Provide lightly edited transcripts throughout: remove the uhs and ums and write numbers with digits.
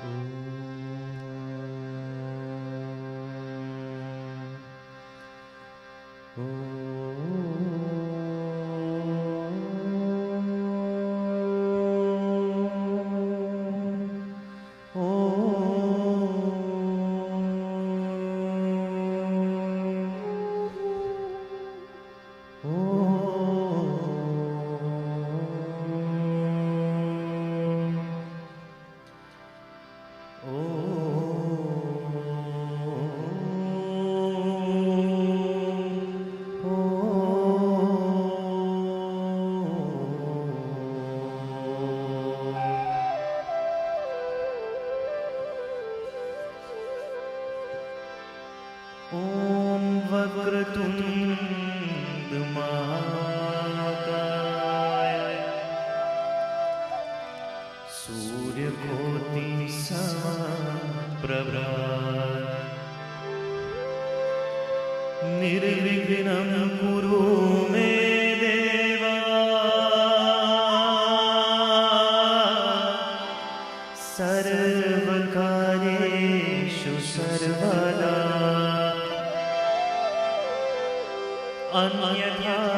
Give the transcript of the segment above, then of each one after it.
पूर्ण काज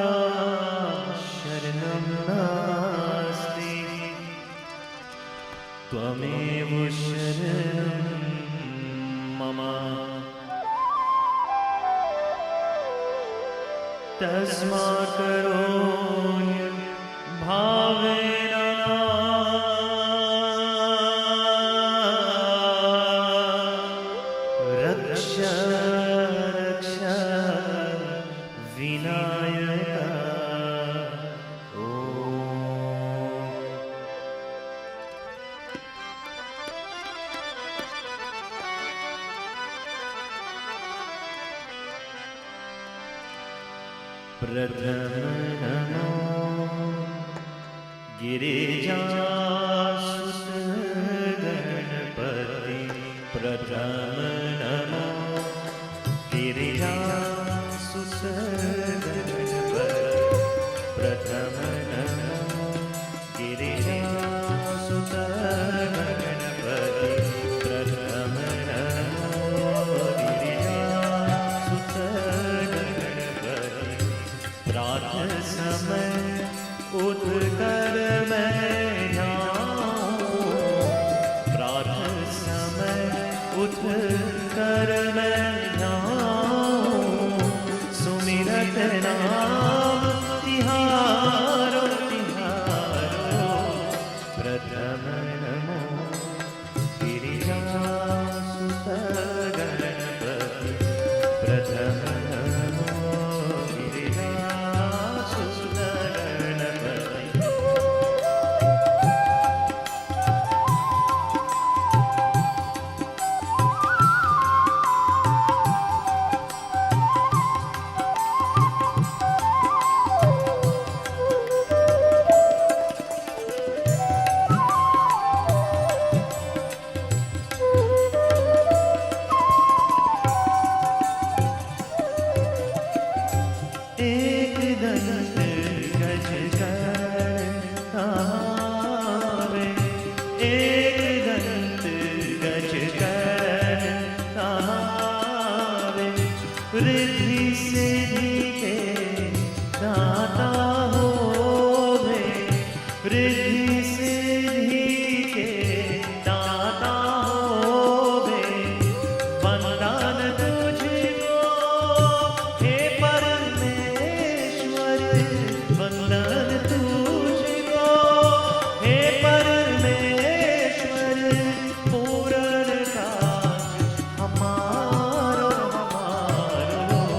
हमारो हमारो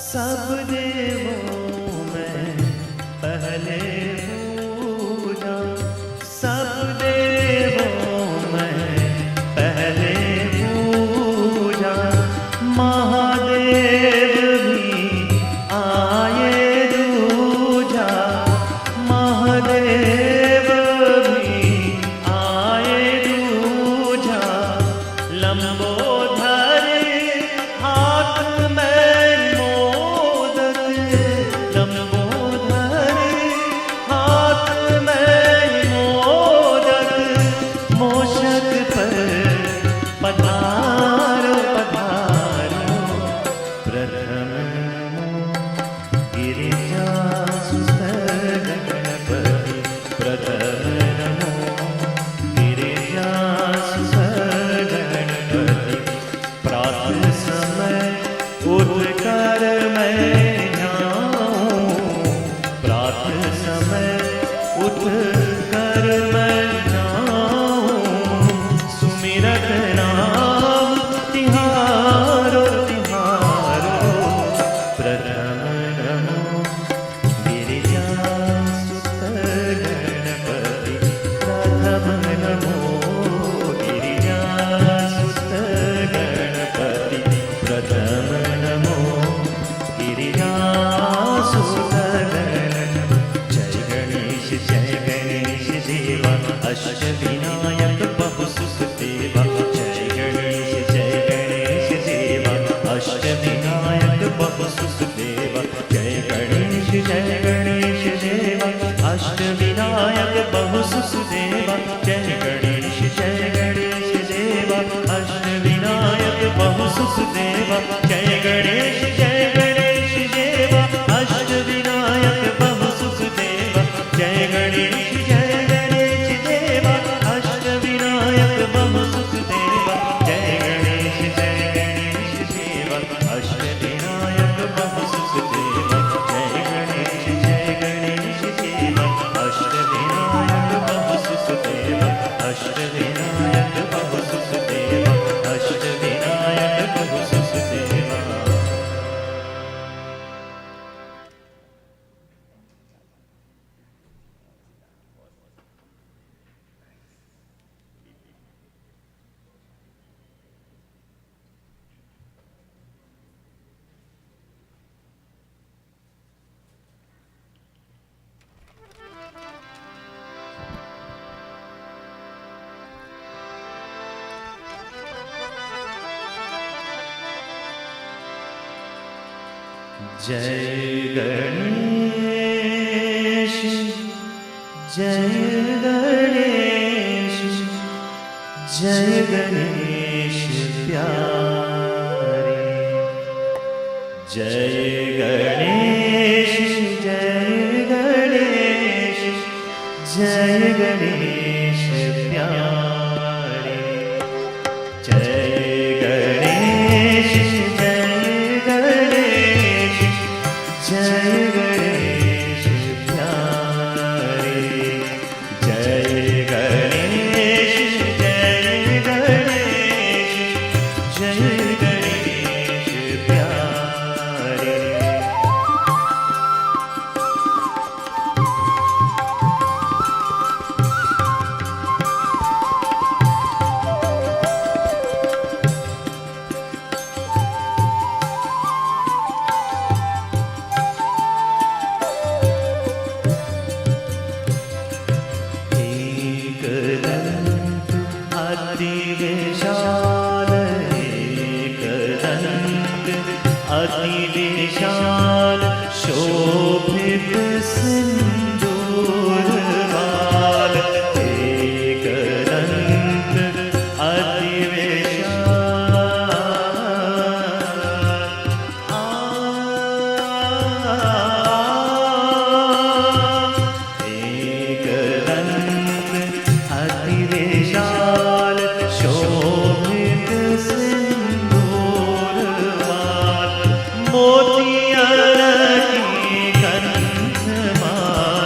सब देवों में पहले पूजा, सब देवों में पहले पूजा, महादेव भी आए दूजा, महादेव भी आए दूजा, लंबोदर हाथ में मोदक, लंबोदर हाथ में मोदक, मोषक पर पधारो पधारो, प्रथम गिरिजासुत गणपति, प्रथम नमो गिरिजासुत गणपति, प्रातः समय उठकर मैं जाऊं, प्रातः समय उठकर मैं जाऊं, सुमिरत नाम तिहारो तिहारो, प्रथम नमो गिरिजासुत गणपति, प्रथम नमो गिरिजासुत गणपति, प्रथम नमो गिरिजासुत गणपति। जय गणेश देवा, अष्टविनायक बहु सुदेवा, जय गणेश देवा, अष्टविनायक बहु सुदेवा, जय गणेश देवा, अष्टविनायक बहु सुदेवा, जय गणेश देवा, अष्टविनायक बहु सुदेवा, जय गणेश देवा, अष्टविनायक बहु सुदेवा, जय गणेश देवा, अष्टविनायक बहु सुदेवा, जय गणेश देवा, अष्टविनायक बहु सुदेवा, जय गणेश देवा, अष्टविनायक बहु सुदेवा, अष्टविनायक बहु सुदेवा, अष्टविनायक बहु सुदेवा। जय गणेश, जय गणेश, जय गणेश प्यारे, जय गणेश, जय गणेश, जय गणेश प्यारे, जय गणेश, जय गणेश, जय गणेश प्यारे, जय गणेश, जय गणेश, जय गणेश प्यारे। एकदंत अति विशाल, एकदंत अति विशाल, शोभित सिंदूर वाल, एकदंत अति विशाल, एकदंत अति विशाल, शोभित सिंदूर वाल, मोतिया की कंठ माला,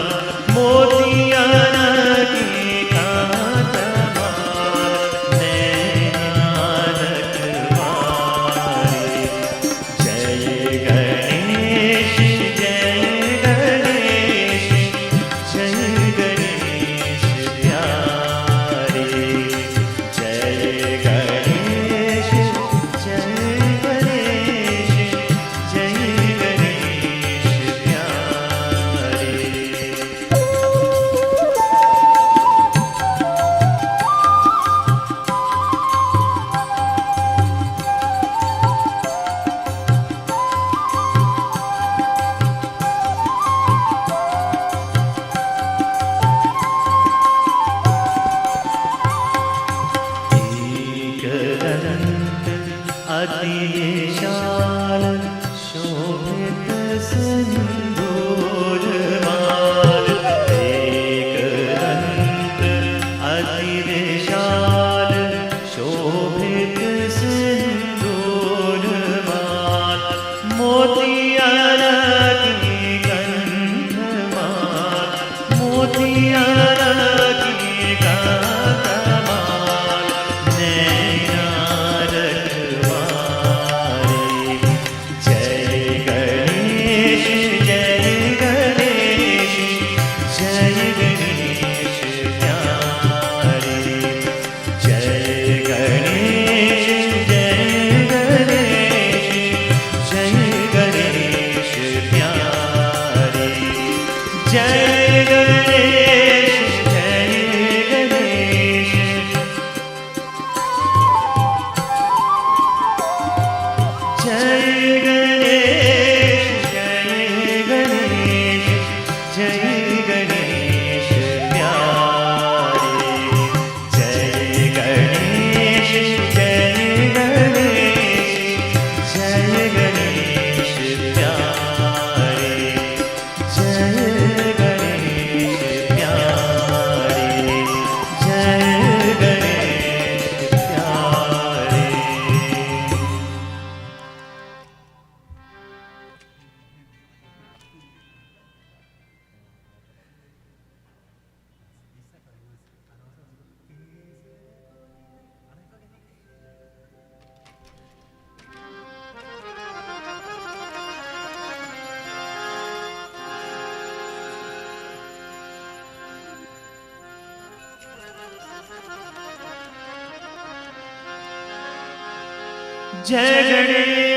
मोतियारा की कंठमाल, मोतियारा की कंठमाल, नैना रखवारे। जय गणेश जय गणेश जय गणेश प्यारे। जय गणेश जय गणेश जय गणेश प्यारे। जय गणेश जय गणेश। जय गणेश जय गणेश जय गणेश प्यारे। जय गणेश जय गणेश जय गणेश प्यारे। जय गणेश प्यारे। जय गणेश प्यारे। जय गणेश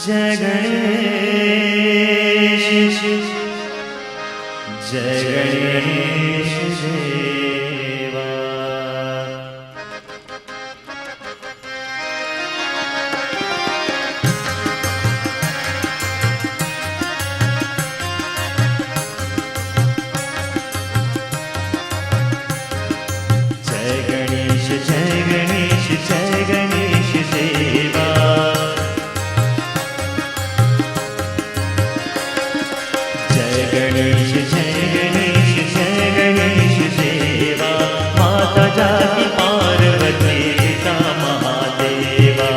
जय गणेश जय गणेश देवा। जय गणेश जय गणेश जय गणेश देवा। जय गणेश जय गणेश जय गणेश देवा। माता जाति पार्वती पिता महादेवा।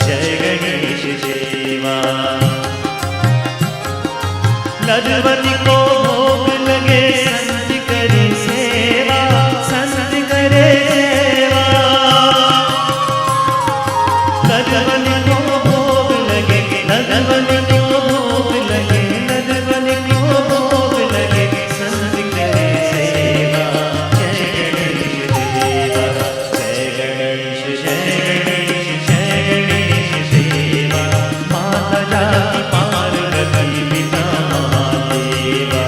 जय गणेश देवा। लदवती को भोग लगे संत करे सेवा, संत करे सेवा। लदवती को भोग लगे, लदवती को भोग लगे, लदवती को भोग लगे संत करे सेवा। जय गणेश देवा। जय गणेश जय गणेश जय गणेश देवा। माता जाति पार्वती पिता महादेवा।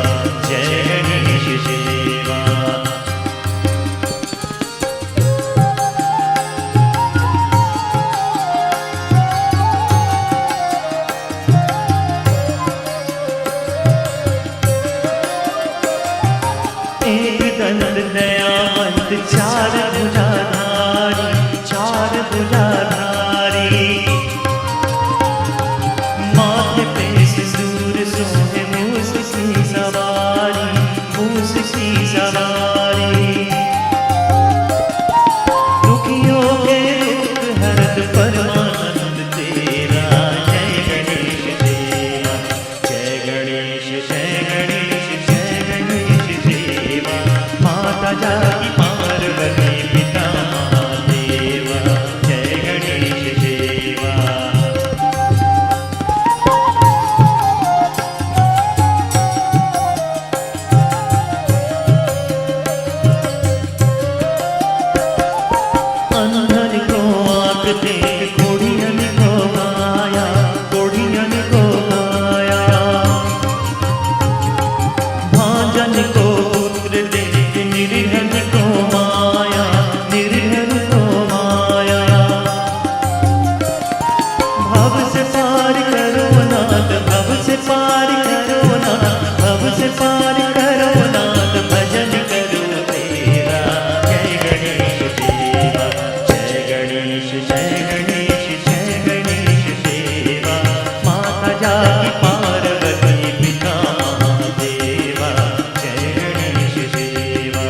जय गणेश देवा। एक दंत दयावंत चार भुजाधारी, चार भुजाधारी। माथे पे सिंदूर सोहे मूस की सवारी, मूस की सवारी। दुखियों के दुख हरत परमानंद तेरा। जय गणेश देवा। जय गणेश जय गणेश जय गणेश देवा। माता जाति पार्वती पिता महादेवा। जय गणेश देवा। अंधन को आँख दे, कोढ़ियन को माया, कोढ़ियन को माया। भांजन को पुत्र दे, निर्धन को माया, निर्धन को माया। भव से पार करो नाथ, भव से पार करो नाथ, भव से पार करो नाथ, भजन करो तेरा। जय गणेश देवा। जय गणेश जय गणेश जय गणेश देवा। माता जाति पार्वती पिता महादेवा। जय गणेश देवा।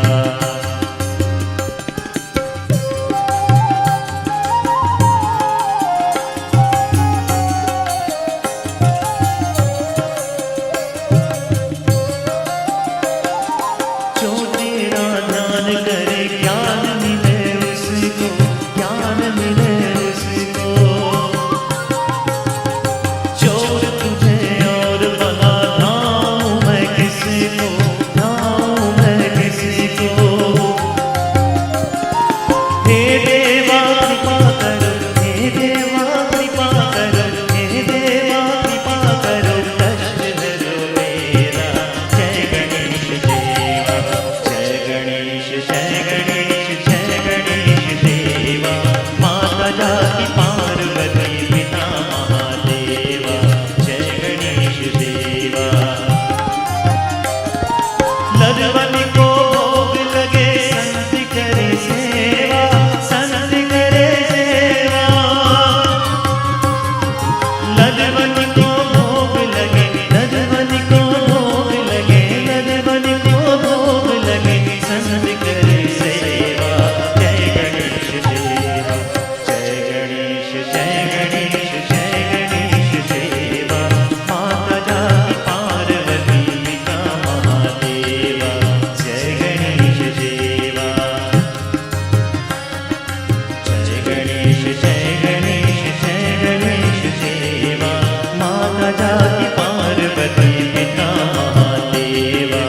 जागी पार्वती पिता महादेवा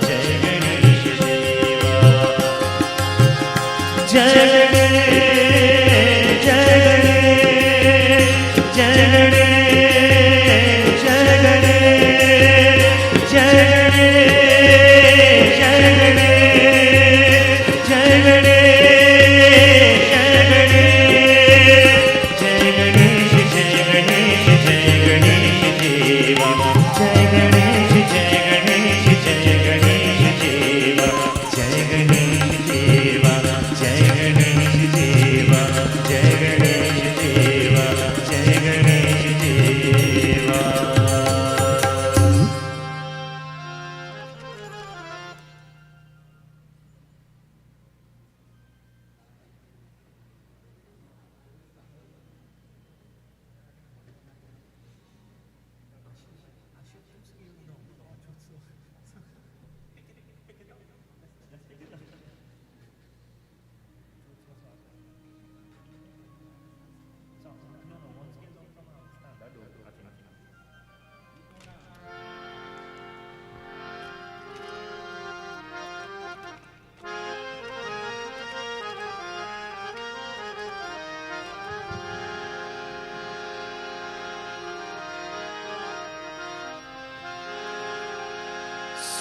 जय गणेश देवा जय गणेश जय गणेश जय गणेश जय गणेश जय गणेश जय गणेश जय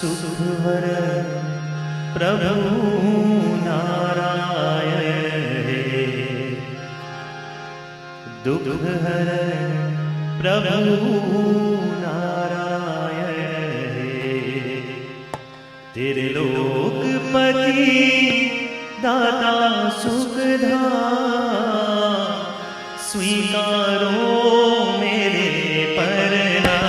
सुखवर प्रभु नारायण दुखहर प्रभु नारायण तेरे लोकपति दाता सुखधा स्वीकारो मेरे परना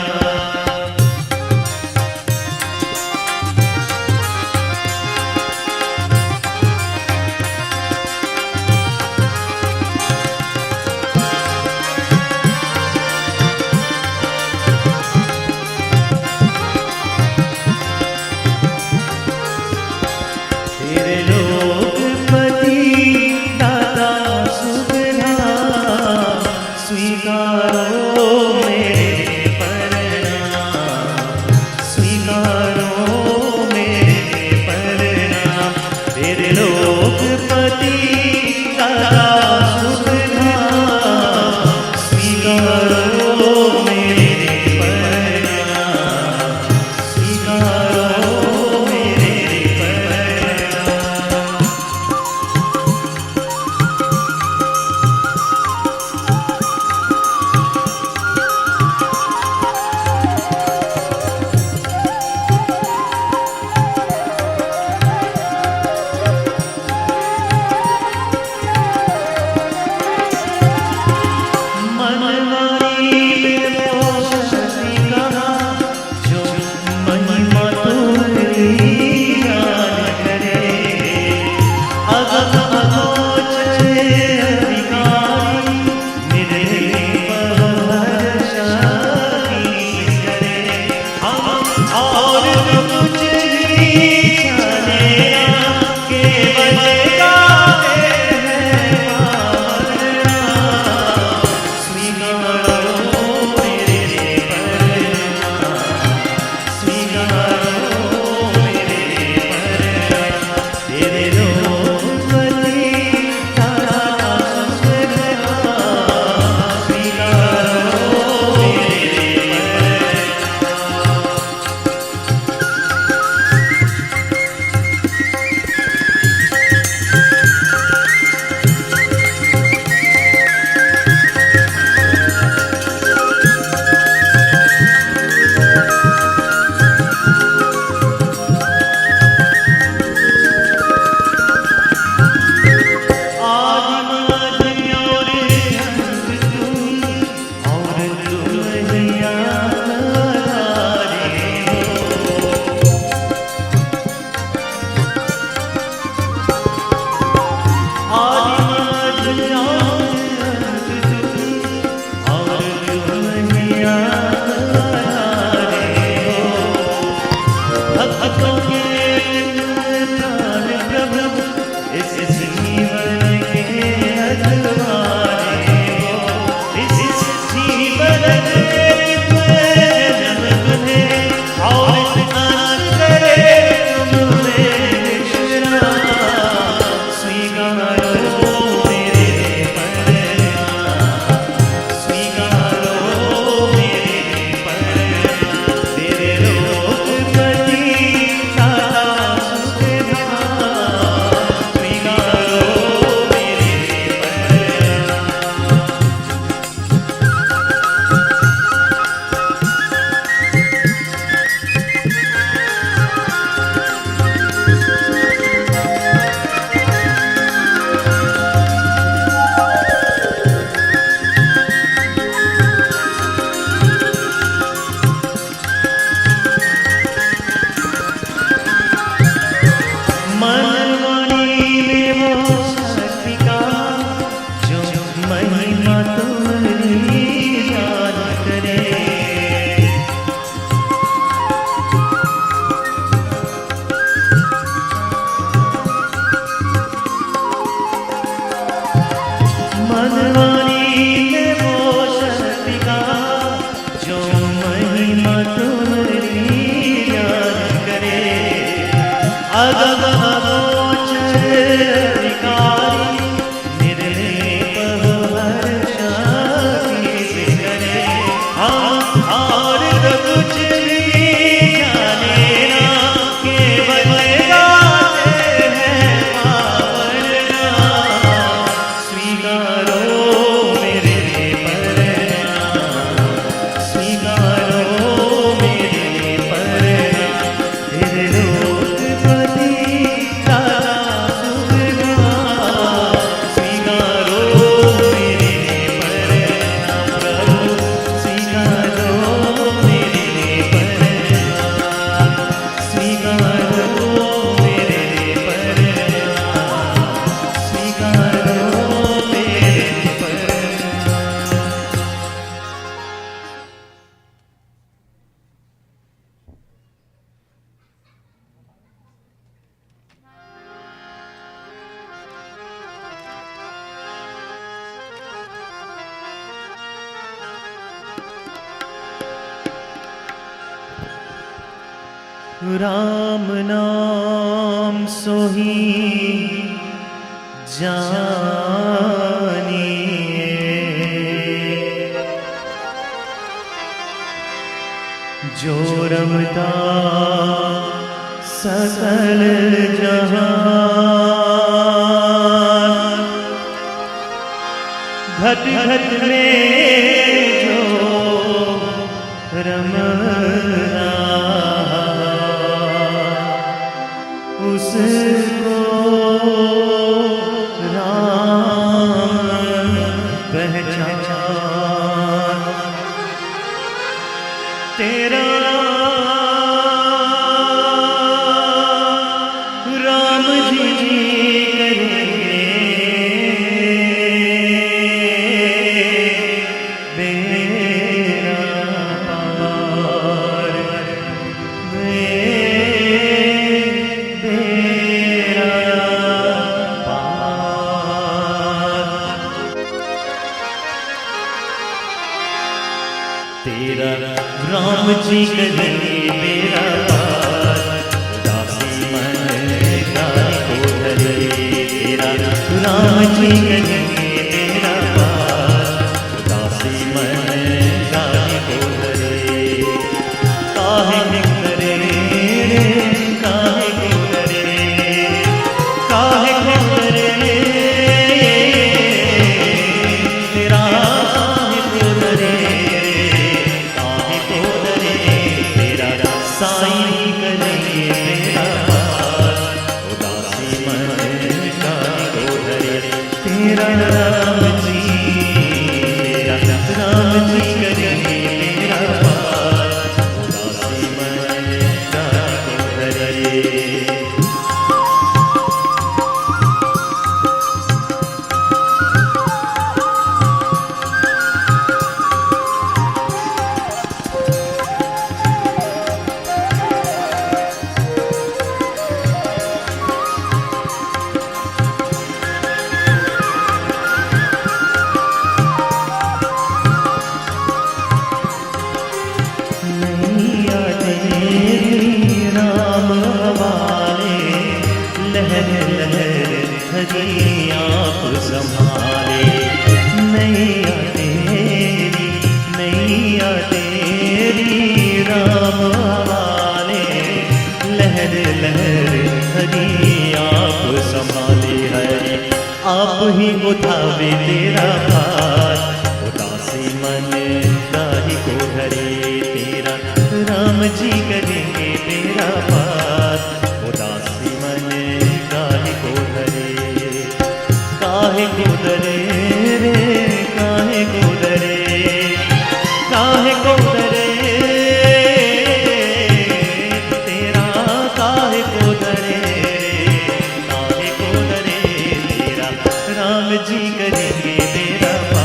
अगम अगोचर अधिकारी निर्लेप हर्षाति से करे हम और तो कुछ भी जाने ना केवल गाते हैं पावन नाम स्वीकारो मेरे परनाम स्वीकारो मेरे परनाम तेरे लोकपति दाता सुखदाता स्वीकारो मेरे परनाम प्रभु स्वीकारो मेरे परनाम स्वीकारो मेरे परनाम स्वीकारो मेरे परनाम। राम नाम सोही जानिए जो रमता सकल जहान घट घट में जो रम रहा उसको राम पहचान तेरा राम जी करेंगे बेड़ा पार बेड़ा पार तेरा राम जी करेंगे मेरा पार उदासी मन गाय को धरे तेरा राम जी करेंगे मेरा पार उदासी मन गाय को धरे काहे करे रे काहे को करे काहे को करे तेरा काहे को करे काहे को करे तेरा साईं करेंगे मेरा पार उदासी मन गाय को धरे तेरा राम जी करेंगे मेरा पार उदासी मन गाय को धरे नैया तेरी राम हवाले लहर लहर हरी आप संभाले नैया तेरी राम हवाले लहर लहर हरी आप संभाले हरी आप ही उठावे तेरा भार उदासी मन गाही को धरे तेरा राम जी करेंगे मेरा पार उदासी मन गाही को धरे काहे को धरे रे काहे को धरे काहे को धरे तेरा काहे को धरे काहे को धरे तेरा राम जी करेंगे मेरा पार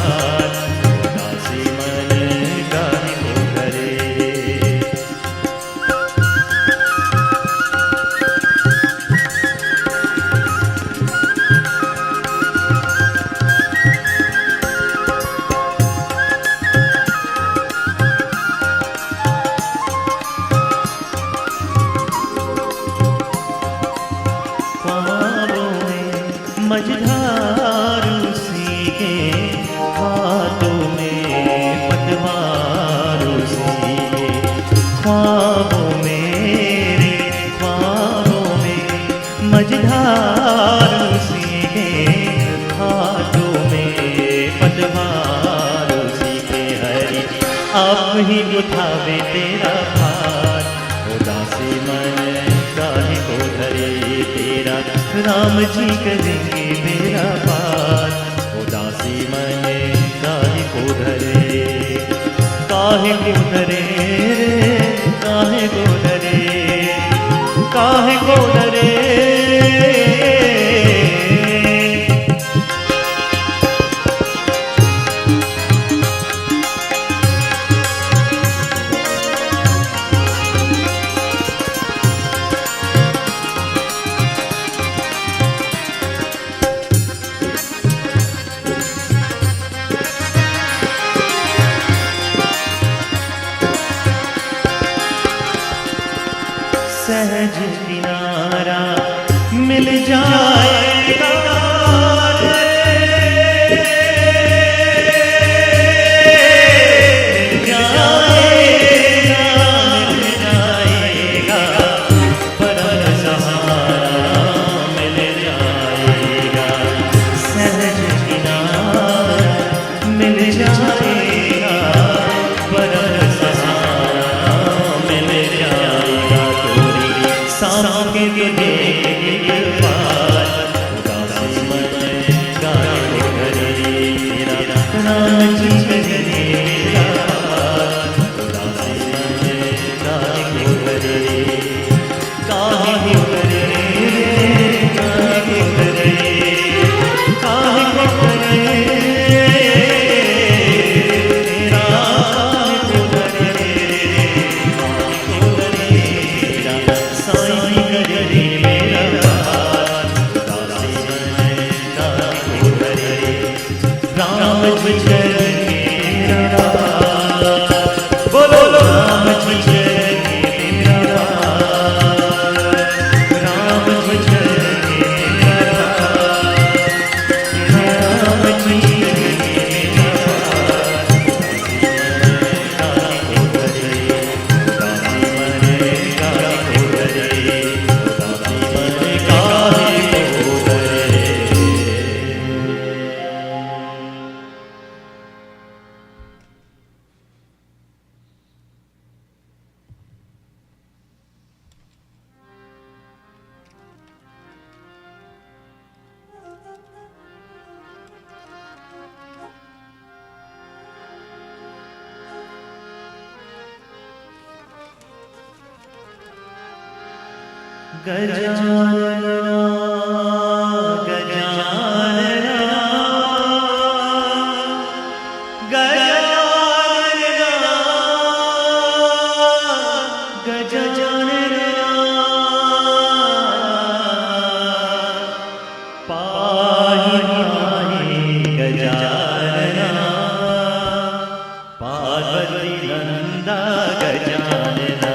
भार उसी के हरि आप ही उठावे तेरा भार। उदासी मन काहे को धरे तेरा राम जी करेंगे मेरा पार। उदासी मन काहे को धरे काहे को धरे काहे को धरे काहे को धरे। सहज किनारा मिल जाएगा परम सहारा मिल जाएगा। सहज किनारा मिल जाएगा परम सहारा मिल जाएगा। सामने के पार उदासी मन काहे करे तेरा राम जी करे मेरा पार। उदासी मन काहे करे काहे करे काहे करे काहे करे तेरा काहे करे काहे करे साईं करे मेरा पार। उदासी मन काहे करे राम जी करे मेरा पार। बोलो राम जी करे मेरा पार। राम जी करे मेरा पार। राम जी करे मेरा पार। उदासी मन काहे करे उदासी मन काहे करे। गजानना गजानना गजानना गजानना पाहि पाहि गजानना पार्वती नंदा गजानना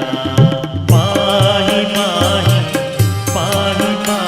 पाहि पाहि पाहि पाहि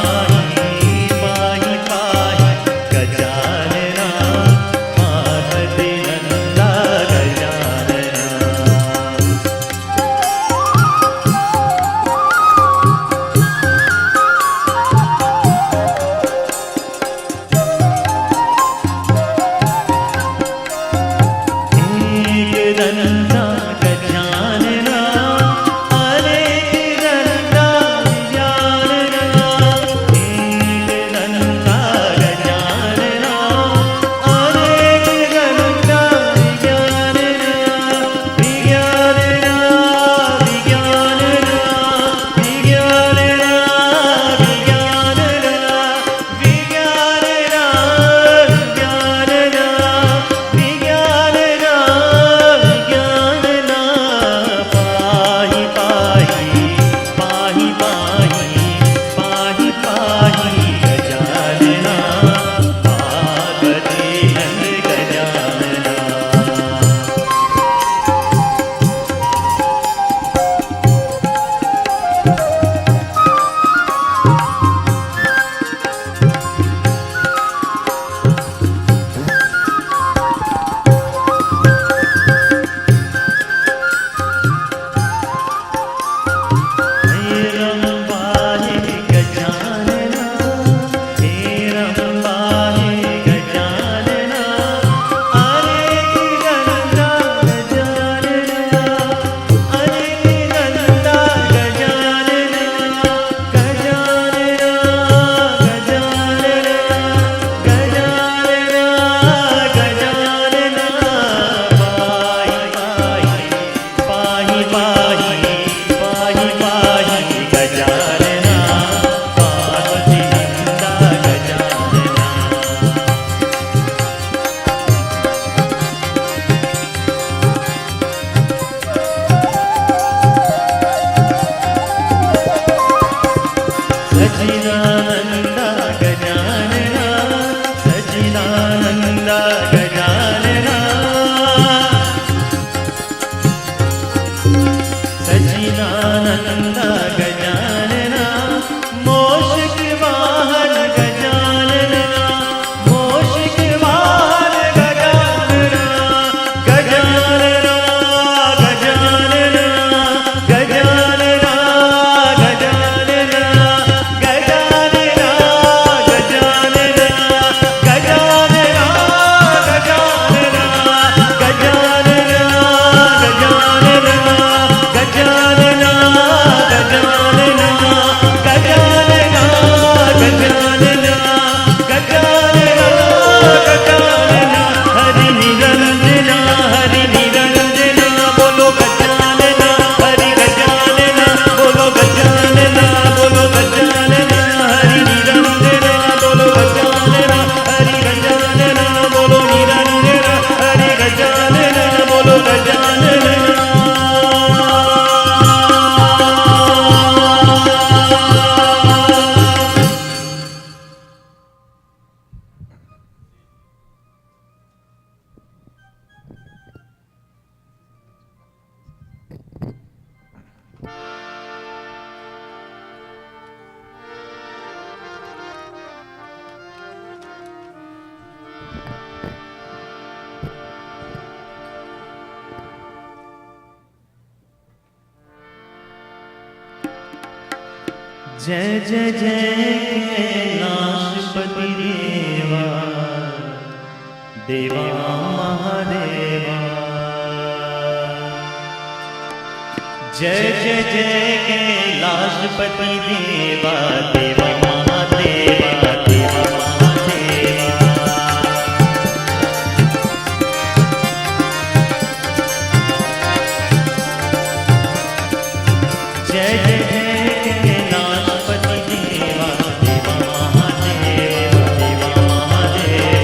जय जय जय कैलाशपति देवा देवा महादेवा। जय जय जय कैलाशपति देवा देवा महादेवा देवा महादेवा। जय जय जय कैलाशपति देवा देवा महादेवा देवा Mahadeva.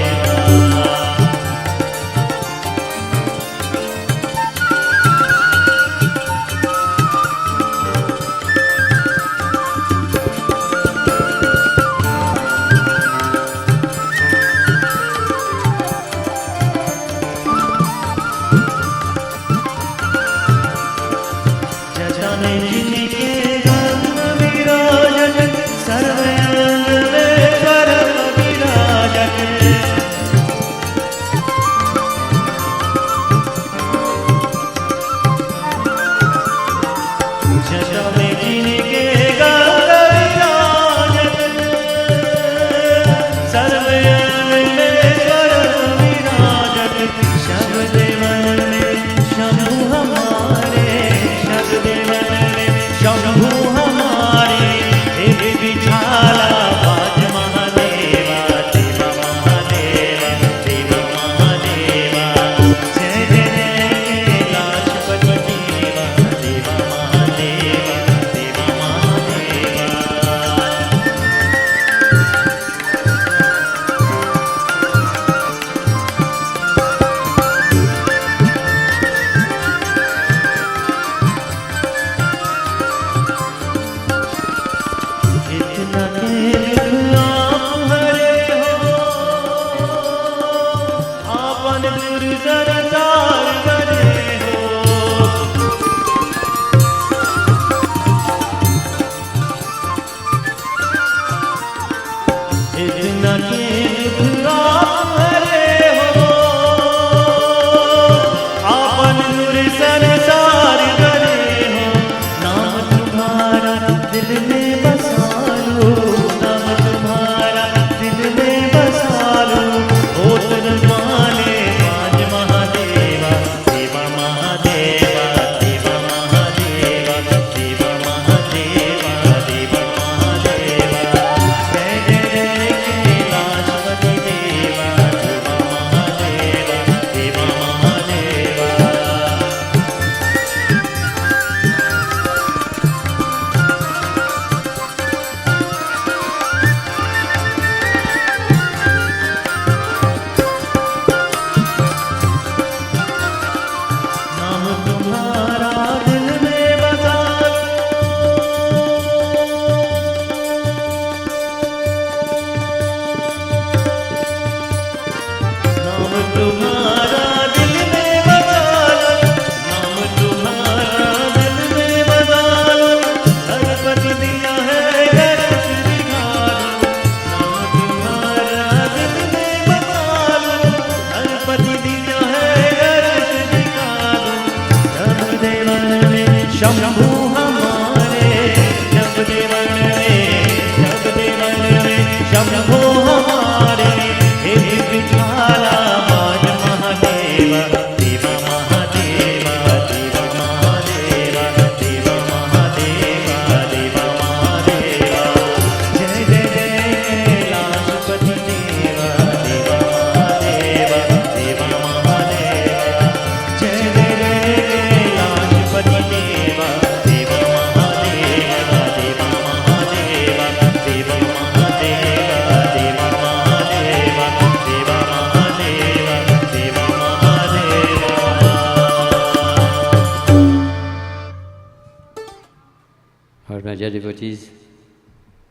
Dear devotees,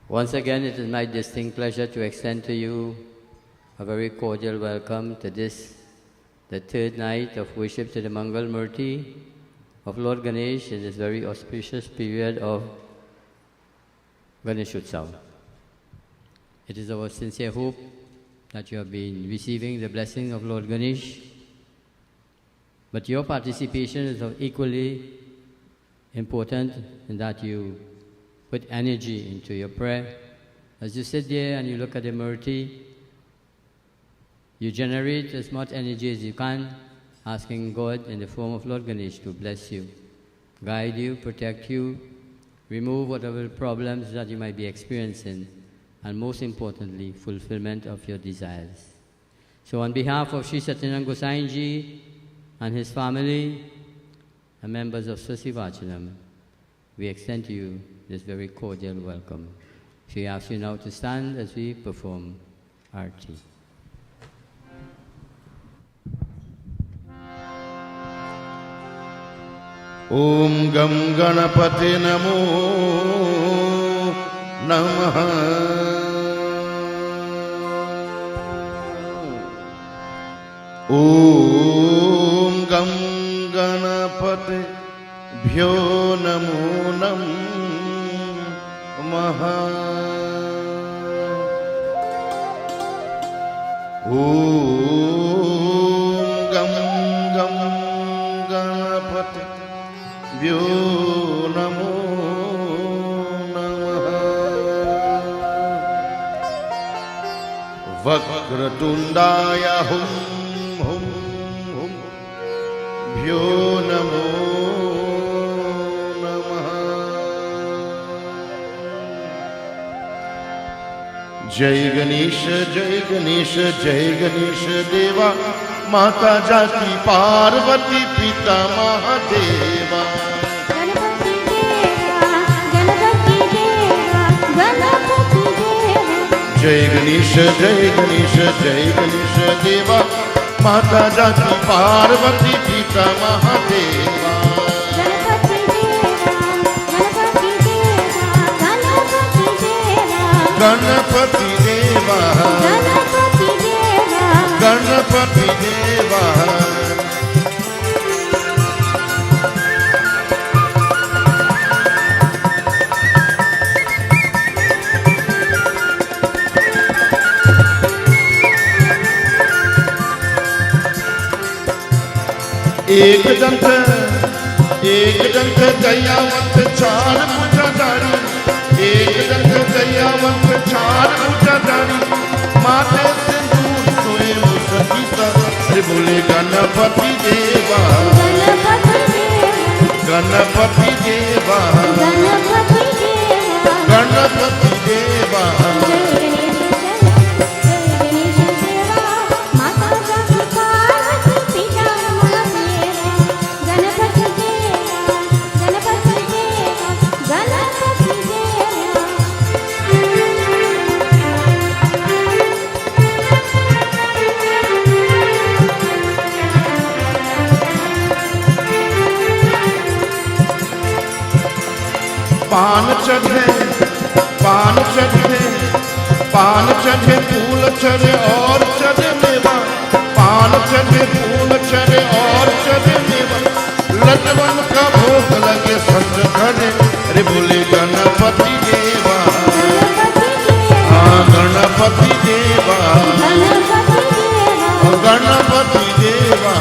once again it is my distinct pleasure to extend to you a very cordial welcome to this, the third night of worship to the Mangal Murti of Lord Ganesh in this very auspicious period of Ganesh Utsav. It is our sincere hope that you have been receiving the blessing of Lord Ganesh, but your participation is of equally important in that you put energy into your prayer. As you sit there and you look at the Murti, you generate as much energy as you can, asking God in the form of Lord Ganesh to bless you, guide you, protect you, remove whatever problems that you might be experiencing, and most importantly, fulfillment of your desires. So on behalf of Sri Satyananda Gosai Ji and his family and members of Swasti Vaachanam, we extend to you this very cordial welcome. We ask you now to stand as we perform Arti. Om Gam Ganapati Namo Namaha. Om Gam Ganapati Bhyo Namo Namaha. Om Gam Ganapati Bhyo Namo Namaha. Vakratundaya Hum Hum Hum Bhyo Namo Namaha. Jai Ganesh Jai Ganesh Jai Ganesh Deva, Mata Jati Parvati Pita Mahadeva. Jai Ganesh Jai Ganesh Jai Ganesh Deva, Mata Jati Parvati Pita Mahadeva. Ganapati Deva, Ganapati Deva. एक दंत दयावंत चार भुजाधारी, एक दंत दयावंत चार भुजाधारी, माथे सिंदूर सोए मुसकी तर, बोले गणपति देवा, गणपति देवा, गणपति देवा। पान चढ़े पान चढ़े पान चढ़े फूल चढ़े और चढ़े मेवा, पान चढ़े फूल चढ़े और चढ़े मेवा, लड्डवन का भोग लगे संत घरे, रे बोले गणपति देवा, हाँ गणपति देवा, गणपति देवा।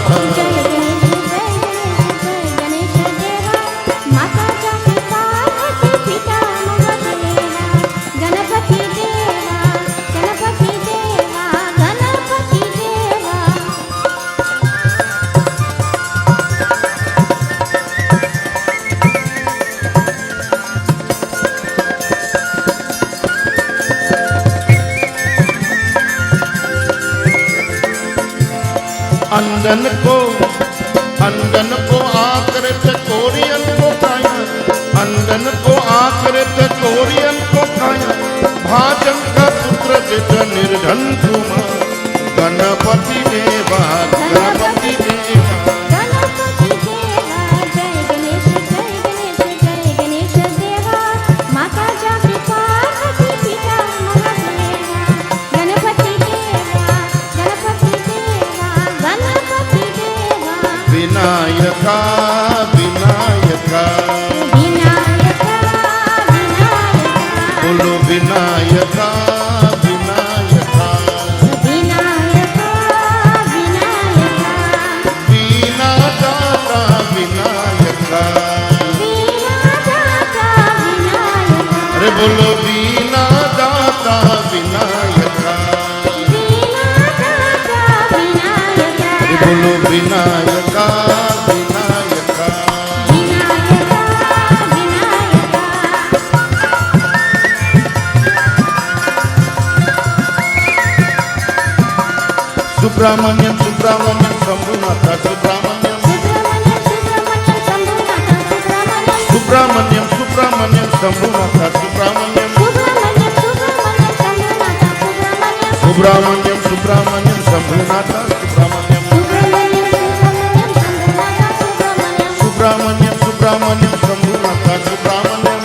अंदन को आकृत कोरियन को खाया, अंदन को आकृत कोरियन को खाया, भाजन का पुत्र जित निर्धन कुमार, गणपति देवा, गणपति देवा। विनायका विनायका विनायका विनायका, बोलो विनायका विनायका, विनायका विनायका, वीणा दाता विनायका, वीणा दाता Vinayaka, Subramanyam, Subramanyam, Shambhunatha, Subramanyam. Subramanyam, Subramanyam, Shambhunatha, Subramanyam. Subramanyam, Subramanyam, Shambhunatha, Subramanyam. Subramanyam, Subramanyam, Shambhunatha, Subramanyam.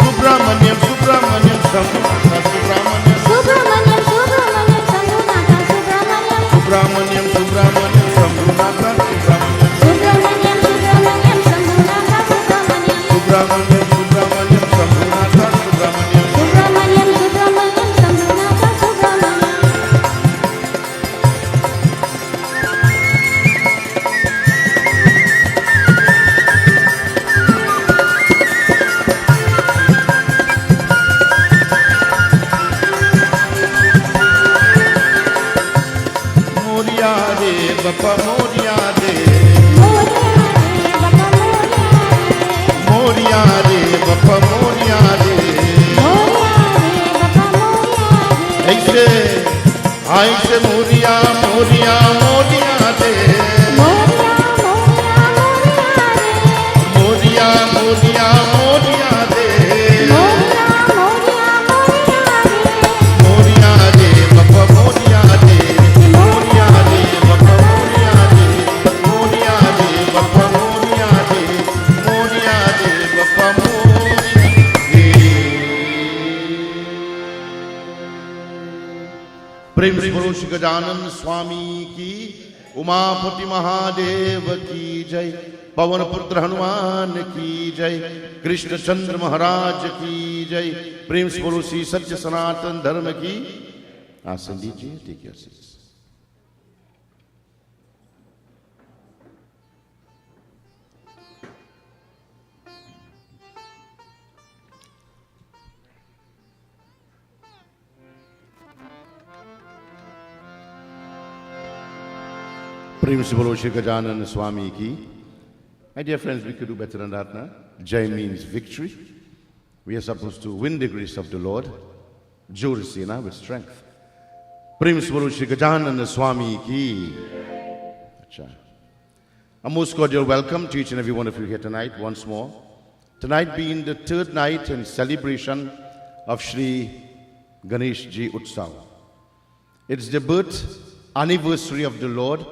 Subramanyam, Subramanyam, Shambhunatha, Subramanyam. Subramanyam, Subramanyam, Shambhunatha, Subramanyam. Subramanyam, Subramanyam, Shambhunatha, Subramanyam. Moria de Bappa Moria de Moria de Bappa Moria de Aise Moria Moria Moria de Moria Moria Moria de Moria de Bappa Moria de Moria de Bappa Moria de Moria de Bappa Moria de Moria de Bappa Moria de प्रेम से बोलो श्री गजानन स्वामी की, उमापति महादेव की जय, पवन पुत्र हनुमान की जय, कृष्ण चंद्र महाराज की जय। प्रेम से बोलो श्री सत्य सनातन धर्म की। आसन लीजिए, टेक योर सीट्स। प्रेम से बोलो श्री गजानन स्वामी की। My dear friends, we could do better than that now. Jai means victory. We are supposed to win the grace of the Lord. Jyotisena with strength. Prem se bolo Shri Gajanana Swami ki. Acha. A most cordial welcome to each and every one of you here tonight once more. Tonight being the third night in celebration of Shri Ganesh Utsav. It's the birth anniversary of the Lord,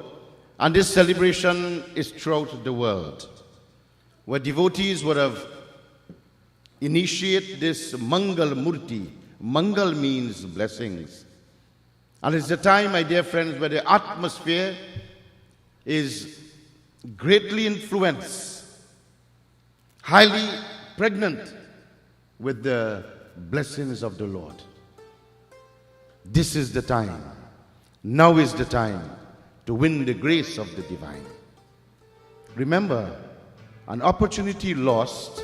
and this celebration is throughout the world, where devotees would have initiated this Mangal Murti. Mangal means blessings. And it's the time, my dear friends, where the atmosphere is greatly influenced, highly pregnant with the blessings of the Lord. This is the time. Now is the time to win the grace of the divine. Remember, an opportunity lost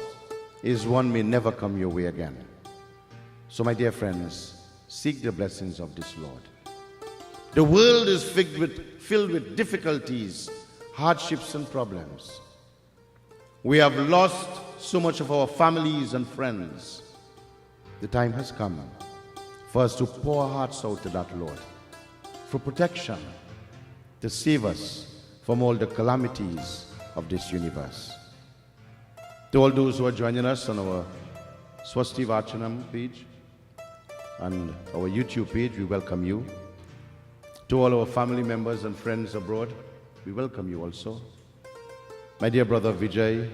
is one may never come your way again. So, my dear friends, seek the blessings of this Lord. The world is filled with difficulties, hardships and problems. We have lost so much of our families and friends. The time has come for us to pour our hearts out to that Lord for protection, to save us from all the calamities of this universe. To all those who are joining us on our Swasti Vaachanam page and our YouTube page, we welcome you. To all our family members and friends abroad, we welcome you also. My dear brother Vijay,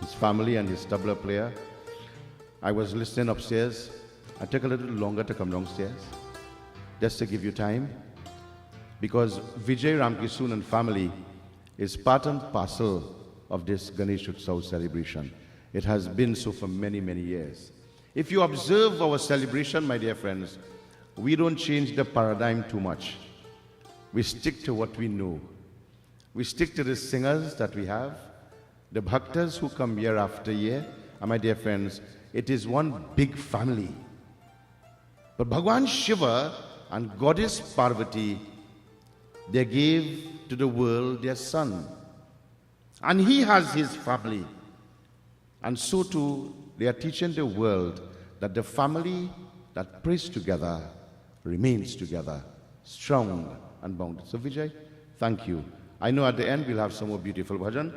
his family and his tabla player, I was listening upstairs. I took a little longer to come downstairs, just to give you time, because Vijay Ramkissoon and family is part and parcel of this Ganesh Utsav celebration. It has been so for many, many years. If you observe our celebration, my dear friends, we don't change the paradigm too much. We stick to what we know. We stick to the singers that we have, the bhaktas who come year after year. And my dear friends, it is one big family. But Bhagwan Shiva and Goddess Parvati, they gave to the world their son. And he has his family. And so too, they are teaching the world that the family that prays together remains together, strong and bound. So Vijay, thank you. I know at the end we'll have some more beautiful bhajan,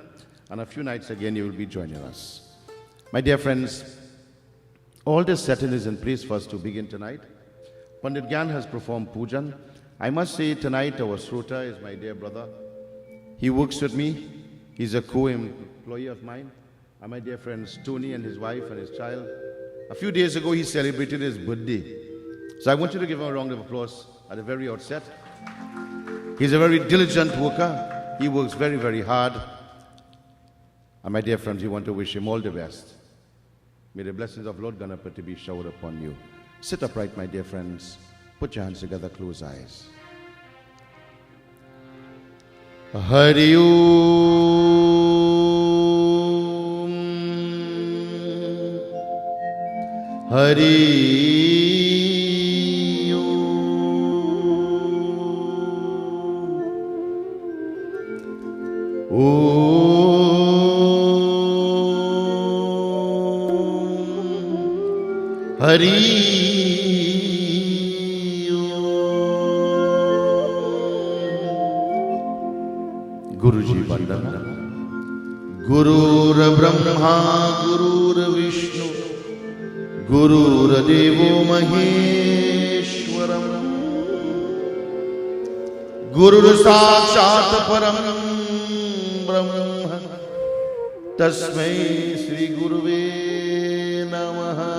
and a few nights again you will be joining us. My dear friends, all this setting is in place for us to begin tonight. Pandit Gyan has performed pujan. I must say tonight our Srota is my dear brother. He works with me. He's a co-employee of mine. And my dear friends Tony and his wife and his child. A few days ago he celebrated his birthday. So I want you to give him a round of applause at the very outset. He's a very diligent worker. He works very, very hard. And my dear friends, we want to wish him all the best. May the blessings of Lord Ganapati be showered upon you. Sit upright, my dear friends. Put your hands together, close eyes. Hari Om. Hari Om. Om. Hari Guruji Vandana. Gurur Brahma, Gurur Vishnu, Gurur Devo Maheshwaram, Gurur Sakshat Param Brahma, Tasmai Sri Guruve Namaha.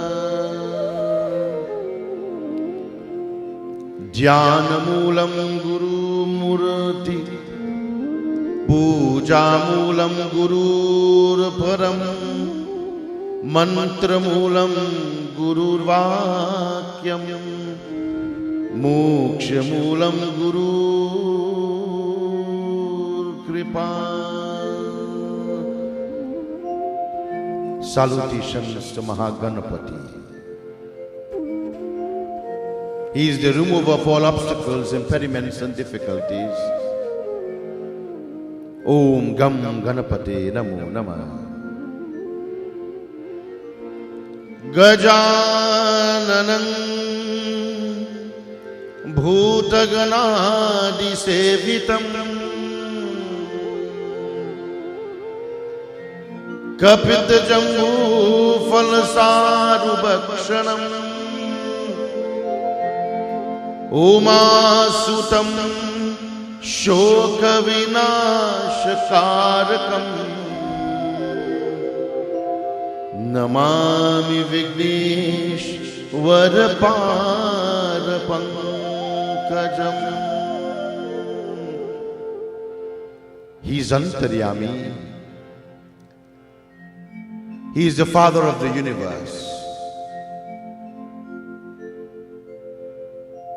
Dhyanamoolam Guru Murti, Pujamulam Gurur Param, Mantramulam Gurur Vakyam, Mokshamulam Gurur Kripa. Salutations to Mahaganapati. He is the remover of all obstacles, impediments and difficulties. Om Gam Ganapate Namo Namah. Gajananam Bhutaganadi Sevitam Kapita Jambu Falasaru Bhakshanam Umasutam Shoka Vinashakarakam Namami Vignesh Varapara Pankajam. He is Antaryami. He is the Father of the universe.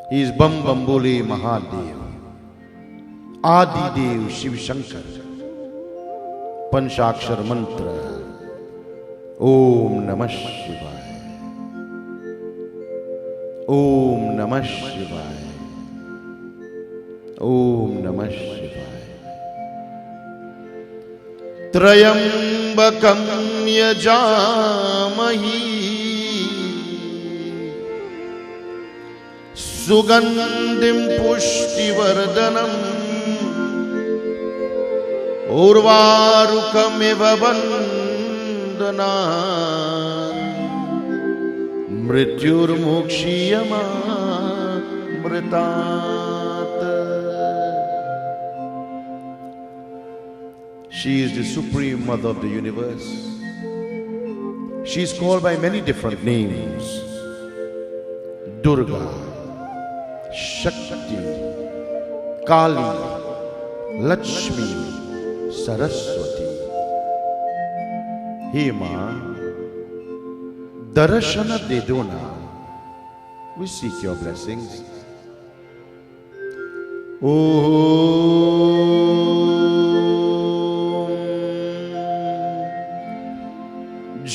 He is Bam Bamboli Mahadev, Adi Dev Shiv Shankar, Panchakshar Mantra, Om Namah Shivaya, Om Namah Shivaya, Om Namah Shivaya. Trayambakam Yajamahi Sugandhim Pushtivardhanam Urvarukamiva Vandana Mrityur Mokshiyama Mritat. She is the Supreme Mother of the universe. She is called by many different names. Durga, Shakti, Kali, Lakshmi, Saraswati. Hema, Darashana Dedona. We seek your blessings.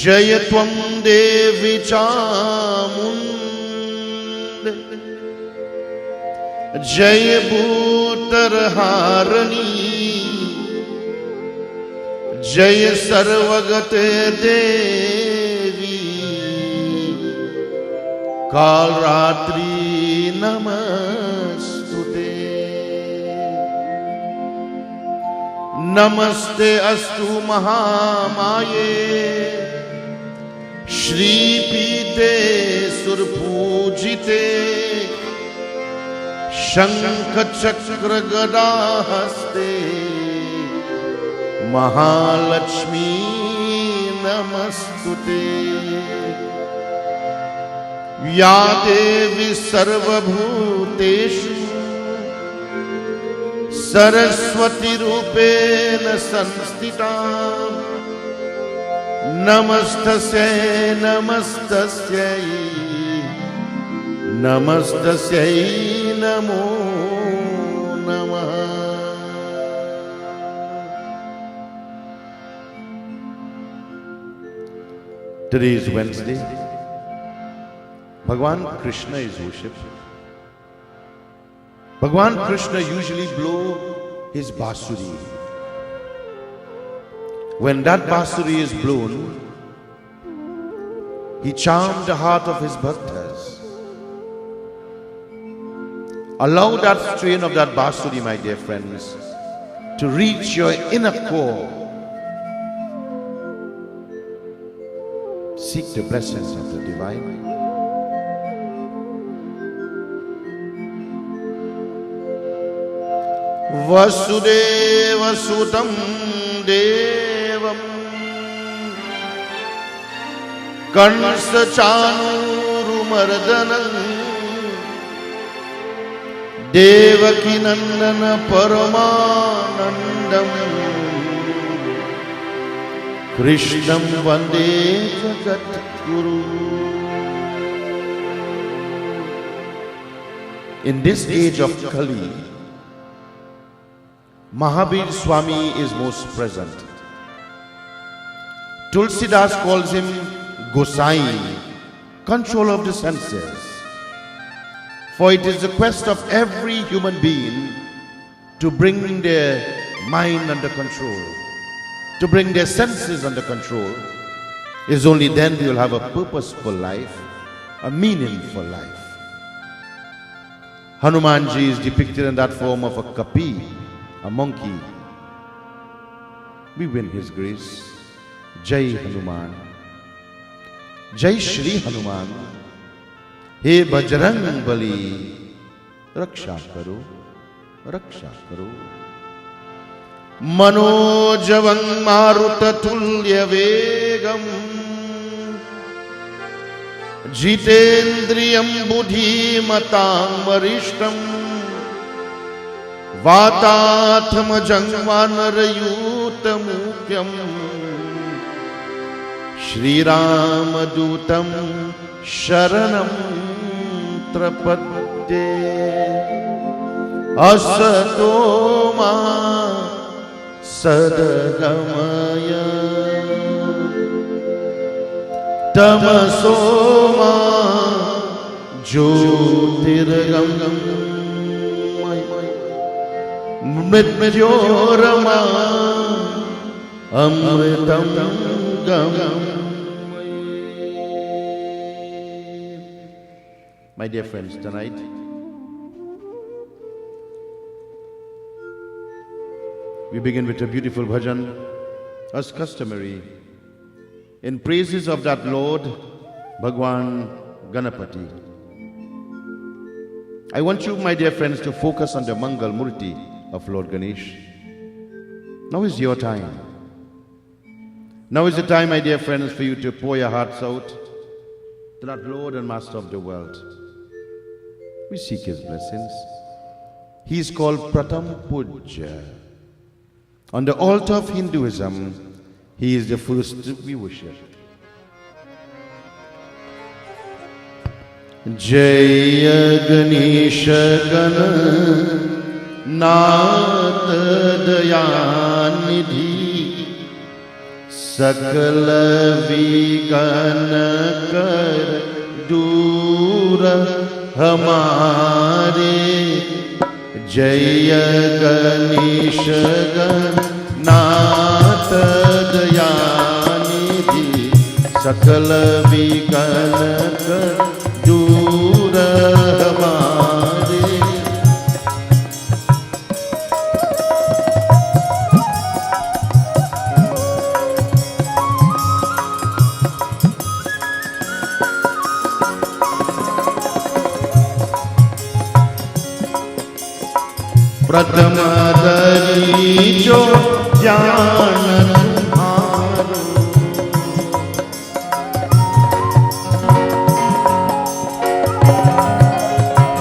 Jaya Tvam Devi Chamund Jaya Bhutar Harani Jaya Sarvagate Devi Kal Ratri Namastute. Namaste astu Mahamaye Shri Pite Surpujite Shankha Chakra Gada Haste Mahalakshmi Namastute. Ya Devi Sarvabhuteshu Saraswati Rupena Sanstita Namastasya Namastasya Namastasya Namo Namaha. Today is Wednesday. Bhagwan Krishna is worshipped. Bhagwan Krishna usually blow his basuri. When that basuri is blown, he charmed the heart of his bhaktas. Allow that strain of that basuri, my dear friends, to reach your inner core. Seek the blessings of the divine. Vasudeva Sudam Devam Kansa Chanuru Mardanam Devaki Nandana Paramanandam Krishnam Vande Jagat Guru. In this age of Kali, Mahabir Swami is most present. Tulsidas calls him Gosai, control of the senses. For it is the quest of every human being to bring their mind under control, to bring their senses under control. It is only then we will have a purposeful life, a meaningful life. Hanumanji is depicted in that form of a kapi, a monkey. We win his grace. Jai Hanuman. Jai Shri Hanuman. He Bajrang Bali. Raksha karo. Raksha karo. Manojavang Maruta Tulya Vegam. Jitendriyam Buddhi Matam Marishtam. Vatatham Jangvanarayuta Mukyam Shri Ramadutam Sharanam Trapadde Asatoma Sadagamaya Tamasoma Jyotirgam Mrityorama Amritam Gam. My dear friends, tonight we begin with a beautiful bhajan, as customary, in praises of that Lord, Bhagwan Ganapati. I want you, my dear friends, to focus on the Mangal Murti of Lord Ganesh. Now is your time. Now is the time, my dear friends, for you to pour your hearts out to that Lord and Master of the world. We seek His blessings. He is called Pratham Puja. On the altar of Hinduism, He is the first we worship. Jaya Ganesha Gana Nath Dayanidhi Sakala Vigana Kar Dura Hamare Jaya Ganesha Gana Nath Dayanidhi Sakala Vigana Kar Dura Hamare प्रथम दरीचो ज्ञान तुम्हारो,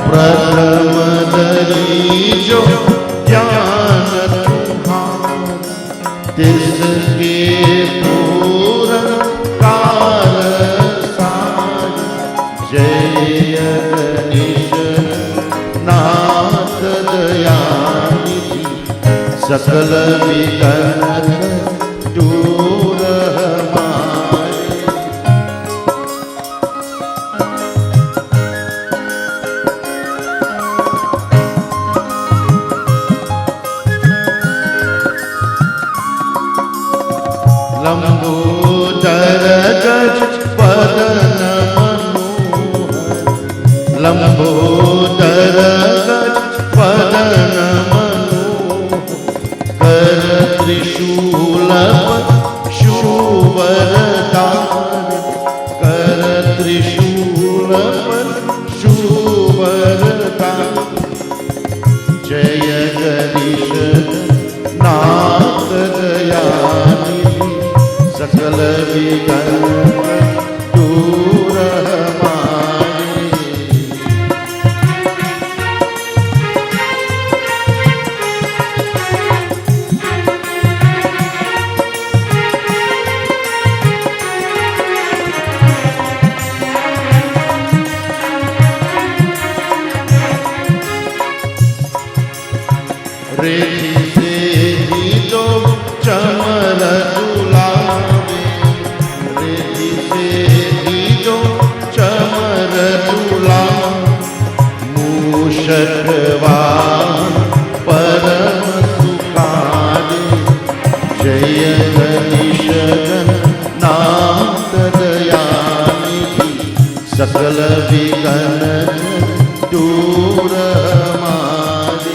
प्रथम दरीचो ज्ञान तुम्हारो, तिसके पूरन काल सार, जय गणेश नाथ दयानिधि, सकल विघ्न दूर हमारे। लंबोदर गज पदन मनोहर, लंबोदर गज पदन मनोहर, कर त्रिशूल शूवरदार, कर त्रिशूल शूवरदार, जय गणेश नाथ दयानिधि, सकल विघ्न दूर हमारे। रेखी से ही तो चमर झुलावे, रेखी से ही तो चमर झुलावे, मूषकवाहन परम सुखारे, जय गणेश नाथ दयानिधि, सकल विघ्न दूर हमारे।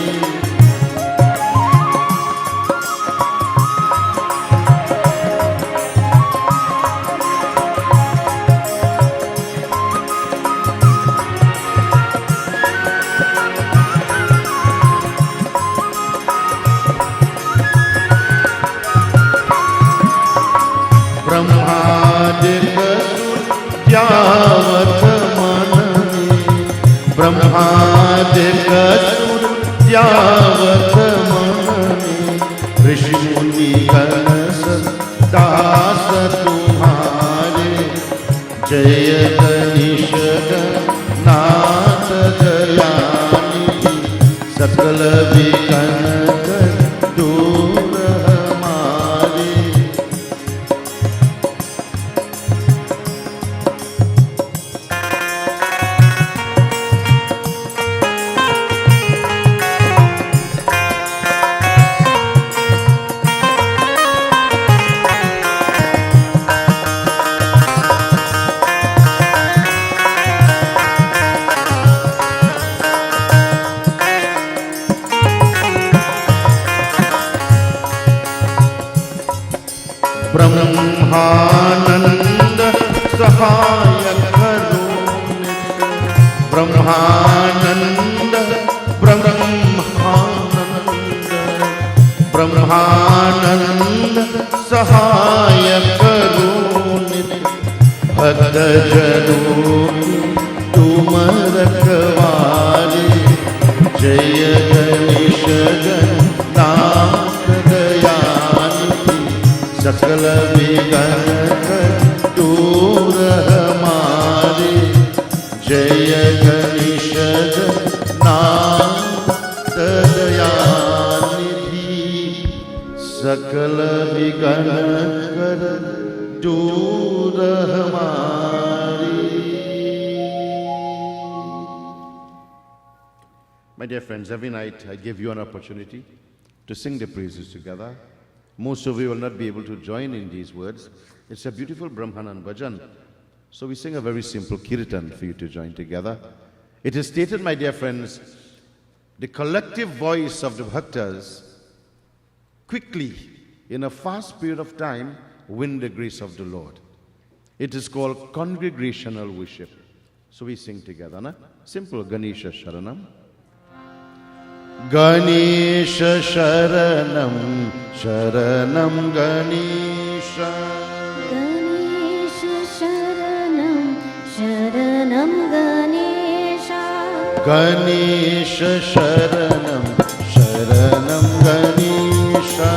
ब्रह्मादिक स्तुत्यावत मनने, ब्रह्मादिक स्तुत्यावत मनने, ऋषि मुनि गण दास तुम्हारे, जय गणेश नाथ दयानिधि, सकल विघ्न दूर हमारे। ब्रह्मानंद सहाय करो नित्य, ब्रह्मानंद ब्रह्मानंद, ब्रह्मानंद सहाय करो नित्य, भक्त जनों की तुम रखवारे, जय गणेश नाथ दयानिधि, सकल विघ्न दूर हमारे, जय गणेश नाथ दयानिधि, सकल विघ्न दूर हमारे। My dear friends, every night I give you an opportunity to sing the praises together. Most of you will not be able to join in these words. It's a beautiful Brahmanan bhajan. So we sing a very simple kirtan for you to join together. It is stated, my dear friends, the collective voice of the bhaktas quickly, in a fast period of time, win the grace of the Lord. It is called congregational worship. So we sing together, na? Simple Ganesha Sharanam. Ganesha Sharanam Sharanam Ganesha. Ganesha Sharanam Sharanam Ganesha. Ganesha Sharanam Sharanam Ganesha.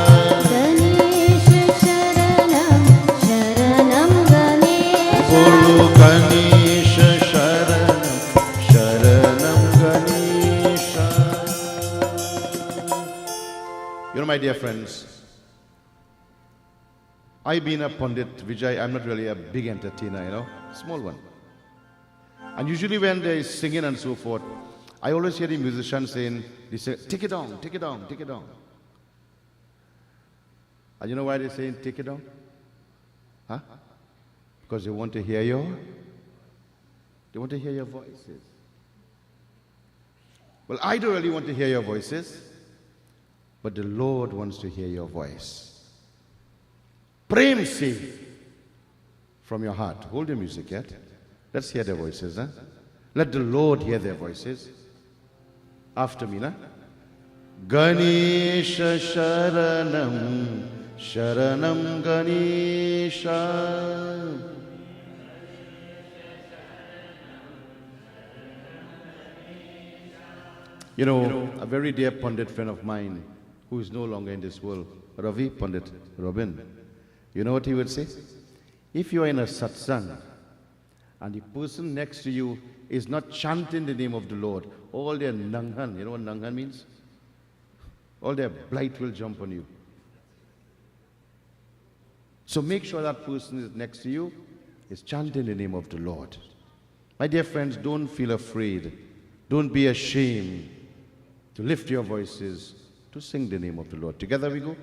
Ganesha Sharanam Sharanam Ganesha. Bolu Ganesha Sharanam Sharanam Ganesha. You know, my dear friends, I've been a Pandit Vijay. I'm not really a big entertainer, you know, small one. And usually when there is singing and so forth, I always hear the musicians saying, they say, take it down, take it down, take it down. And you know why they're saying take it down? Huh? Because they want to hear your voices. Well, I don't really want to hear your voices, but the Lord wants to hear your voice. Prem se from your heart. Hold your music yet. Let's hear their voices. Huh? Let the Lord hear their voices. After me, na? Ganesha Sharanam Sharanam Ganesha. You know, a very dear Pandit friend of mine who is no longer in this world, Ravi Pandit Robin, you know what he would say? If you are in a satsang and the person next to you is not chanting the name of the Lord, all their nanghan, you know what nanghan means? All their blight will jump on you. So make sure that person is next to you is chanting the name of the Lord. My dear friends, don't feel afraid. Don't be ashamed to lift your voices to sing the name of the Lord. Together we go.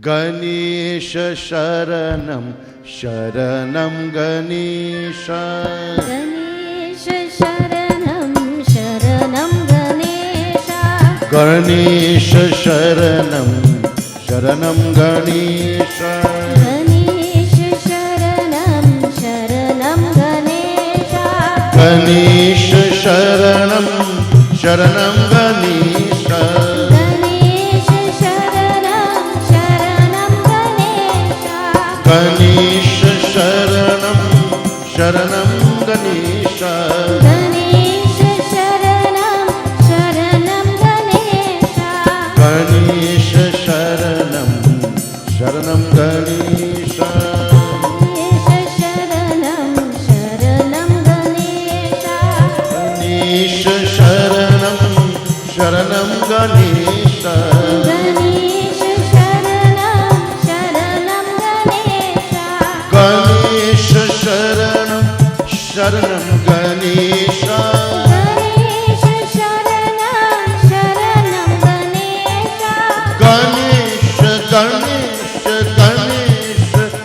Ganesha Sharanam Sharanam Ganesha. Ganesha Sharanam Sharanam Ganesha. Ganesha Sharanam Sharanam Ganesha. Ganesha Sharanam Sharanam Ganesha. Ganesha Sharanam Sharanam Ganesha. Ganesha Sharanam Sharanam Ganesha. Ganesha Sharanam Sharanam Ganesha. Ganesha Sharanam Sharanam Ganesha. Ganesha Sharanam Sharanam Ganesha. Ganesha Sharanam Sharanam Ganesha. Ganesha Sharanam Sharanam Ganesha. Ganesha Sharanam Sharanam Ganesha. Ganesha Sharanam Sharanam Ganesha. Ganesha Sharanam Sharanam Ganesha. Ganesha Ganesha Ganesha Sharanam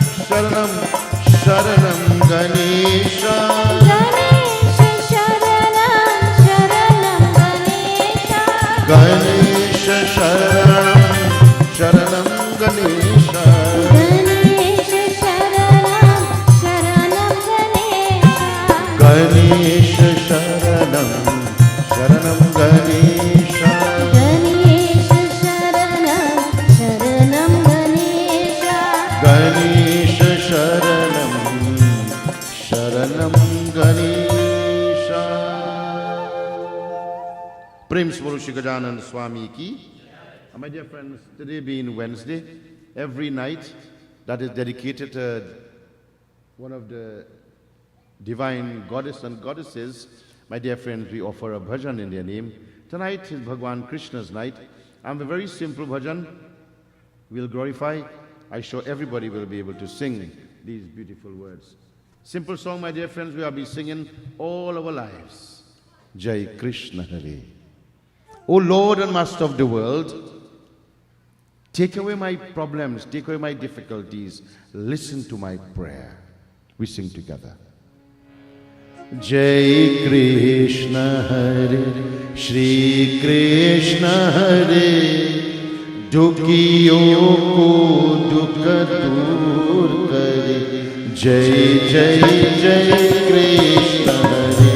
Sharanam Ganesha. Ganesha Sharanam Sharanam Ganesha. Ganesha Sharanam Sharanam Ganesha. Ganesha Sharanam Sharanam Ganesha. Ganesha Sharanam Sharanam Ganesha. Ganesha Sharanam Sharanam Ganesha. Ganesha Sharanam Sharanam Ganesha. Prem Swaro Shri Gajanan Swami ki. My dear friends, today being Wednesday, every night that is dedicated to one of the divine goddess and goddesses, my dear friends, we offer a bhajan in their name. Tonight is Bhagwan Krishna's night. And a very simple bhajan we'll glorify. I'm sure everybody will be able to sing these beautiful words. Simple song, my dear friends, we will be singing all our lives. Jai Krishna Hare. O Lord and Master of the world, take away my problems, take away my difficulties. Listen to my prayer. We sing together. Jai Krishna Hare, Shri Krishna Hare, Dukhiyon ko dukh dur kare. Jai Jai Jai Krishna Hare.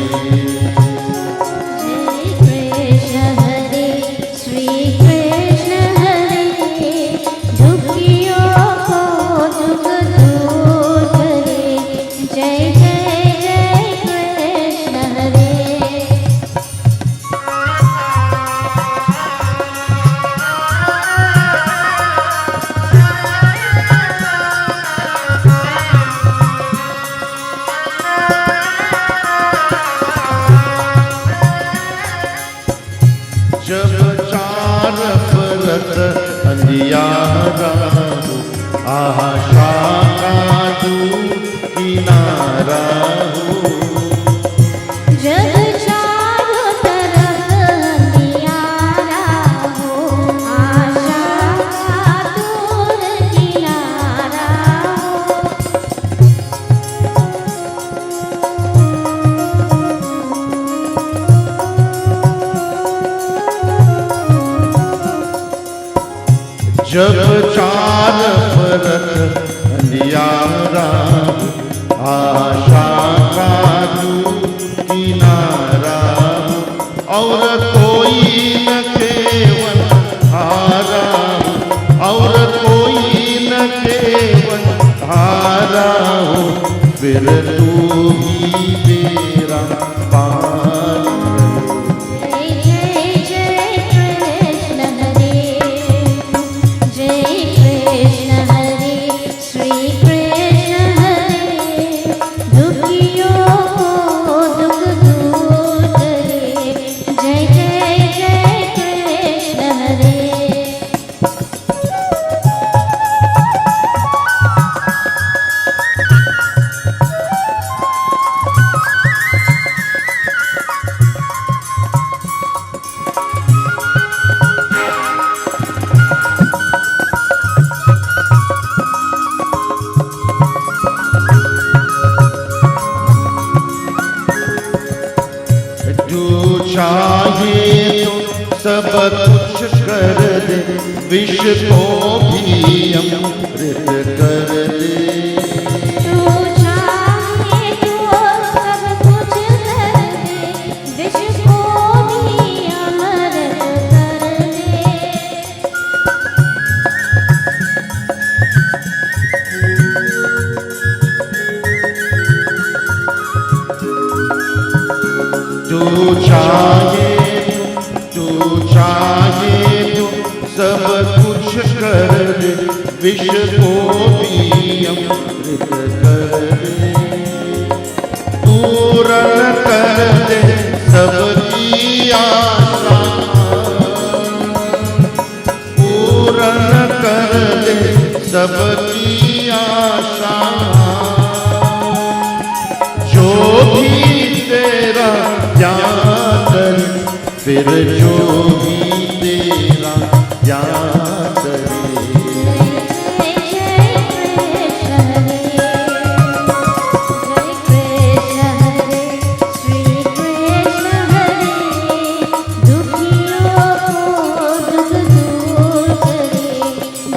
Jai Krishna Hare, Shri जब चार परत अंधियारा आशा का तू किनारा और कोई न केवल हारा और कोई न केवल हारा हो फिर तू ही मेरा पार जय जय कृष्ण हरे जय कृष्ण हरे श्री कृष्ण हरे दुखियों को दुख दूर करे जय जय जय कृष्ण हरे जो चाहे तो सब कुछ कर दे विष को भी अमृत कर दे तू चाहे तो सब कुछ कर दे विष को भी अमृत कर दे जो चाहे तो सब कुछ कर दे विष को भी अमृत कर दे पूर्ण कर दे सबकी आशा पूर्ण कर दे सबकी आशा जो भी तेरा याद फिर जो भी तेरा याद जय जय कृष्ण हरे जय कृष्ण हरे श्री कृष्ण हरे दुखियों को दुख दूर करे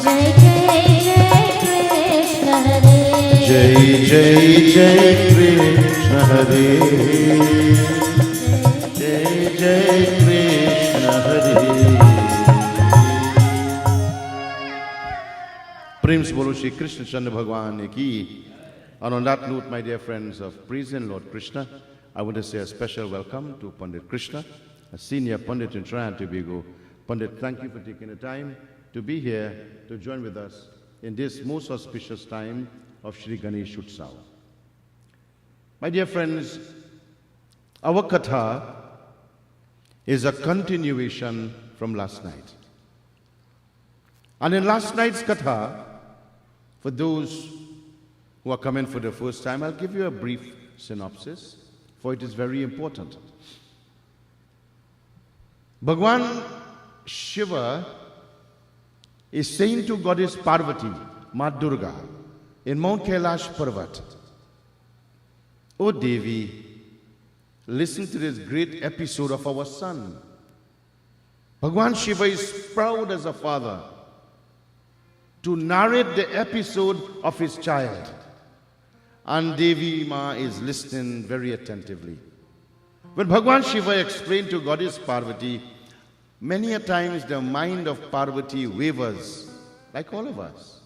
जय जय जय कृष्ण हरे जय जय जय कृष्ण हरे जय जय कृष्ण हरे प्रेम से बोलो श्री कृष्ण चंद्र भगवान की. And on that note, my dear friends of praise and Lord Krishna, I want to say a special welcome to Pandit Krishna, a senior Pandit in Trinidad and Tobago. Pandit, thank you for taking the time to be here to join with us in this most auspicious time of Shri Ganesh Utsav. My dear friends, our katha is a continuation from last night. And in last night's katha, for those who are coming for the first time, I'll give you a brief synopsis, for it is very important. Bhagwan Shiva is saying to Goddess Parvati, Ma Durga, in Mount Kailash Parvat, "O Devi, listen to this great episode of our son." Bhagwan Shiva is proud as a father to narrate the episode of his child. And Devi Ma is listening very attentively. When Bhagwan Shiva explained to Goddess Parvati, many a times the mind of Parvati wavers, like all of us.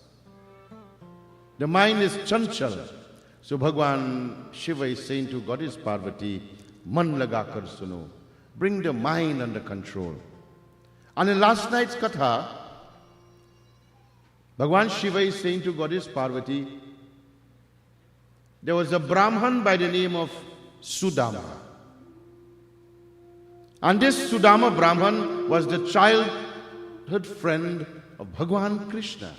The mind is chanchal. So Bhagwan Shiva is saying to Goddess Parvati, "Man laga kar suno." Bring the mind under control. And in last night's katha, Bhagwan Shiva is saying to Goddess Parvati, there was a Brahman by the name of Sudama. And this Sudama Brahman was the childhood friend of Bhagwan Krishna.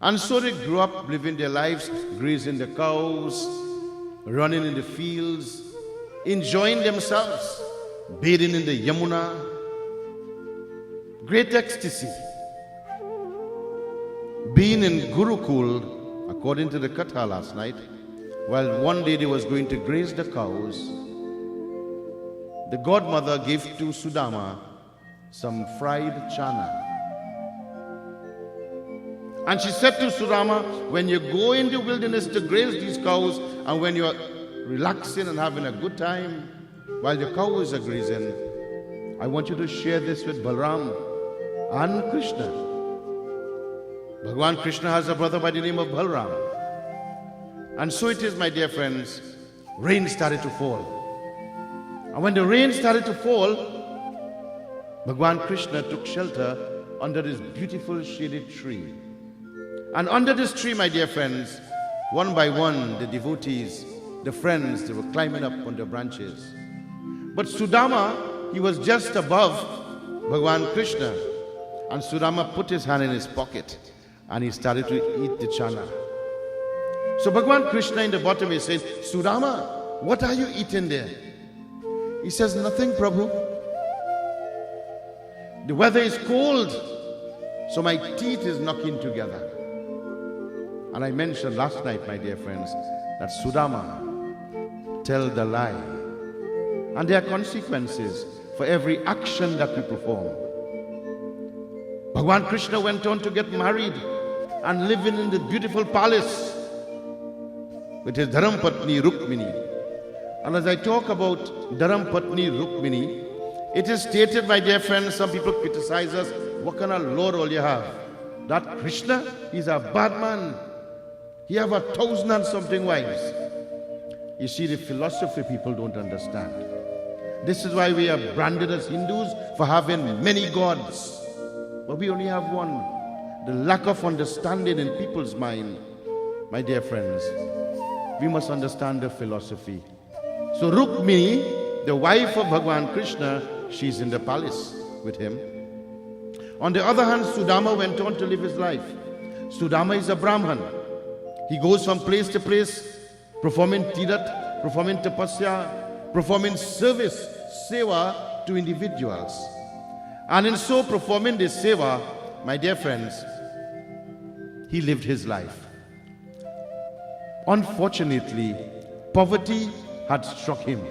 And so they grew up living their lives, grazing the cows, running in the fields, enjoying themselves, bathing in the Yamuna. Great ecstasy. Being in Gurukul, according to the Katha last night, while one day they was going to graze the cows, the godmother gave to Sudama some fried chana. And she said to Sudama, when you go in the wilderness to graze these cows, and when you're relaxing and having a good time while the cows are grazing, I want you to share this with Balaram and Krishna. Bhagwan Krishna has a brother by the name of Balaram. And so it is, my dear friends, rain started to fall. And when the rain started to fall, Bhagwan Krishna took shelter under this beautiful shaded tree. And under this tree, my dear friends, one by one, the devotees, the friends, they were climbing up on the branches. But Sudama, he was just above Bhagwan Krishna. And Sudama put his hand in his pocket and he started to eat the chana. So Bhagwan Krishna in the bottom is saying, Sudama, what are you eating there? He says, nothing, Prabhu. The weather is cold, so my teeth is knocking together. And I mentioned last night, my dear friends, that Sudama told the lie. And there are consequences for every action that we perform. Bhagwan Krishna went on to get married and living in the beautiful palace with his Dharampatni Rukmini. And as I talk about Dharampatni Rukmini, it is stated, my dear friends, some people criticize us, what kind of lord all you have? That Krishna, he's a bad man. He have 1,000 and something wives. You see, the philosophy people don't understand. This is why we are branded as Hindus for having many gods. But we only have one. The lack of understanding in people's mind, my dear friends, we must understand the philosophy. So Rukmini, the wife of Bhagwan Krishna, she's in the palace with him. On the other hand, Sudama went on to live his life. Sudama is a Brahman. He goes from place to place, performing tirat, performing tapasya, performing service, seva to individuals. And in so performing this seva, my dear friends, he lived his life. Unfortunately, poverty had struck him.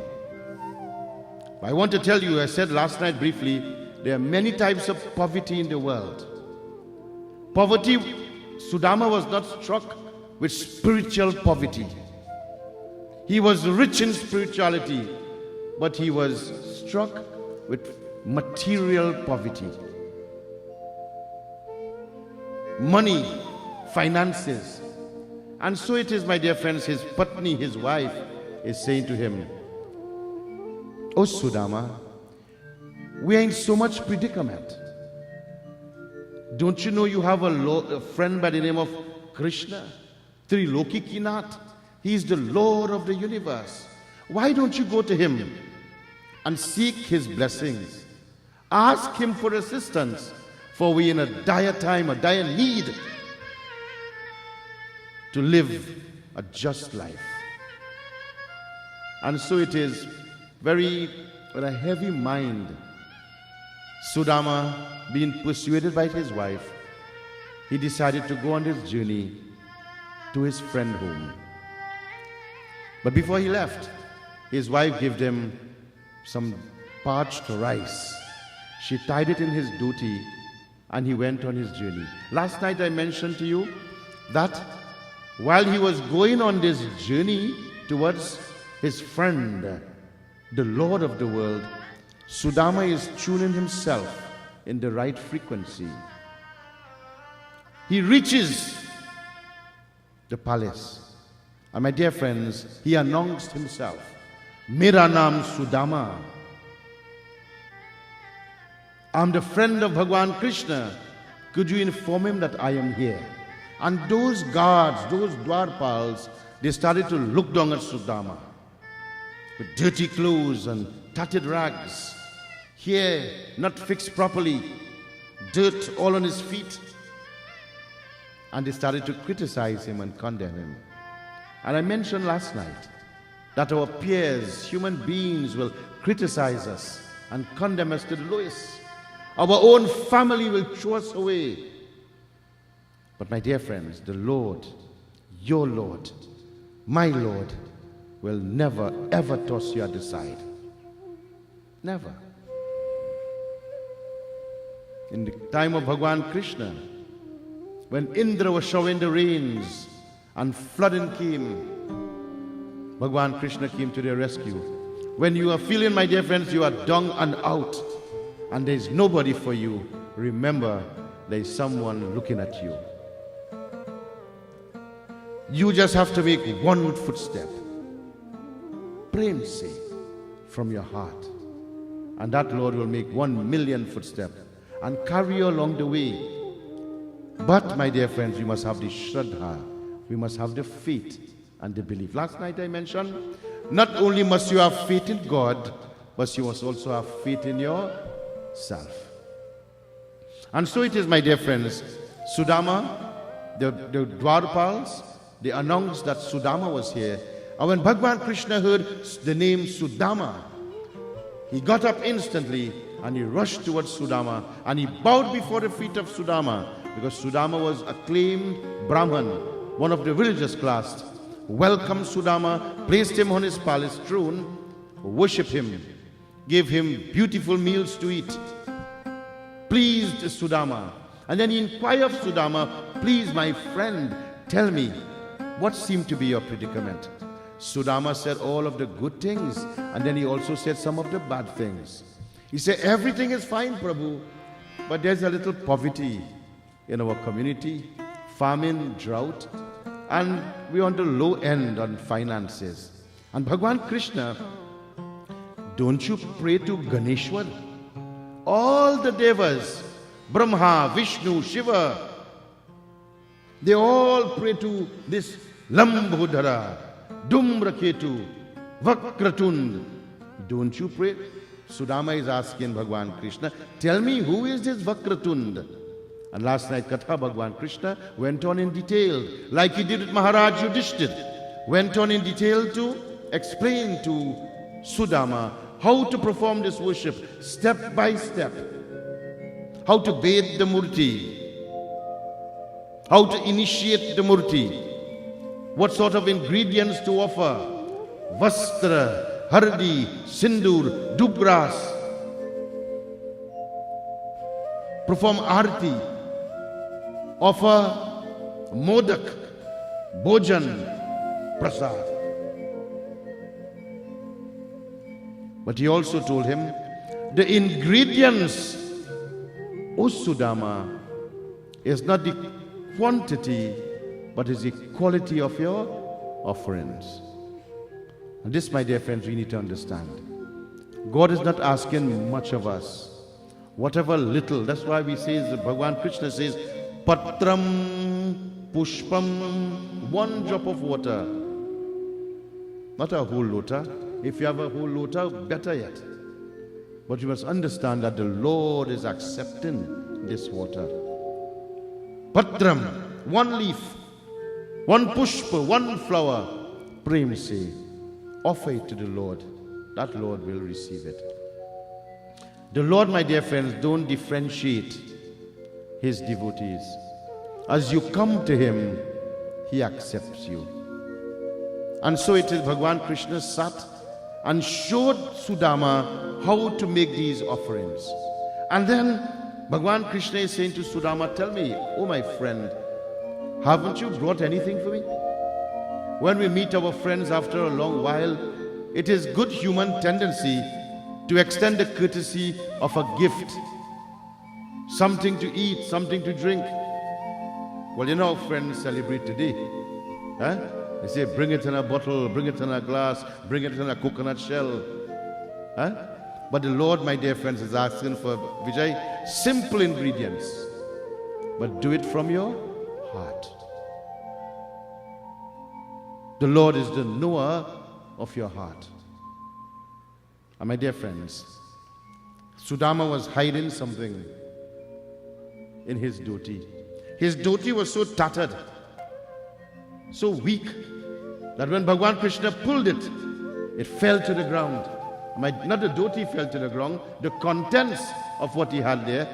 I want to tell you, I said last night briefly, there are many types of poverty in the world. Poverty, Sudama was not struck with spiritual poverty. He was rich in spirituality, but he was struck with material poverty. Money, finances. And so it is, my dear friends, his Patni, his wife, is saying to him, Oh Sudama, we are in so much predicament. Don't you know you have a friend by the name of Krishna? Triloki Kinath. He is the Lord of the universe. Why don't you go to him and seek his blessings? Ask him for assistance, for we are in a dire time, a dire need to live a just life. And so it is very with a heavy mind. Sudama, being persuaded by his wife, he decided to go on this journey to his friend home. But before he left, his wife gave him some parched rice. She tied it in his dhoti and he went on his journey. Last night I mentioned to you that while he was going on this journey towards his friend, the Lord of the world, Sudama is tuning himself in the right frequency. He reaches the palace. And my dear friends, he announced himself, Mera naam Sudama. I'm the friend of Bhagwan Krishna. Could you inform him that I am here? And those guards, those dwarpals, they started to look down at Sudama with dirty clothes and tattered rags, hair not fixed properly, dirt all on his feet. And they started to criticize him and condemn him. And I mentioned last night that our peers, human beings, will criticize us and condemn us to the lowest. Our own family will throw us away. But my dear friends, the Lord, your Lord, my Lord, will never ever toss you at the side. Never. In the time of Bhagwan Krishna, when Indra was showering the rains and flooding came, Bhagwan Krishna came to their rescue. When you are feeling, my dear friends, you are down and out, and there is nobody for you, remember, there is someone looking at you. You just have to make one footstep. Prem se from your heart. And that Lord will make 1,000,000 footsteps and carry you along the way. But, my dear friends, you must have the Shraddha. We must have the faith and the belief. Last night I mentioned, not only must you have faith in God, but you must also have faith in yourself. And so it is, my dear friends, Sudama, the Dwarpals, they announced that Sudama was here. And when Bhagwan Krishna heard the name Sudama, he got up instantly and he rushed towards Sudama and he bowed before the feet of Sudama, because Sudama was acclaimed Brahman, one of the religious class. Welcomed Sudama, placed him on his palace throne, worshipped him, gave him beautiful meals to eat, pleased Sudama. And then he inquired of Sudama, please my friend, tell me, what seemed to be your predicament? Sudama said all of the good things, and then he also said some of the bad things. He said, everything is fine, Prabhu, but there's a little poverty in our community, famine, drought, and we're on the low end on finances. And Bhagwan Krishna, don't you pray to Ganeshwar? All the devas, Brahma, Vishnu, Shiva, they all pray to this Lambhodara, Dhumraketu, Vakratund. Don't you pray? Sudama is asking Bhagwan Krishna, tell me, who is this Vakratund? And last night Katha Bhagwan Krishna went on in detail, like he did with Maharaj Yudhishthir, went on in detail to explain to Sudama how to perform this worship step by step, how to bathe the murti, how to initiate the murti, what sort of ingredients to offer, vastra, hardi, sindur, dubras, perform arti, offer modak, bhojan, prasad. But he also told him, the ingredients, O Sudama, is not the quantity, but is the quality of your offerings. And this, my dear friends, we need to understand. God is not asking much of us. Whatever little, that's why we say, Bhagwan Krishna says, Patram Pushpam, one drop of water. Not a whole lota. If you have a whole lota, better yet. But you must understand that the Lord is accepting this water. Patram, one leaf, one pushpa, one flower, prem se, offer it to the Lord. That Lord will receive it. The Lord, my dear friends, don't differentiate His devotees. As you come to Him, He accepts you. And so it is Bhagwan Krishna sat and showed Sudama how to make these offerings. And then Bhagwan Krishna is saying to Sudama, tell me, oh my friend, haven't you brought anything for me? When we meet our friends after a long while, it is good human tendency to extend the courtesy of a gift. Something to eat, something to drink. Well, you know how friends celebrate today. Huh? They say, bring it in a bottle, bring it in a glass, bring it in a coconut shell. Huh? But the Lord, my dear friends, is asking for, Vijay, simple ingredients, but do it from your heart. The Lord is the knower of your heart. And my dear friends, Sudama was hiding something in his dhoti. His dhoti was so tattered, so weak, that when Bhagwan Krishna pulled it, it fell to the ground. Not the dhoti fell to the ground, the contents of what he had there,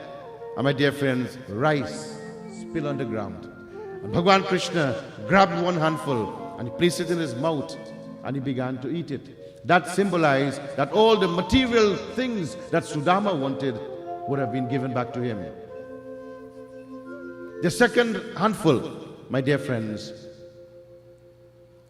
and my dear friends, rice spilled on the ground. And Bhagwan Krishna grabbed one handful and he placed it in his mouth and he began to eat it. That symbolized that all the material things that Sudama wanted would have been given back to him. The second handful, my dear friends,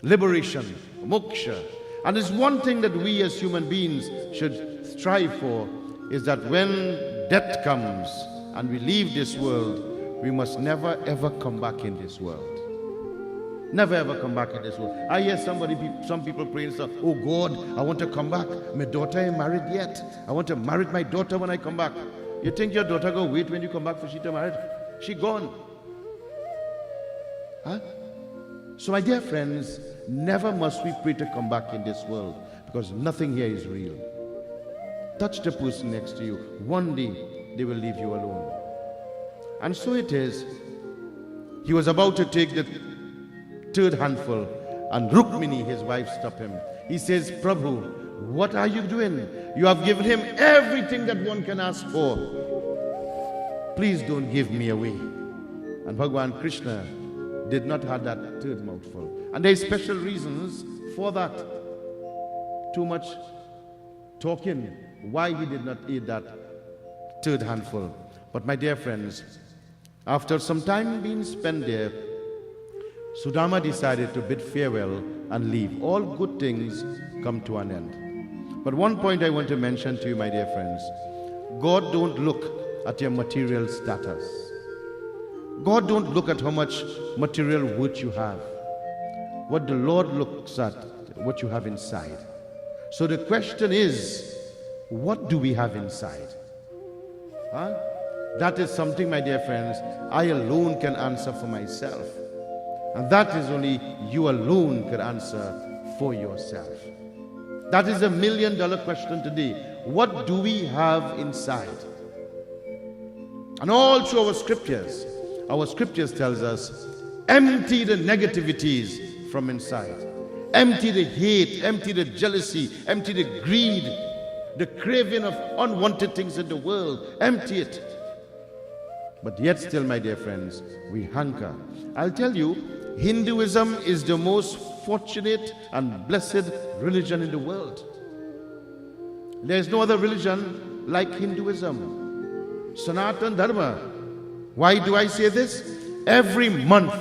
liberation, moksha. And there's one thing that we as human beings should strive for, is that when death comes and we leave this world, we must never ever come back in this world. Never ever come back in this world. I hear some people praying, oh God, I want to come back. My daughter ain't married yet. I want to marry my daughter when I come back. You think your daughter go wait when you come back for she to marry? She gone. Huh? So my dear friends, never must we pray to come back in this world, because nothing here is real. Touch the person next to you. One day they will leave you alone. And so it is. He was about to take the third handful, and Rukmini, his wife, stopped him. He says, Prabhu, what are you doing? You have given him everything that one can ask for. Please don't give me away. And Bhagavan Krishna did not have that third mouthful. And there are special reasons for that. Too much talking, why he did not eat that third handful. But my dear friends, after some time being spent there, Sudama decided to bid farewell and leave. All good things come to an end. But one point I want to mention to you, my dear friends. God don't look at your material status. God don't look at how much material worth you have. What the Lord looks at, what you have inside. So the question is, what do we have inside? Huh? That is something, my dear friends, I alone can answer for myself. And that is only you alone can answer for yourself. That is $1 million question today. What do we have inside? And all through our scriptures tells us, empty the negativities from inside. Empty the hate, empty the jealousy, empty the greed, the craving of unwanted things in the world. Empty it. But yet still, my dear friends, we hanker. I'll tell you, Hinduism is the most fortunate and blessed religion in the world. There is no other religion like Hinduism. Sanatana Dharma. Why do I say this? Every month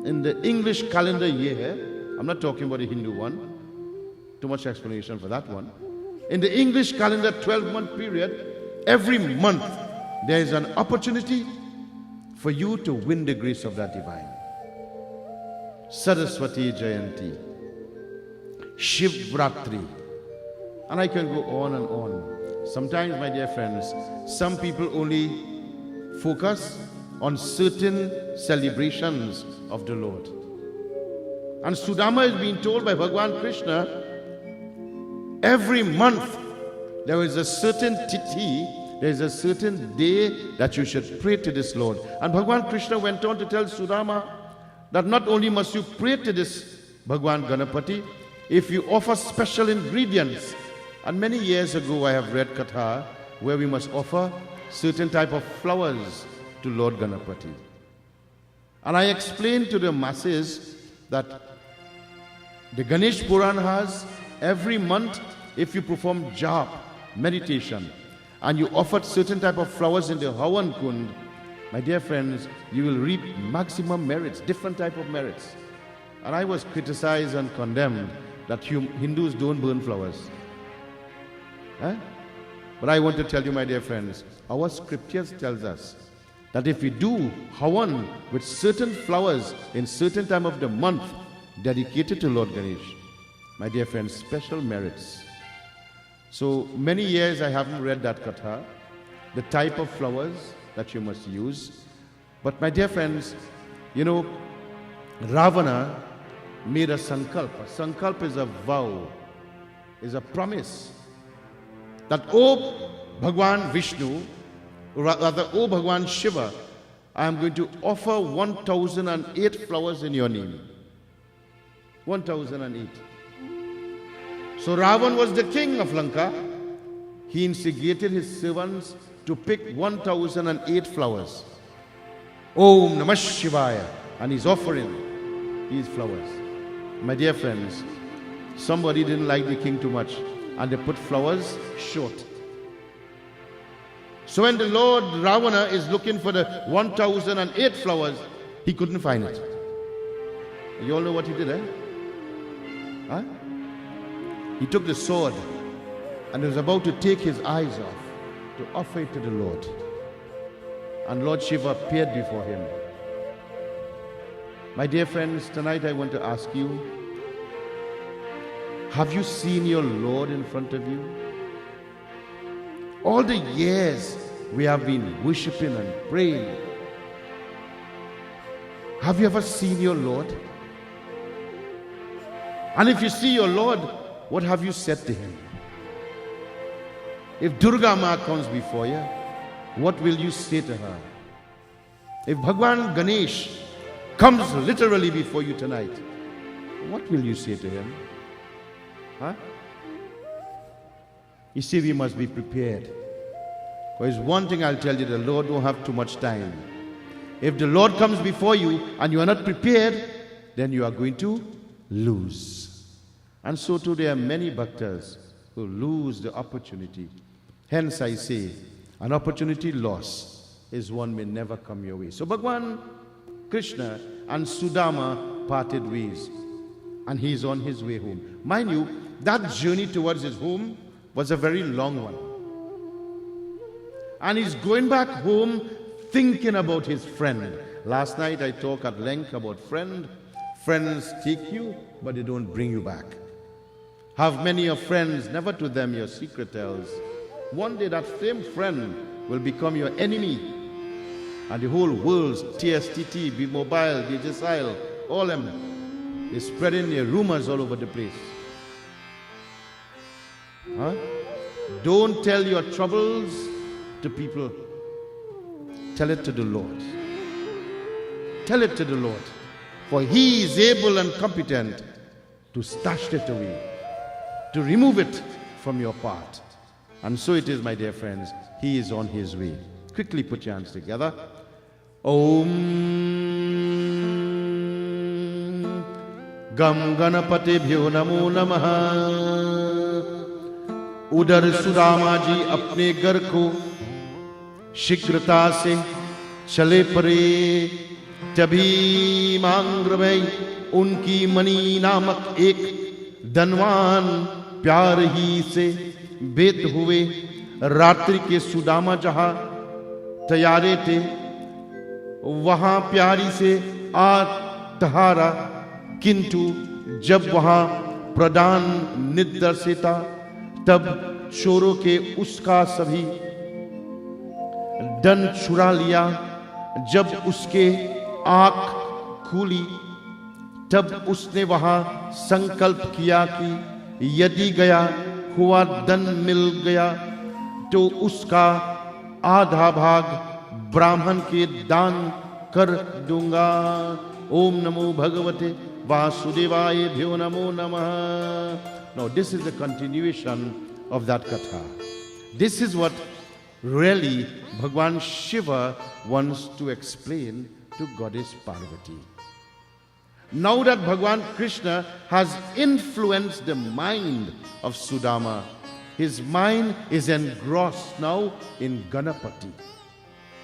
in the English calendar year, I'm not talking about the Hindu one, too much explanation for that one. In the English calendar 12-month period, every month there is an opportunity for you to win the grace of that divine. Saraswati Jayanti, Shivratri, and I can go on and on. Sometimes, my dear friends, some people only focus on certain celebrations of the Lord. And Sudama is being told by Bhagavan Krishna, every month there is a certain tithi, there is a certain day that you should pray to this Lord. And Bhagavan Krishna went on to tell Sudama that not only must you pray to this Bhagavan Ganapati, if you offer special ingredients. And many years ago I have read Katha where we must offer certain type of flowers to Lord Ganapati. And I explained to the masses that the Ganesh Puran has every month, if you perform jap, meditation, and you offered certain type of flowers in the Havan Kund, my dear friends, you will reap maximum merits, different type of merits. And I was criticized and condemned that Hindus don't burn flowers. But I want to tell you, my dear friends, our scriptures tells us that if we do Havan with certain flowers in certain time of the month dedicated to Lord Ganesh, my dear friends, special merits. So many years I haven't read that Katha, the type of flowers that you must use. But my dear friends, you know, Ravana made a sankalpa. Sankalpa is a vow, is a promise that, O Bhagwan Vishnu, or rather, O Bhagwan Shiva, I am going to offer 1008 flowers in your name. 1008. So Ravan was the king of Lanka. He instigated his servants to pick 1008 flowers. Om Namah Shivaya. And he's offering these flowers. My dear friends, somebody didn't like the king too much, and they put flowers short. So when the Lord Ravana is looking for the 1008 flowers, he couldn't find it. You all know what he did, eh? Huh? He took the sword and was about to take his eyes off to offer it to the Lord. And Lord Shiva appeared before him. My dear friends, tonight I want to ask you, have you seen your Lord in front of you? All the years we have been worshiping and praying, have you ever seen your Lord? And if you see your Lord, what have you said to him? If Durga Ma comes before you, what will you say to her? If Bhagwan Ganesh comes literally before you tonight, what will you say to him? Huh? You see, we must be prepared. Because one thing I'll tell you, the Lord don't have too much time. If the Lord comes before you and you are not prepared, then you are going to lose. And so too there are many bhaktas who lose the opportunity. Hence I say, an opportunity lost is one may never come your way. So Bhagwan Krishna and Sudama parted ways, and he is on his way home. Mind you, that journey towards his home was a very long one. And he's going back home thinking about his friend. Last night I talked at length about friend. Friends take you, but they don't bring you back. Have many of friends, never to them your secret tells. One day that same friend will become your enemy, and the whole world's TSTT, Be Mobile, DJSIL, all them, they're spreading their rumors all over the place. Huh? Don't tell your troubles to people. Tell it to the Lord. Tell it to the Lord. For he is able and competent to stash it away, to remove it from your path. And so it is, my dear friends, he is on his way. Quickly put your hands together. Om Gam Ganapatebhyo Namo Namaha. उधर सुदामा जी अपने घर को शीघ्रता से चले पड़े, तभी मांग में उनकी मणि नामक एक धनवान प्यार ही से बेत हुए। रात्रि के सुदामा जहां तैयारे थे, वहां प्यारी से आ तहारा, किंतु जब वहां प्रधान निद्र से था, तब चोरों के उसका सभी धन चुरा लिया। जब उसके आंख खुली, तब उसने वहां संकल्प किया कि यदि गया हुआ धन मिल गया तो उसका आधा भाग ब्राह्मण के दान कर दूंगा। ओम नमो भगवते वासुदेवाय भ्यो नमो नमः। Now this is the continuation of that katha. This is what really Bhagwan Shiva wants to explain to Goddess Parvati. Now that Bhagwan Krishna has influenced the mind of Sudama, his mind is engrossed now in Ganapati.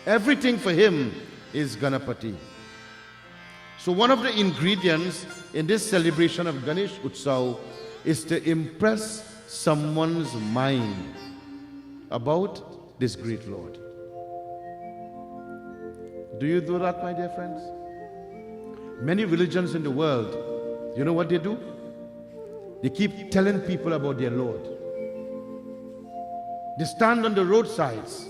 Everything for him is Ganapati. So one of the ingredients in this celebration of Ganesh Utsav is to impress someone's mind about this great Lord. Do you do that, my dear friends? Many religions in the world, you know what they do? They keep telling people about their Lord. They stand on the roadsides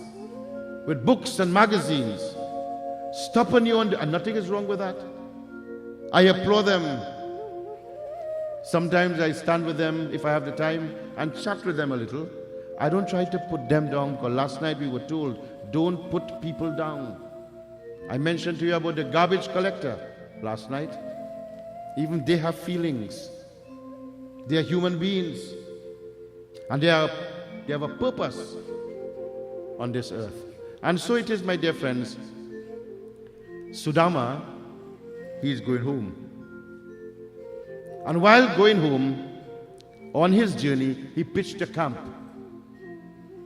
with books and magazines, stopping you and nothing is wrong with that. I applaud them. Sometimes I stand with them if I have the time and chat with them a little. I don't try to put them down, because last night we were told, don't put people down. I mentioned to you about the garbage collector last night. Even they have feelings. They are human beings. And they have a purpose on this earth. And so it is, my dear friends. Sudama, he is going home. And while going home, on his journey, he pitched a camp.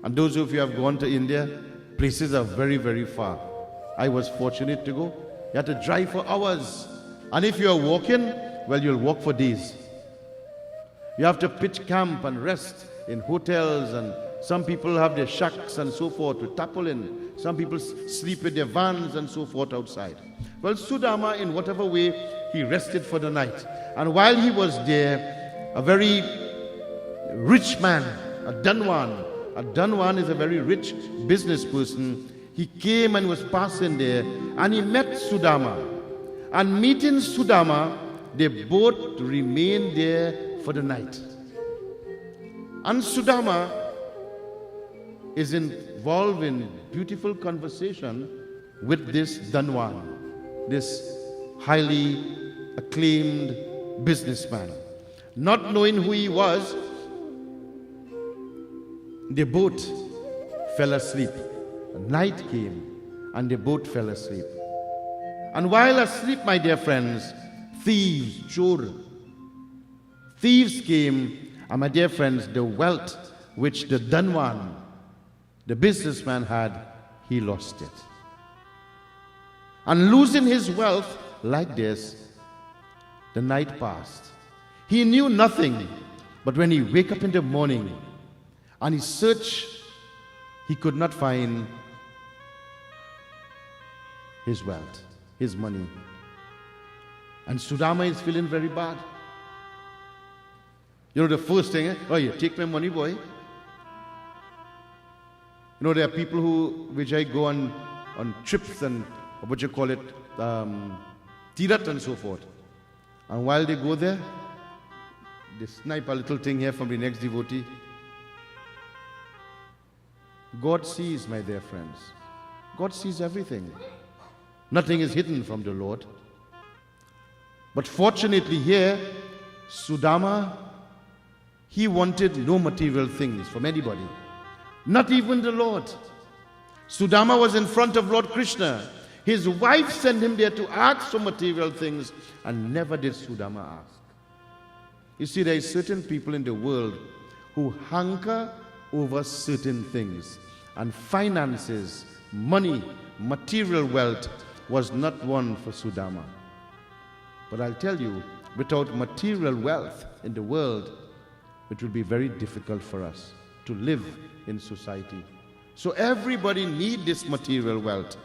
And those of you who have gone to India, places are very, very far. I was fortunate to go. You had to drive for hours. And if you are walking, well, you'll walk for days. You have to pitch camp and rest in hotels, and some people have their shacks and so forth to tarpaulin. Some people sleep in their vans and so forth outside. Well, Sudama, in whatever way, he rested for the night. And while he was there, a very rich man, a Dhanwan is a very rich business person. He came and was passing there, and he met Sudama. And meeting Sudama, they both remained there for the night. And Sudama is involved in beautiful conversation with this Dhanwan, this highly acclaimed businessman. Not knowing who he was, they both fell asleep. Night came and they both fell asleep. And while asleep, my dear friends, thieves came, and my dear friends, the wealth which the Dhanwan, the businessman had, he lost it. And losing his wealth like this, the night passed. He knew nothing, but when he wake up in the morning and he searched, he could not find his wealth, his money. And Sudama is feeling very bad. You know the first thing, oh, you take my money, boy. You know, there are people which I go on trips and what you call it, tirat and so forth. And while they go there, they snipe a little thing here from the next devotee. God sees, my dear friends. God sees everything. Nothing is hidden from the Lord. But fortunately here, Sudama, he wanted no material things from anybody. Not even the Lord. Sudama was in front of Lord Krishna. His wife sent him there to ask for material things, and never did Sudama ask. You see, there are certain people in the world who hanker over certain things, and finances, money, material wealth was not one for Sudama. But I'll tell you, without material wealth in the world, it will be very difficult for us to live in society. So everybody needs this material wealth.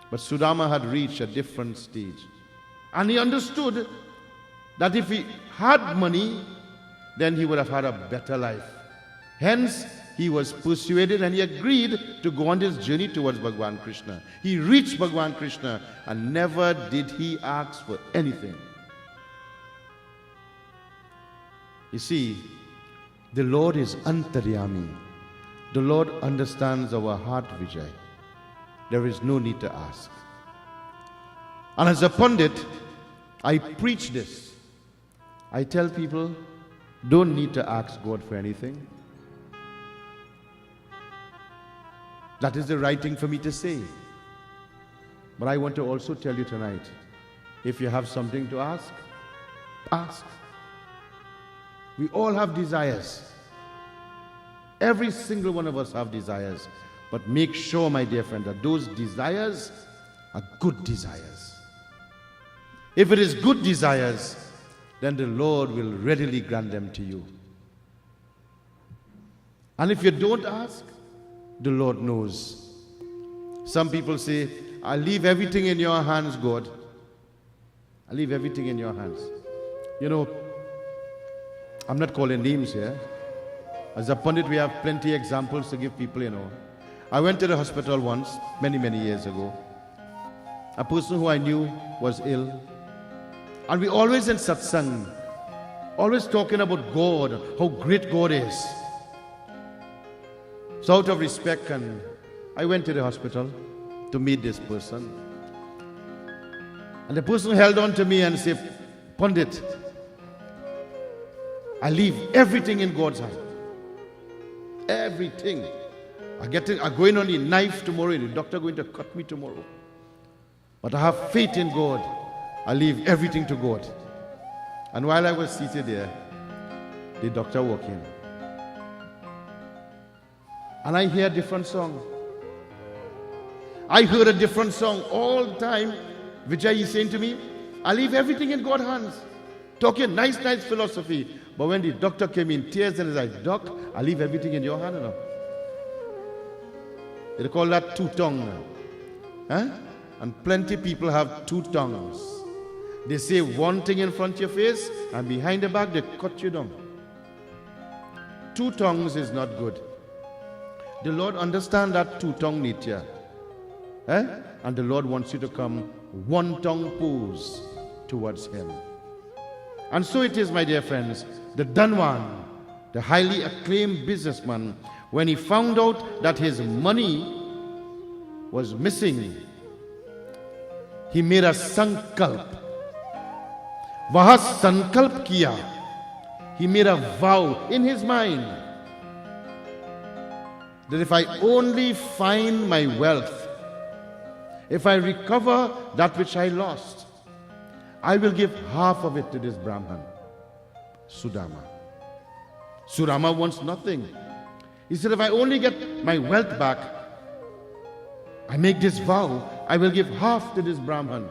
But Sudama had reached a different stage. And he understood that if he had money, then he would have had a better life. Hence, he was persuaded and he agreed to go on this journey towards Bhagwan Krishna. He reached Bhagwan Krishna and never did he ask for anything. You see, the Lord is Antaryami. The Lord understands our heart, Vijay. There is no need to ask. And as a pundit, I preach this. I tell people, don't need to ask God for anything. That is the right thing for me to say. But I want to also tell you tonight, if you have something to ask, ask. We all have desires. Every single one of us have desires. But make sure, my dear friend, that those desires are good desires. If it is good desires, then the Lord will readily grant them to you. And if you don't ask, the Lord knows. Some people say, I leave everything in your hands, God. I leave everything in your hands. You know, I'm not calling names here. As a pundit, we have plenty of examples to give people, you know. I went to the hospital once, many, many years ago. A person who I knew was ill. And we always in satsang, always talking about God, how great God is. So out of respect, and I went to the hospital to meet this person. And the person held on to me and said, Pandit, I leave everything in God's hand. Everything. I'm going on the knife tomorrow, the doctor going to cut me tomorrow. But I have faith in God. I leave everything to God. And while I was seated there, the doctor walked in. And I hear a different song. I heard a different song all the time. Vijay is saying to me, I leave everything in God's hands. Talking nice philosophy. But when the doctor came in, tears in his eyes, Doc, I leave everything in your hand now. They call that two-tongue. Huh? And plenty people have two tongues. They say one thing in front of your face, and behind the back they cut you down. Two tongues is not good. The Lord understands that two-tongue nature. And the Lord wants you to come one-tongue pose towards Him. And so it is, my dear friends, the Dhanwan, the highly acclaimed businessman, when he found out that his money was missing, he made a sankalp. Vaha sankalp kiya. He made a vow in his mind that if I only find my wealth, if I recover that which I lost, I will give half of it to this Brahman, Sudama. Sudama wants nothing. He said, if I only get my wealth back, I make this vow, I will give half to this Brahman.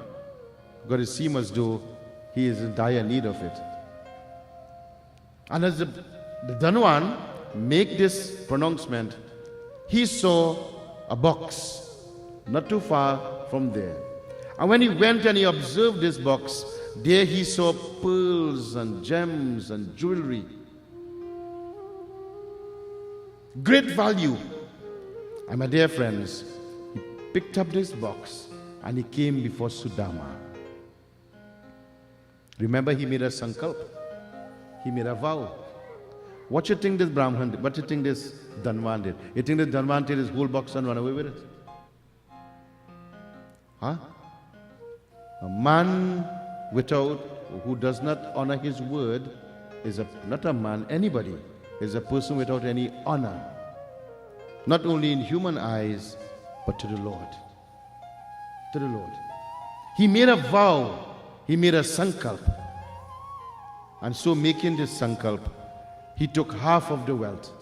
God, it seems as though he is in dire need of it. And as the Dhanwan make this pronouncement, he saw a box not too far from there. And when he went and he observed this box, there he saw pearls and gems and jewelry. Great value. And my dear friends, he picked up this box and he came before Sudama. Remember, he made a sankalp. He made a vow. What you think this Brahman did? What you think this Dhanwan did? You think this Dhanwan did his whole box and run away with it? Huh? A man who does not honor his word is not a man, anybody, is a person without any honor. Not only in human eyes, but to the Lord. To the Lord. He made a vow. He made a sankalp. And so making this sankalp, he took half of the wealth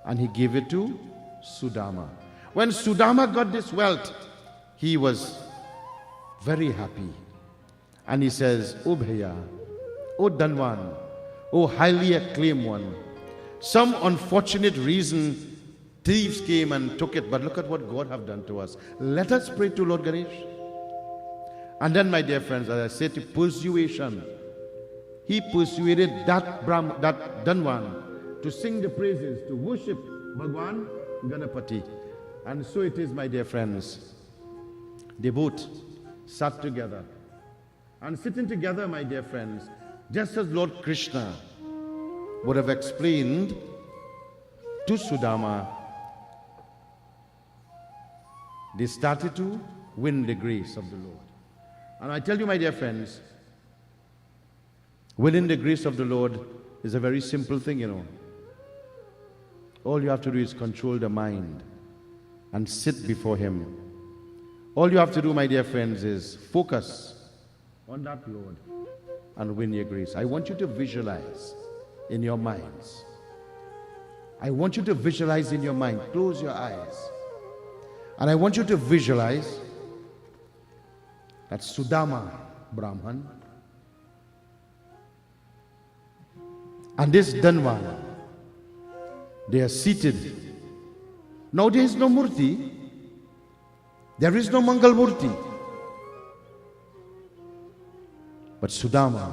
and he gave it to Sudama. When Sudama got this wealth, he was very happy. And he says, "O Bhaiya, O Dhanwan, O highly acclaimed one, some unfortunate reason thieves came and took it, but look at what God have done to us. Let us pray to Lord Ganesh." And then, my dear friends, as I said, to persuasion, he persuaded that Dhanwan to sing the praises, to worship Bhagwan Ganapati. And so it is, my dear friends. They both sat together. And sitting together, my dear friends, just as Lord Krishna would have explained to Sudama, they started to win the grace of the Lord. And I tell you, my dear friends, winning the grace of the Lord is a very simple thing, you know. All you have to do is control the mind and sit before Him. All you have to do, my dear friends, is focus on that Lord and win your grace. I want you to visualize in your minds. I want you to visualize in your mind. Close your eyes. And I want you to visualize that Sudama Brahman and this Dhanwan, they are seated. Now there is no Murti. There is no Mangal Murti. But Sudama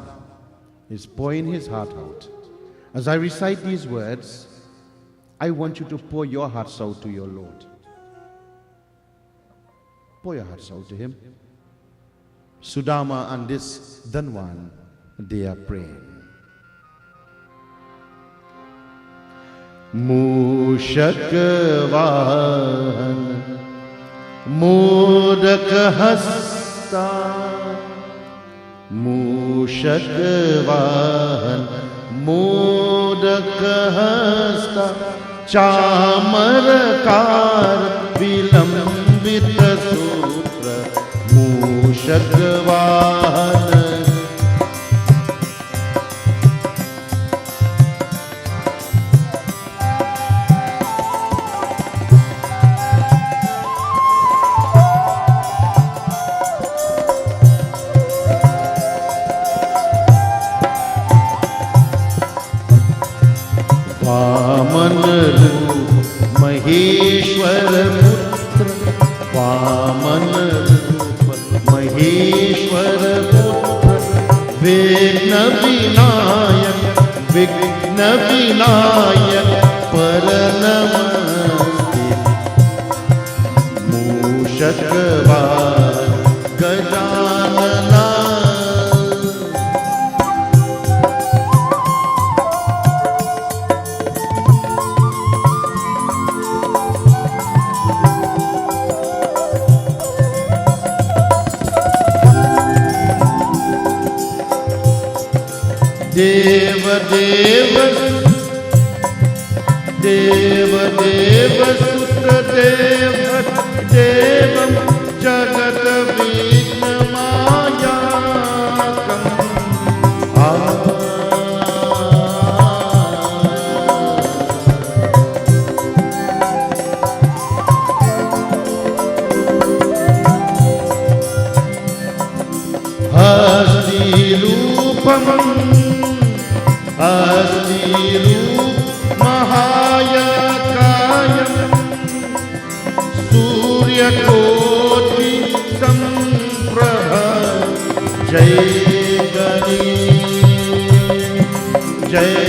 is pouring his heart out. As I recite these words, I want you to pour your hearts out to your Lord. Pour your hearts out to Him. Sudama and this Dhanwan, they are praying. Mushak vahan modak hasta, Mushak vahan modak hasta, Chamarkar vilambit sutra, Mushak vahan. Maheshwar पुत्र विघ्न विनायक विघ्न विनायक पर नमस्ते मूषकवाहन गजानना देव देव देव देव सुत देव देवं जगत विघ्नमायाकम् हस्तिरूप महायकायं सूर्यकोटि संप्रभ जय गणेश जय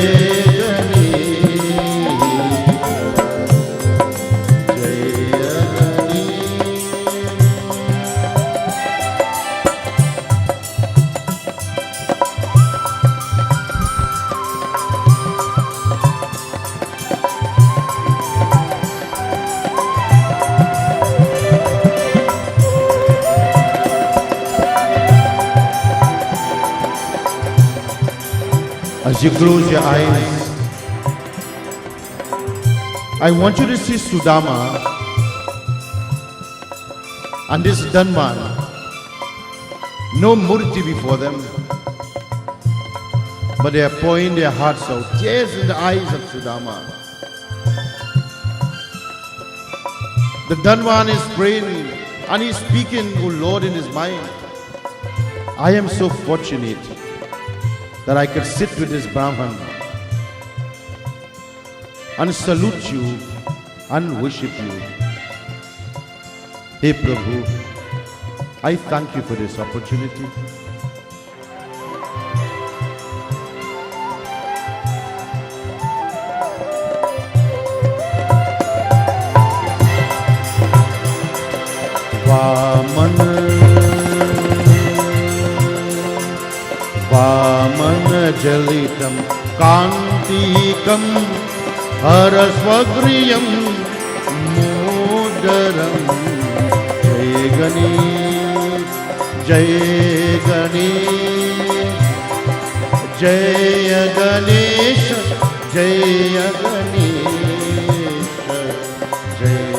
As you close your eyes, I want you to see Sudama and this Dhanvan. No murti before them, but they are pouring their hearts out, tears in the eyes of Sudama. The Dhanvan is praying and he's speaking, O Lord, in his mind. I am so fortunate that I could sit with this Brahman and salute you and worship you. Hey Prabhu, I thank you for this opportunity. Vaman जलितं कान्तिकं हरस्वग्रियं मोदरं जय गणेश जय गणेश जय गणेश जय गणेश जय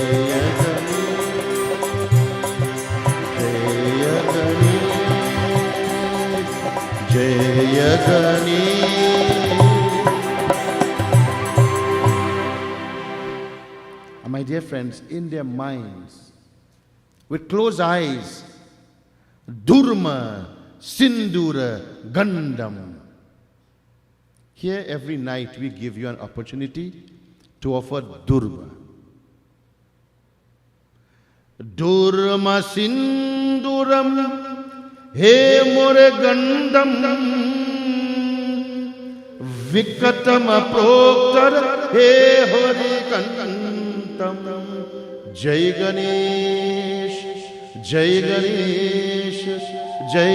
Jaya Ganesh. And my dear friends, in their minds, with closed eyes, Durma Sindura Gandam. Here every night we give you an opportunity to offer Durma. Durma Sinduram He more gandam vikatam aproktar he hori kantam Jai Ganesh Jai Ganesh Jai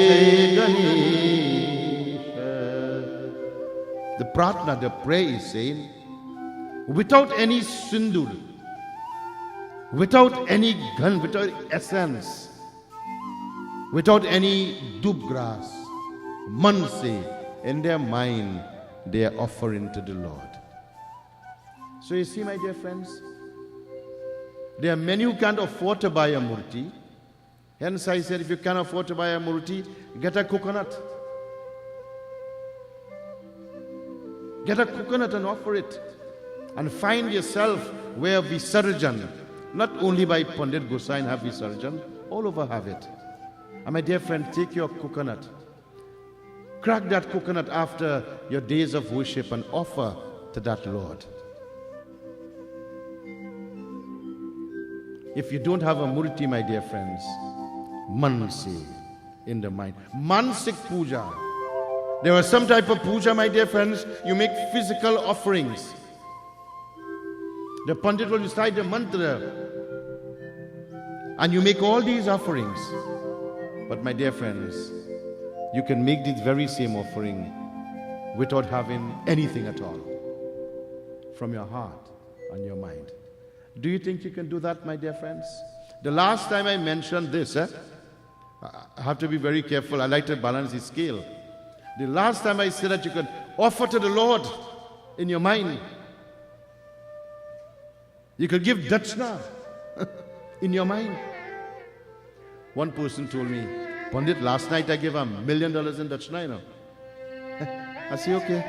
Ganesh. The pratna, the prayer is saying, without any sindur, without any gun, without essence, without any dub grass, manse, in their mind, they are offering to the Lord. So you see, my dear friends, there are many who can't afford to buy a murti. Hence I said, if you can't afford to buy a murti, get a coconut. Get a coconut and offer it. And find yourself where Visarjan, not only by Pandit Gosain have Visarjan, all over have it. And my dear friend, take your coconut, crack that coconut after your days of worship and offer to that Lord. If you don't have a murti, my dear friends, mansi, in the mind. Mansik puja. There was some type of puja, my dear friends. You make physical offerings. The Pandit will recite the mantra, and you make all these offerings. But my dear friends, you can make this very same offering without having anything at all from your heart and your mind. Do you think you can do that, my dear friends? The last time I mentioned this, I have to be very careful. I like to balance the scale. The last time I said that you could offer to the Lord in your mind. You could give dachna in your mind. One person told me, Pandit, last night I gave $1 million in dachna, you know. I say, okay.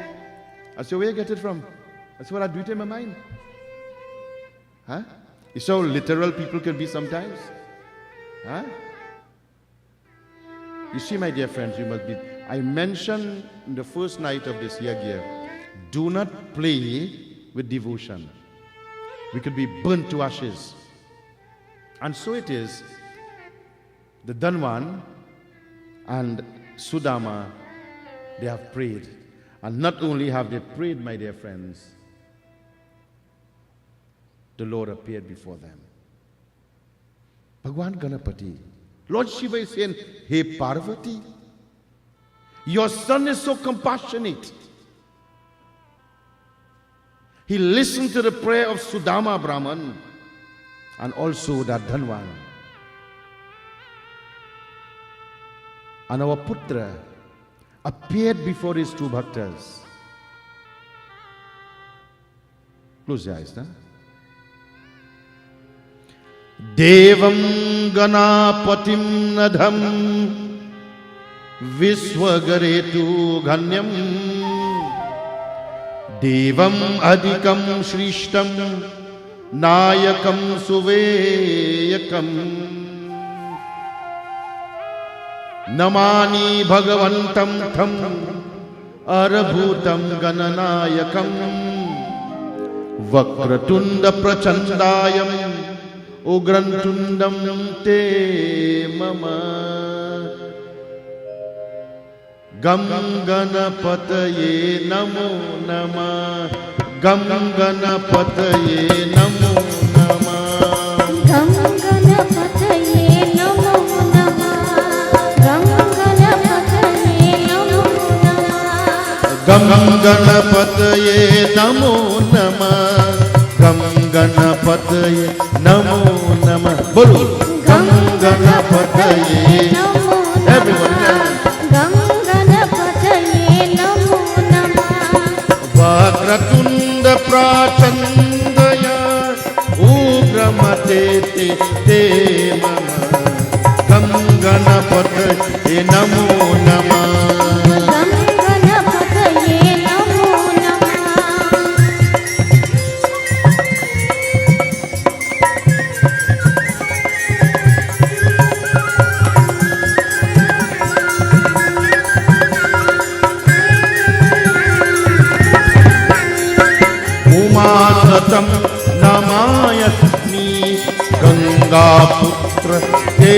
I say, where you get it from? I say, well, I do it in my mind. Huh? You see how literal people can be sometimes? Huh? You see, my dear friends, you must be... I mentioned in the first night of this year, do not play with devotion. We could be burnt to ashes. And so it is. The Dhanwan and Sudama, they have prayed. And not only have they prayed, my dear friends, the Lord appeared before them. Bhagwan Ganapati, Lord Shiva is saying, hey Parvati, your son is so compassionate. He listened to the prayer of Sudama Brahman and also that Dhanwan. And our Putra appeared before his two bhaktas. Close your eyes now. Devam Ganapatim Nadham Viswagaretu Ganyam Devam Adhikam Shrishtam Nayakam Suveyakam Namani Bhagavantam Tham Arabhutam Gananayakam Vakratunda Prachandayam Ugrantundam Te Mama Gam Ganapataye Namo Nama Gam Ganapataye Namo Nama Gam Ganapataye Namo Nama Gam Ganapataye Namo Nama Gam Ganapataye Namo Nama Gam Ganapataye Namo Nama Bolu Gam Ganapataye Namo Everyone Gam Ganapataye Namo Nama Vakratunda Prachandaya Ugramate Te Mama Gam Ganapataye Namo Nama Gam Ganapataye Namo Nama Umasatam Namayasmi Ganga Putra Te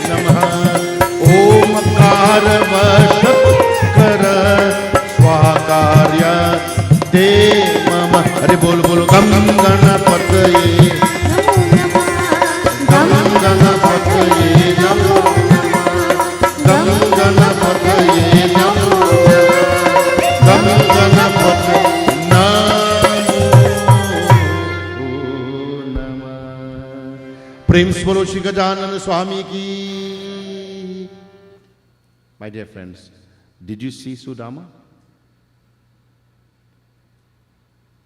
Namaha Om Karvashatkara Swakarya Te Mama Hare Bol Bol Gam Ganapataye Gam Ganapataye Namo Gam Ganapataye Namo Gam Ganapataye Prem Swaro Shri Gajanana Swami ki. My dear friends, did you see Sudama?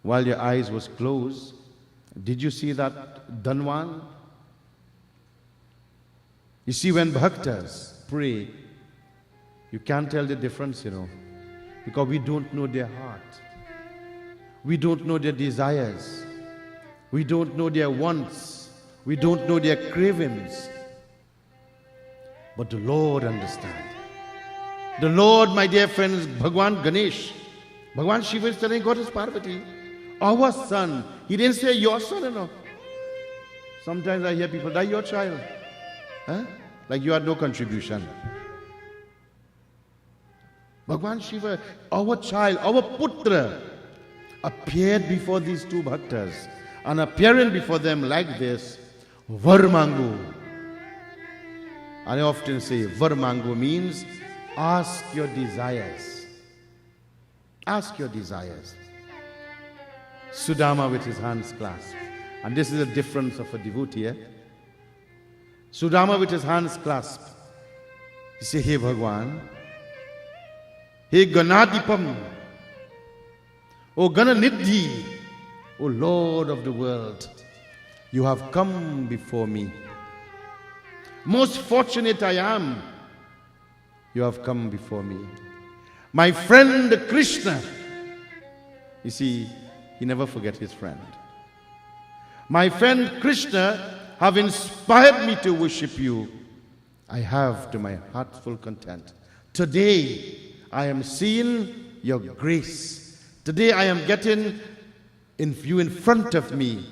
While your eyes was closed, did you see that Dhanwan? You see, when bhaktas pray, you can't tell the difference, you know, because we don't know their heart. We don't know their desires. We don't know their wants. We don't know their cravings. But the Lord understands. The Lord, my dear friends, Bhagwan Ganesh, Bhagwan Shiva is telling Goddess Parvati, our son. He didn't say your son, you know. Sometimes I hear people, that your child. Huh? Like you had no contribution. Bhagwan Shiva, our child, our putra, appeared before these two bhaktas, and appearing before them like this, Varmangu. And I often say, Varmangu means ask your desires. Ask your desires. Sudama with his hands clasped. And this is the difference of a devotee. Sudama with his hands clasped. He said, Hey Bhagwan, Hey Ganadipam, O Gananidhi, O Lord of the world, you have come before me. Most fortunate I am, you have come before me. My friend Krishna, you see, he never forget his friend. My friend Krishna have inspired me to worship you. I have to my heartful content. Today I am seeing your grace. Today I am getting you in front of me.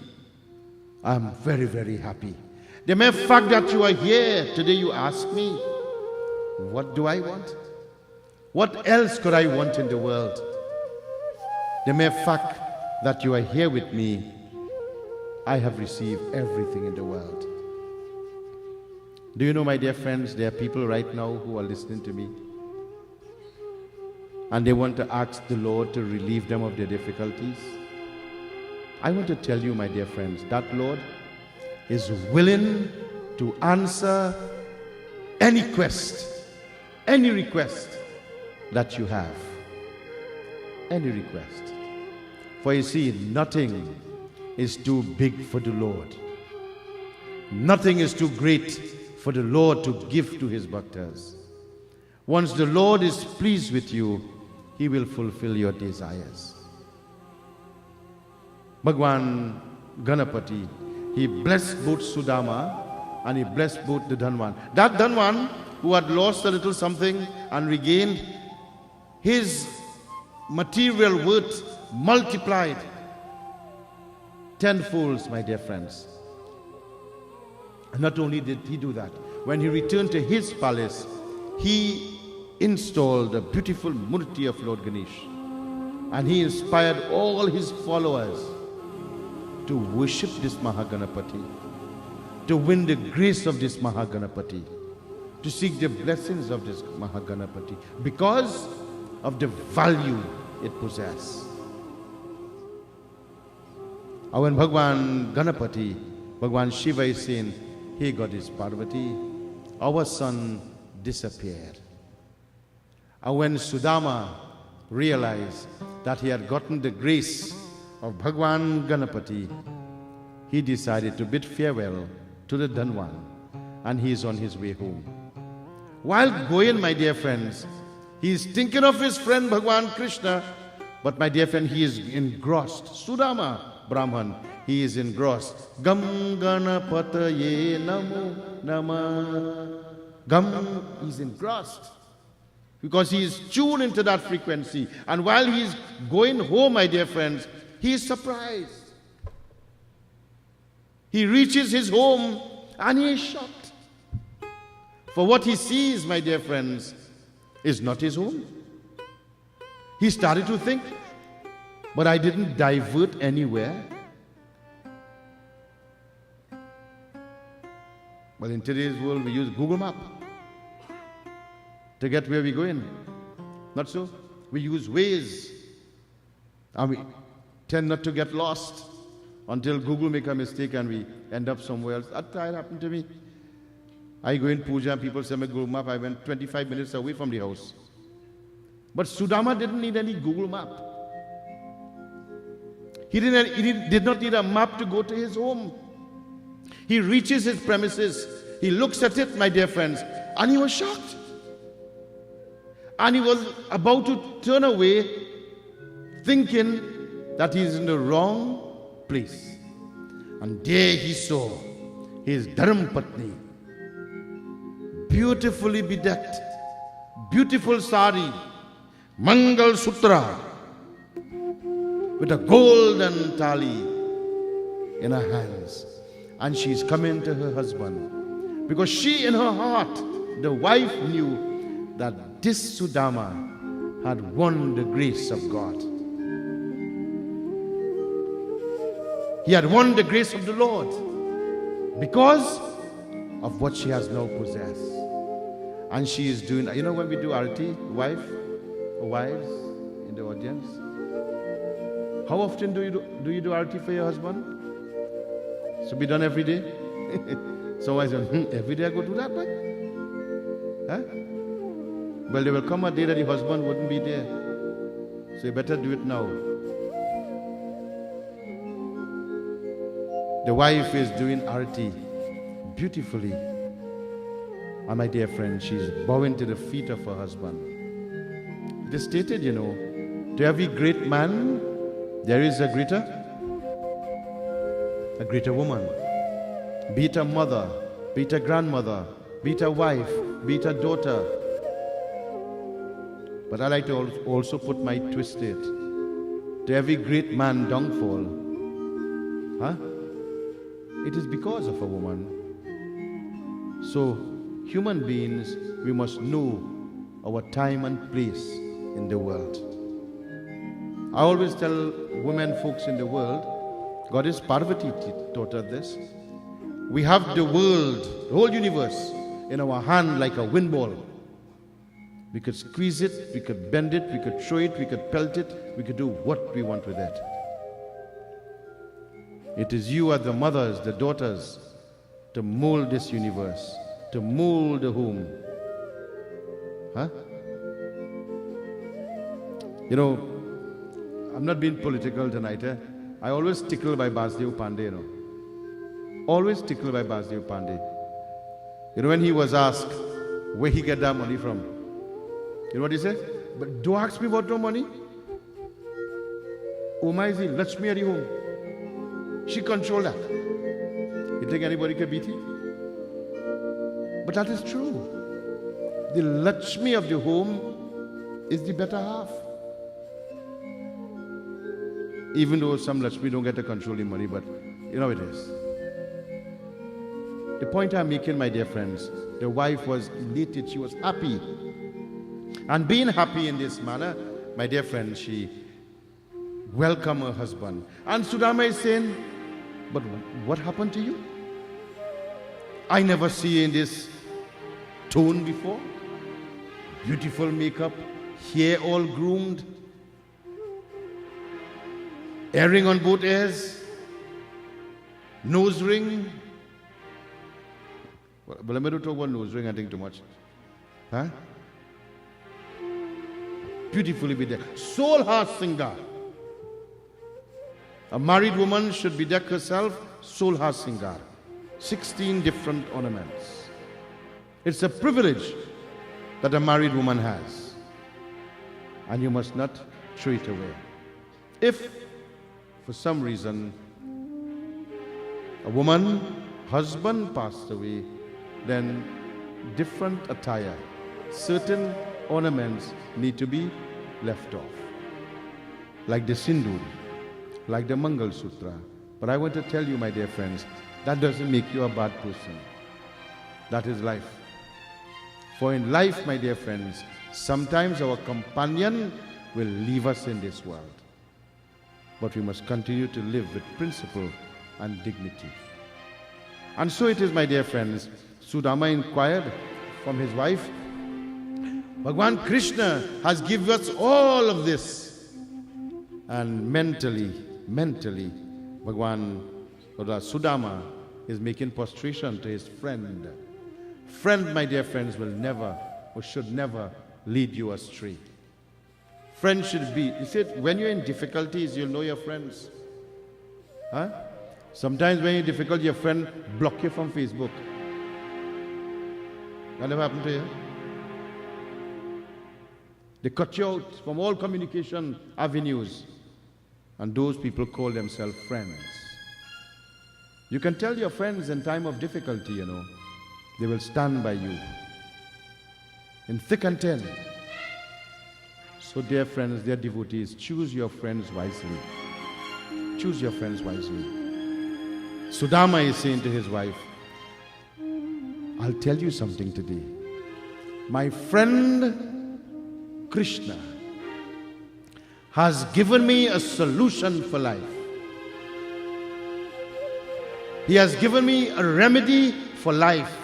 I am very, very happy. The mere fact that you are here today, you ask me, what do I want? What else could I want in the world? The mere fact that you are here with me, I have received everything in the world. Do you know, my dear friends, there are people right now who are listening to me, and they want to ask the Lord to relieve them of their difficulties. I want to tell you, my dear friends, that Lord is willing to answer any request that you have. Any request. For you see, nothing is too big for the Lord. Nothing is too great for the Lord to give to his bhaktas. Once the Lord is pleased with you, he will fulfill your desires. Bhagwan Ganapati, he blessed both Sudama and he blessed both the Dhanwan. That Dhanwan who had lost a little something and regained, his material worth multiplied tenfolds, my dear friends. And not only did he do that, when he returned to his palace, he installed a beautiful murti of Lord Ganesh, and he inspired all his followers to worship this Mahaganapati, to win the grace of this Mahaganapati, to seek the blessings of this Mahaganapati because of the value it possesses. And when Bhagwan Ganapati, Bhagwan Shiva is saying, Hey Goddess Parvati, our son disappeared. And when Sudama realized that he had gotten the grace of Bhagwan Ganapati, he decided to bid farewell to the Dhanwan, and he is on his way home. While going, my dear friends, he is thinking of his friend Bhagwan Krishna, but my dear friend, he is engrossed. Sudama Brahman, he is engrossed. Gam Ganapataye Namo Nama. Gam, he's engrossed because he is tuned into that frequency. And while he is going home, my dear friends, he is surprised. He reaches his home and he is shocked. For what he sees, my dear friends, is not his home. He started to think, but I didn't divert anywhere. But in today's world, we use Google Map to get where we're going. Not so? We use Waze. And we tend not to get lost until Google make a mistake and we end up somewhere else. That happened to me. I go in puja and people say, my Google Map, I went 25 minutes away from the house. But Sudama didn't need any Google Map. He did not need a map to go to his home. He reaches his premises. He looks at it, my dear friends, and he was shocked. And he was about to turn away, thinking that he is in the wrong place. And there he saw his Dharmapatni, beautifully bedecked, beautiful sari, Mangal Sutra, with a golden tali in her hands. And she's coming to her husband. Because she in her heart, the wife, knew that this Sudama had won the grace of God. He had won the grace of the Lord because of what she has now possessed. And she is doing, you know, when we do arati, wives in the audience, how often do you do arati for your husband? So be done every day? So I said, every day I go do that, but? Huh? Well, there will come a day that the husband wouldn't be there. So you better do it now. The wife is doing arati beautifully. And my dear friend, she's bowing to the feet of her husband. It is stated, you know, to every great man, there is a greater woman. Be it a mother, be it a grandmother, be it a wife, be it a daughter. But I like to also put my twist to it. To every great man downfall, it is because of a woman. So, human beings, we must know our time and place in the world. I always tell women folks in the world, Goddess Parvati taught us this. We have the world, the whole universe, in our hand like a wind ball. We could squeeze it, we could bend it, we could throw it, we could pelt it, we could do what we want with it. It is you as the mothers, the daughters, to mold this universe, to mold the home. You know, I'm not being political tonight. I always tickled by Basdev Pandey, you know. Always tickled by Basdev Pandey. You know, when he was asked where he get that money from, you know what he said? But don't ask me about no money. Oma is Lakshmi at the home. She controls that. You think anybody can beat it? But that is true. The Lakshmi of the home is the better half. Even though some Lakshmi don't get to control the money, but you know it is. The point I'm making, my dear friends, the wife was elated, she was happy. And being happy in this manner, my dear friend, she welcomed her husband. And Sudama is saying, but what happened to you? I never see you in this tone before. Beautiful makeup, hair all groomed, earring on both ears, nose ring. But let me don't talk about nose ring, I think too much. Beautifully be there. Soul heart singer. A married woman should bedeck herself, soul heart singer. 16 different ornaments. It's a privilege that a married woman has. And you must not throw it away. If, for some reason, a woman, husband passed away, then different attire, certain ornaments need to be left off. Like the sindoor, like the Mangal Sutra. But I want to tell you, my dear friends, that doesn't make you a bad person. That is life. For in life, my dear friends, sometimes our companion will leave us in this world. But we must continue to live with principle and dignity. And so it is, my dear friends, Sudama inquired from his wife, Bhagwan Krishna has given us all of this. And mentally, Bhagwan Sudama is making prostration to his friend. Friend, my dear friends, will never or should never lead you astray. Friends should be, you said, when you're in difficulties, you'll know your friends. Sometimes when you're difficult, your friend block you from Facebook. That never happened to you? They cut you out from all communication avenues. And those people call themselves friends. You can tell your friends in time of difficulty, you know, they will stand by you in thick and thin. So dear friends, dear devotees, choose your friends wisely. Choose your friends wisely. Sudama is saying to his wife, I'll tell you something today. My friend Krishna has given me a solution for life. He has given me a remedy for life.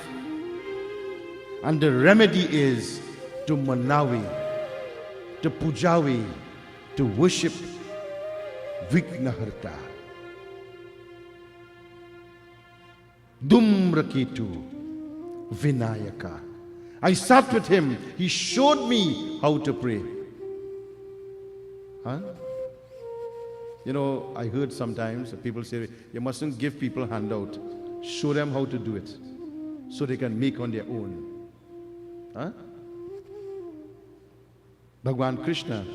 And the remedy is to manavi, to pujavi, to worship Vignaharta. Dumraketu Vinayaka. I sat with him. He showed me how to pray. Huh? You know, I heard sometimes people say, you mustn't give people handout. Show them how to do it so they can make on their own. Huh? Bhagwan Krishna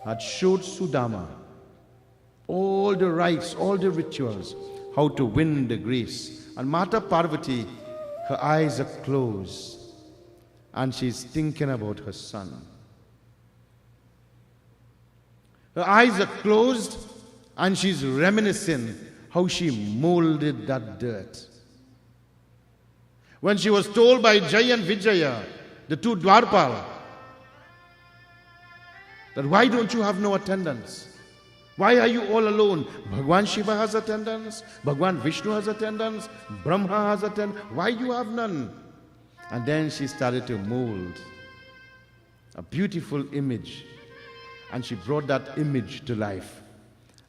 had showed Sudama all the rites, all the rituals, how to win the grace. And Mata Parvati, her eyes are closed and she's thinking about her son. Her eyes are closed and she's reminiscing how she molded that dirt. When she was told by Jai and Vijaya, the two Dwarpal, that why don't you have no attendants? Why are you all alone? Bhagwan Shiva has attendants, Bhagwan Vishnu has attendants, Brahma has attendants. Why you have none? And then she started to mold a beautiful image. And she brought that image to life.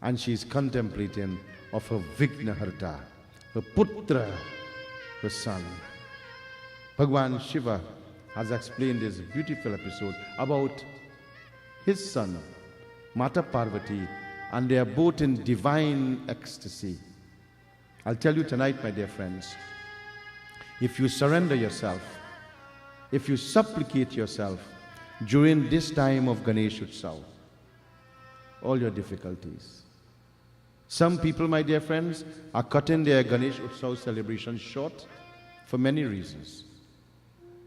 And she's contemplating of her Vignaharta, her Putra, her son. Bhagwan Shiva has explained this beautiful episode about his son, Mata Parvati, and they are both in divine ecstasy. I'll tell you tonight, my dear friends, if you surrender yourself, if you supplicate yourself during this time of Ganesh Utsav, all your difficulties. Some people, my dear friends, are cutting their Ganesh Utsav celebration short for many reasons.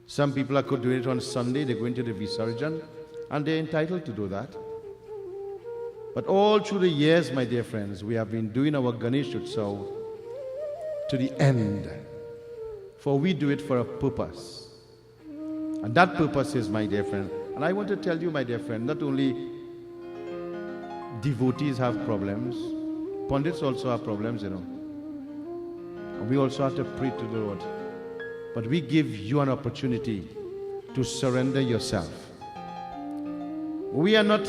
Some people are doing it on Sunday, they're going to the Visarjan, and they're entitled to do that. But all through the years, my dear friends, we have been doing our Ganesh Utsav to the end. For we do it for a purpose. And that purpose is, my dear friend, and I want to tell you, my dear friend, not only devotees have problems, pundits also have problems, you know. And we also have to pray to the Lord. But we give you an opportunity to surrender yourself. We are not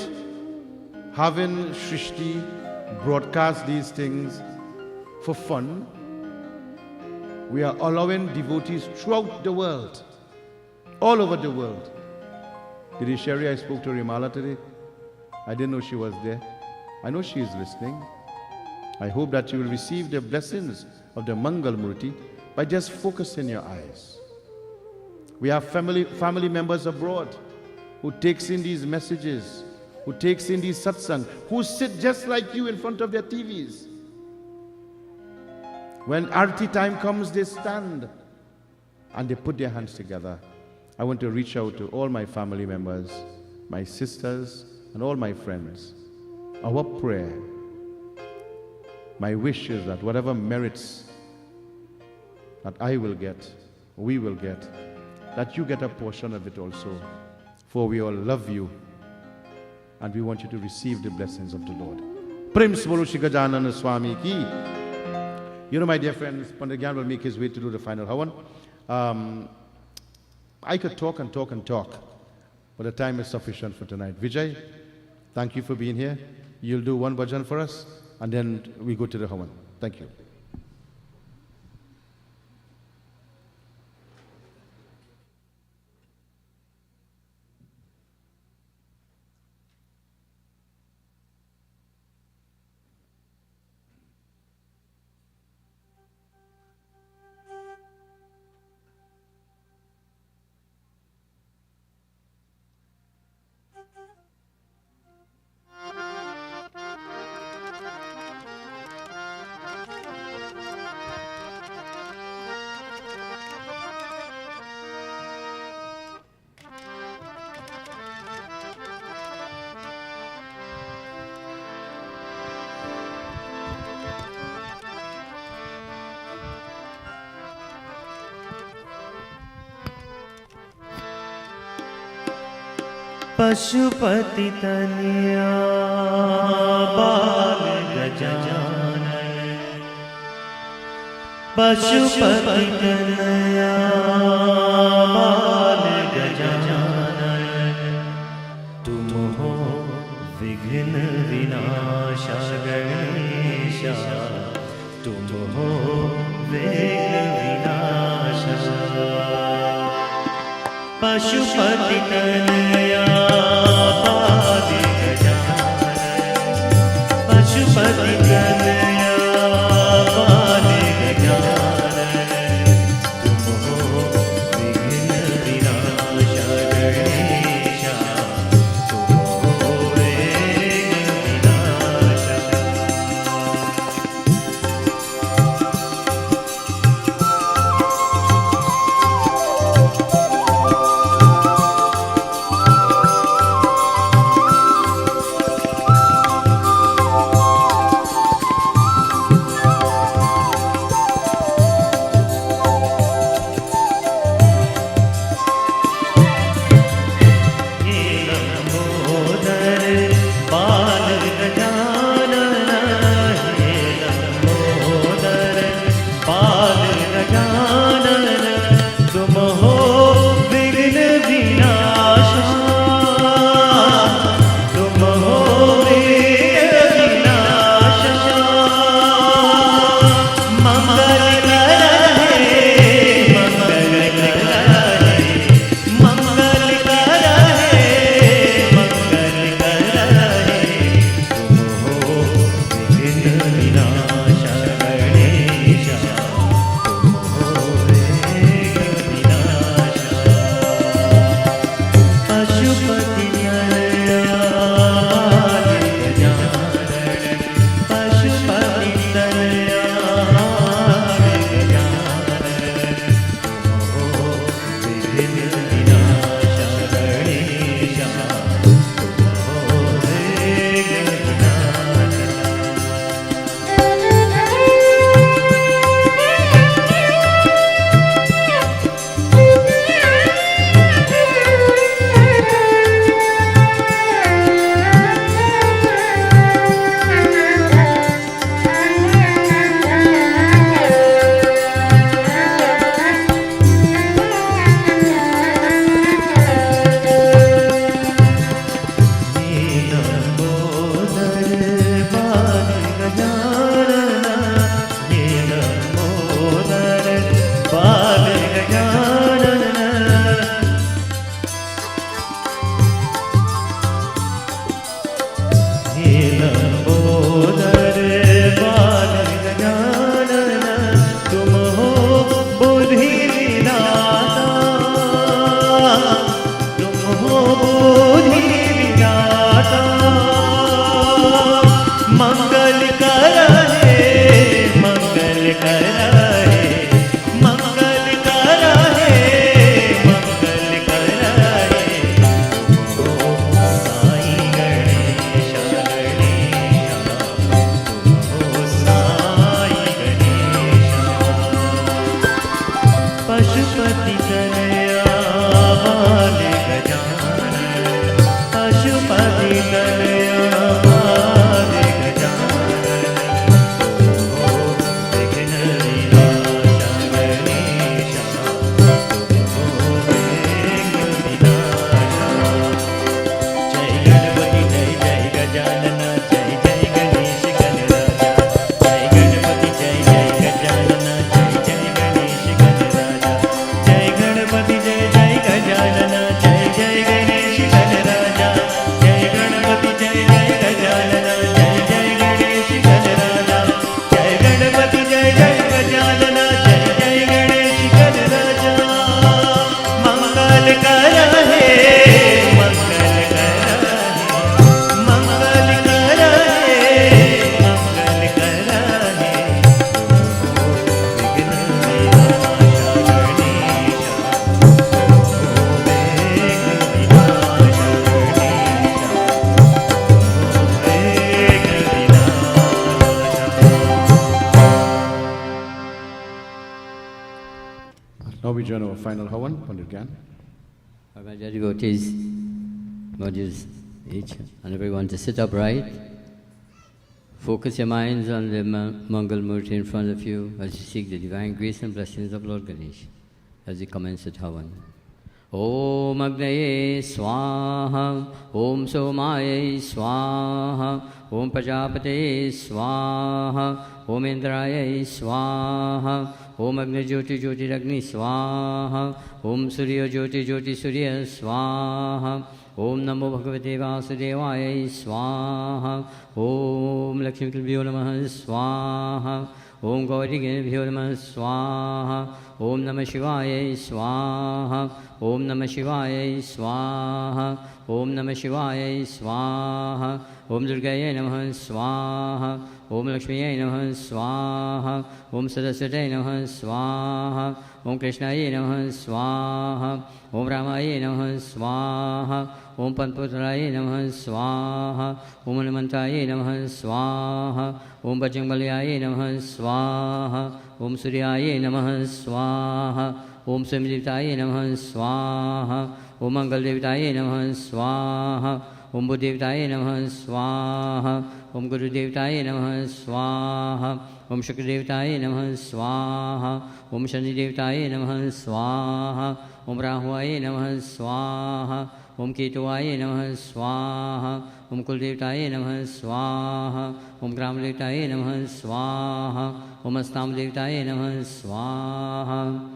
having Shrishti broadcast these things for fun. We are allowing devotees throughout the world, all over the world. Did Sherry, I spoke to Rimala today. I didn't know she was there. I know she is listening. I hope that you will receive the blessings of the Mangal Murti by just focusing your eyes. We have family members abroad who takes in these messages, who takes in these satsang, who sit just like you in front of their TVs. When Arti time comes, they stand and they put their hands together. I want to reach out to all my family members, my sisters, and all my friends. Our prayer, my wish is that whatever merits that I will get, we will get, that you get a portion of it also. For we all love you and we want you to receive the blessings of the Lord. Prem Smolo Shri Gajanana Swami ki. You know, my dear friends, Pandit Gyan will make his way to do the final Havan. I could talk and talk and talk, but the time is sufficient for tonight. Vijay, thank you for being here. You'll do one bhajan for us, and then we go to the Havan. Thank you. Pashupati Tanaya बाल गजानन पशुपति तनया बाल गजानन तुम हो विघ्न विनाशा गणेशा तुम हो विघ्न विनाशा पशुपति तनया बाल गजानन पशुपति तनया बाल गजानन तुम हो विघ्न विनाशा गणेशा तुम हो विघ्न विनाशा Now we join our final Havan, Pandit Gyan. My dear devotees, want you each and everyone to sit upright. Focus your minds on the Mangal Murti in front of you as you seek the divine grace and blessings of Lord Ganesh as you commence at Havan. Om Agnaye Swaha, Om Somaye Swaha, Om Prajapate Swaha, Om Indraye Swaha, Om Agni Jyoti Jyoti Ragni Swaha, Om Surya Jyoti Jyoti Surya Swaha, Om Namo Bhagavate Vasudevaya Swaha, Om Lakshmi Kalbhyo Namaha Swaha, Om Gauri Ganabhyo Namaha Swaha, Om Namah Shivaya Swaha, Om Namah Shivaya Swaha, Om Namah Shivaya Swaha, Om Durgaya Namaha Swaha, Om Lakshmiya Namaha Swaha, Om Saraswati Namaha Swaha, Om Krishnaya Namaha Swaha, Om Ramaya Namaha Swaha, Om Panputraya Namaha Swaha, Om Anumantaya Namaha Swaha, Om Bajrangbalaya Namaha Swaha, Om Suryaya Namaha Swaha, Om Swamidevitaya Namaha Swaha, Om Mangaldevitaya Namaha Swaha, Om Buddhavitaya Namaha Swaha, Om Gurudevitaya Namaha Swaha, Om Shukradevitaya Namaha Swaha, Om Shanidevitaya Namaha Swaha, Om Rahuaya Namaha Swaha, Om Ketuvaya Namaha Swaha, Om Kuldevitaya Namaha Swaha, Om Gramadevitaya Namaha Swaha, Om Astamdevitaya Namaha Swaha.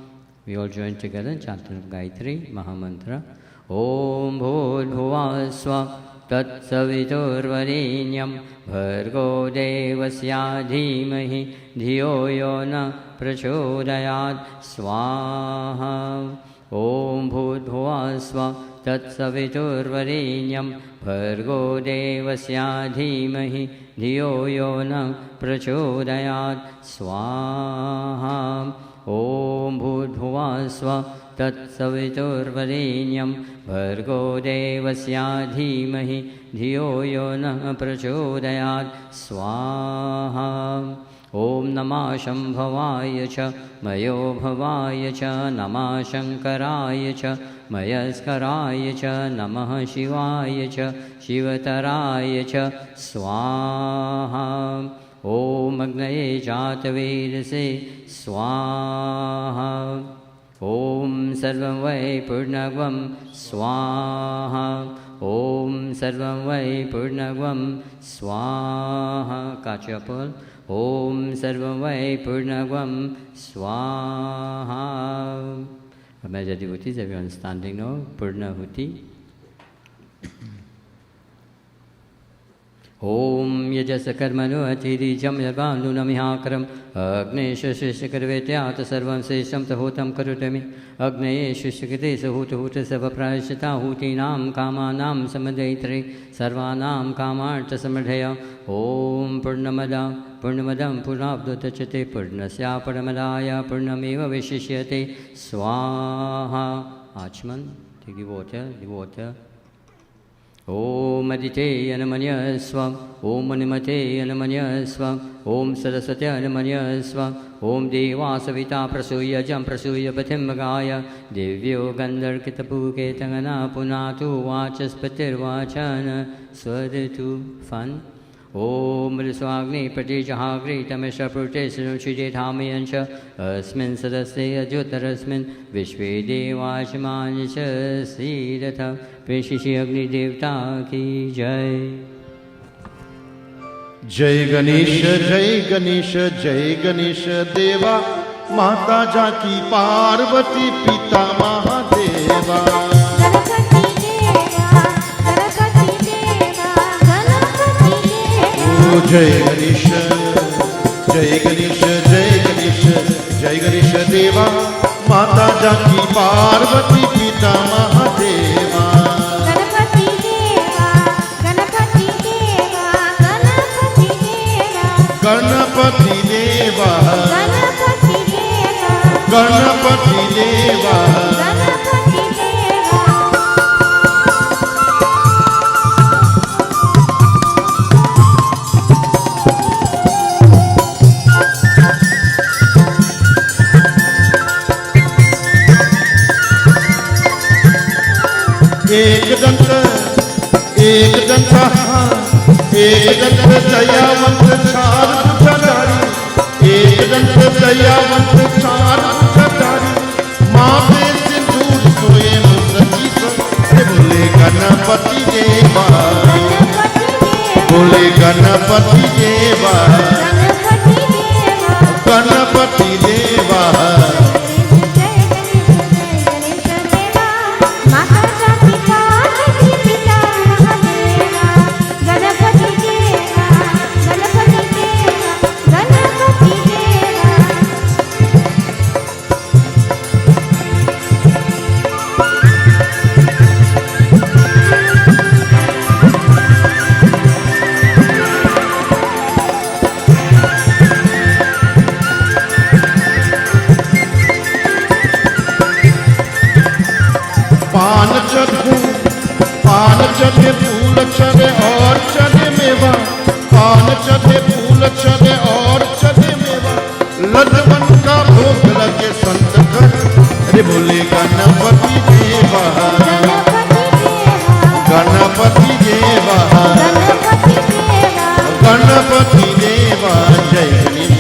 We all join together and chant Gayatri Mahamantra. Om Bhudbhuva Swa Tat Saviturvarenyam Bhargo Devasya Dhimahi Dhiyo Yo Na Prachodayat Swaha. Om Bhudbhuva Swa Tat Saviturvarenyam Bhargo Devasya Dhimahi Dhiyo Yo Na Prachodayat Swaha. Om Bhudbhuva Swa Tat Saviturvarenyam Bhargo Devasya Dhimahi Dhiyo Yo Na Prachodayat Swaha. Om Namah Shambhavaya Cha Mayo Bhavaya Cha Namah Shankaraya Cha Mayaskaraya Cha Namah Shivaya Cha Shivataraya Cha Swaha. Om Agnaye Jatavedase Swaha. Om Sarvam Vai Purnagvam Swaha. Om Sarvam Vai Purnagvam Swaha. Kachapal. Om Sarvam Vai Purnagvam Swaha. Major devotees, everyone standing now. Purnahuti. Om Yajasa Karmanu Atiri Jam Yavanu Namihakaram Agnesha Shishkarvetyata Sarvam Sesham Tahotam Karutami Agnesha Shikate Sahuta Huta Savaprashita Hutinam Kamanam Samadaitre Sarvanam Kamarta Samadhaya Om Purnamada Purnamadam Purnabdutachate Purnasya Paramadaya Purnameva Vishishyate Swaha. Achman, take the water. Om Adite Anamanya Swam, Om Animate Anamanya Swam, Om Saraswati Anamanya Swam, Om Deva Savita Prasuya Jam Prasuya Patimmagaya, Devyo Gandhar Kitapuke Tangana Punatu Vachaspatir Vachana Swaditu Fun. Om Riswagni Pratijahagri Tamisha Protesanu Chidetamiyansha Asmin Sadasya Jutarasmin Vishve Devashmanisha Siddhatha Peshishi Agni Devta Ki Jai. Jai Ganesh, Jai Ganesh, Jai Ganesh Deva, Mata Jaki Parvati Pita Mahadeva. Jai Ganesh, Jai Ganesh, Jai Ganesh, Jai Ganesh Deva, Mata Jaki Parvati Pita Mahadeva. Ganapati Deva, Ganapati Deva, एक दंत एक दंत दयावंत चार भुजाधारी, एक दंत दयावंत चार भुजाधारी, माथे सिंदूर सोए सतीश, बोले गणपति देवा, बोले गणपति देवा, गणपति देवा। पान चढ़े फूल चढ़े और चढ़े मेवा, पान चढ़े फूल चढ़े और चढ़े मेवा, लड्डवन का भोग लगे संत कर, अरे बोले गणपति देवा, गणपति देवा, गणपति देवा। जय गणेश,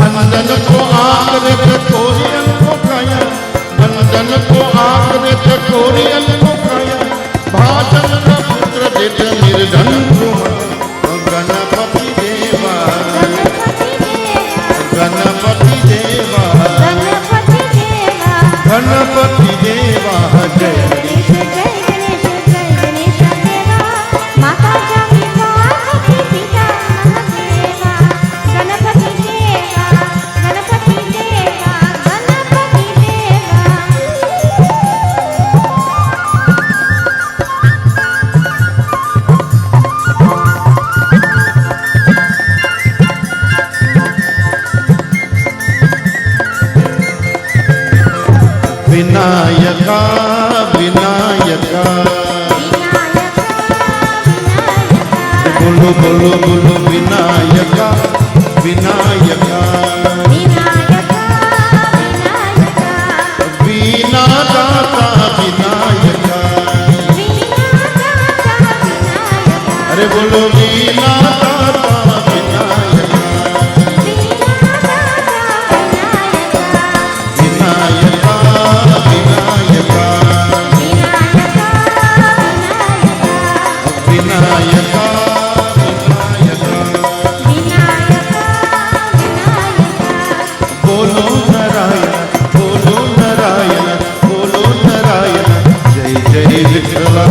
अंदन को आंकड़े चकोरियन को खाया, अंदन को आंकड़े चकोरियन को खाया, भाजन का पुत्र देत निर्धन गणपति देवा, गणपति देवा, गणपति देवा। जय गणेश, विनायका विनायका, बोलो बोलो बोलो विनायका विनायका, वीणा दाता विनायका, अरे बोलो वीणा दाता विनायका, विनायका विनायका, विनायका बोलो नारायण, बोलो नारायण, बोलो नारायण, जय जय विठला,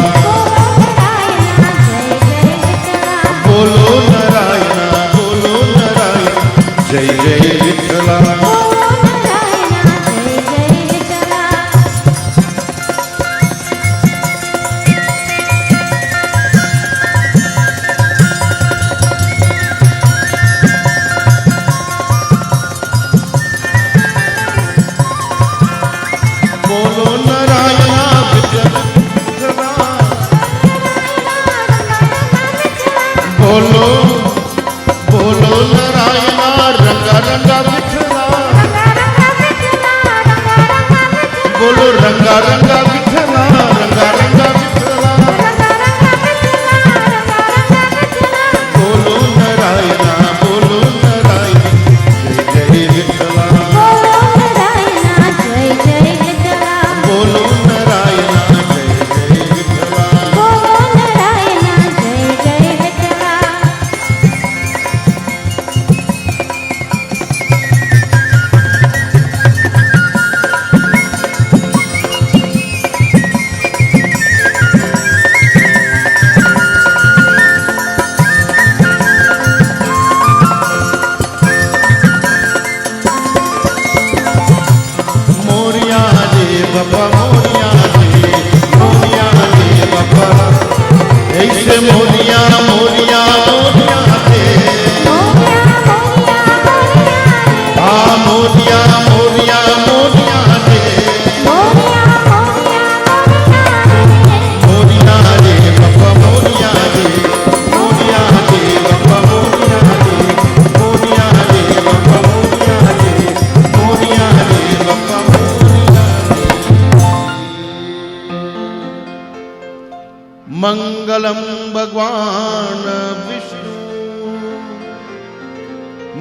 बोलो नारायण, बोलो नारायण, जय जय विठला। बोलो नारायण विठला, बोलो बोलो नारायण रंगा रंगा विठला, बोलो रंगा रंगा विठला, रंगा रंगा विठला, बोलो नारायण, बोलो नारायण, जय जय विठला, बोलो नारायण, जय जय विठला। बाबा मोरिया दे, मोरिया दे बाबा, ऐसे मोरिया मोरिया मोरिया दे, आ मोरिया मोरिया मोरिया दे, मोरिया दे बाबा मोरिया दे, मोरिया दे बाबा मोरिया दे, मोरिया दे बाबा मोरिया दे, मोरिया दे बाबा मोरिया दे। मंगलम भगवान विष्णु,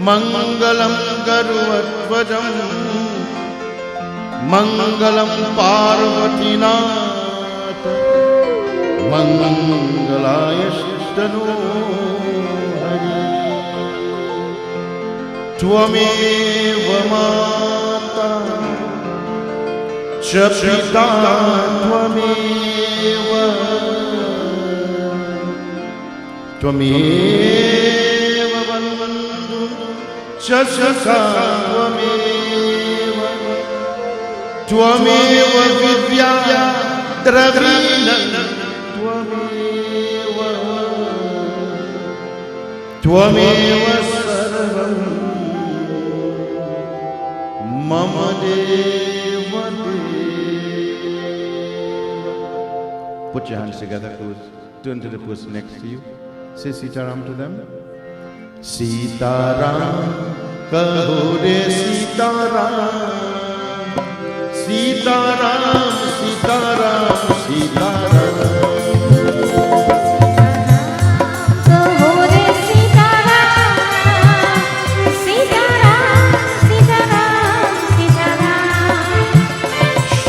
मंगलम गरुड़ध्वजम, मंगलम पार्वतीनाथ, मंगलाय तनो हरि। त्वमेव माता च पिता त्वमेव, त्वमेव बन्धु च सखा त्वमेव, त्वमेव विद्या द्रविणं त्वमेव, त्वमेव सर्वं मम देव देव। Put your hands together, close. Turn to the person next to you. Say Sitaram to them. Sitaram, kaho re Sitaram, Sitaram, Sitaram, Sitaram.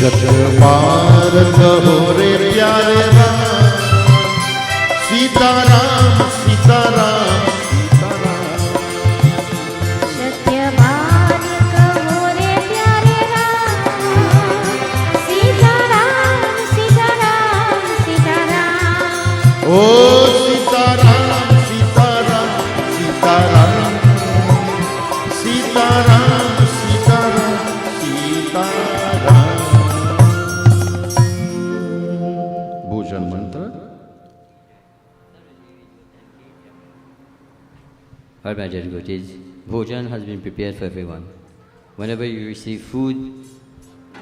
शतपार कहो रे प्यारे राम, सीताराम सीताराम सीताराम। सत्यवान कहो रे प्यारे राम, सीताराम सीताराम सीताराम। ओ सीताराम सीताराम सीताराम, सीताराम सीताराम सीताराम। भोजन मंत्र। All my dear devotees, Bhojan has been prepared for everyone. Whenever you receive food,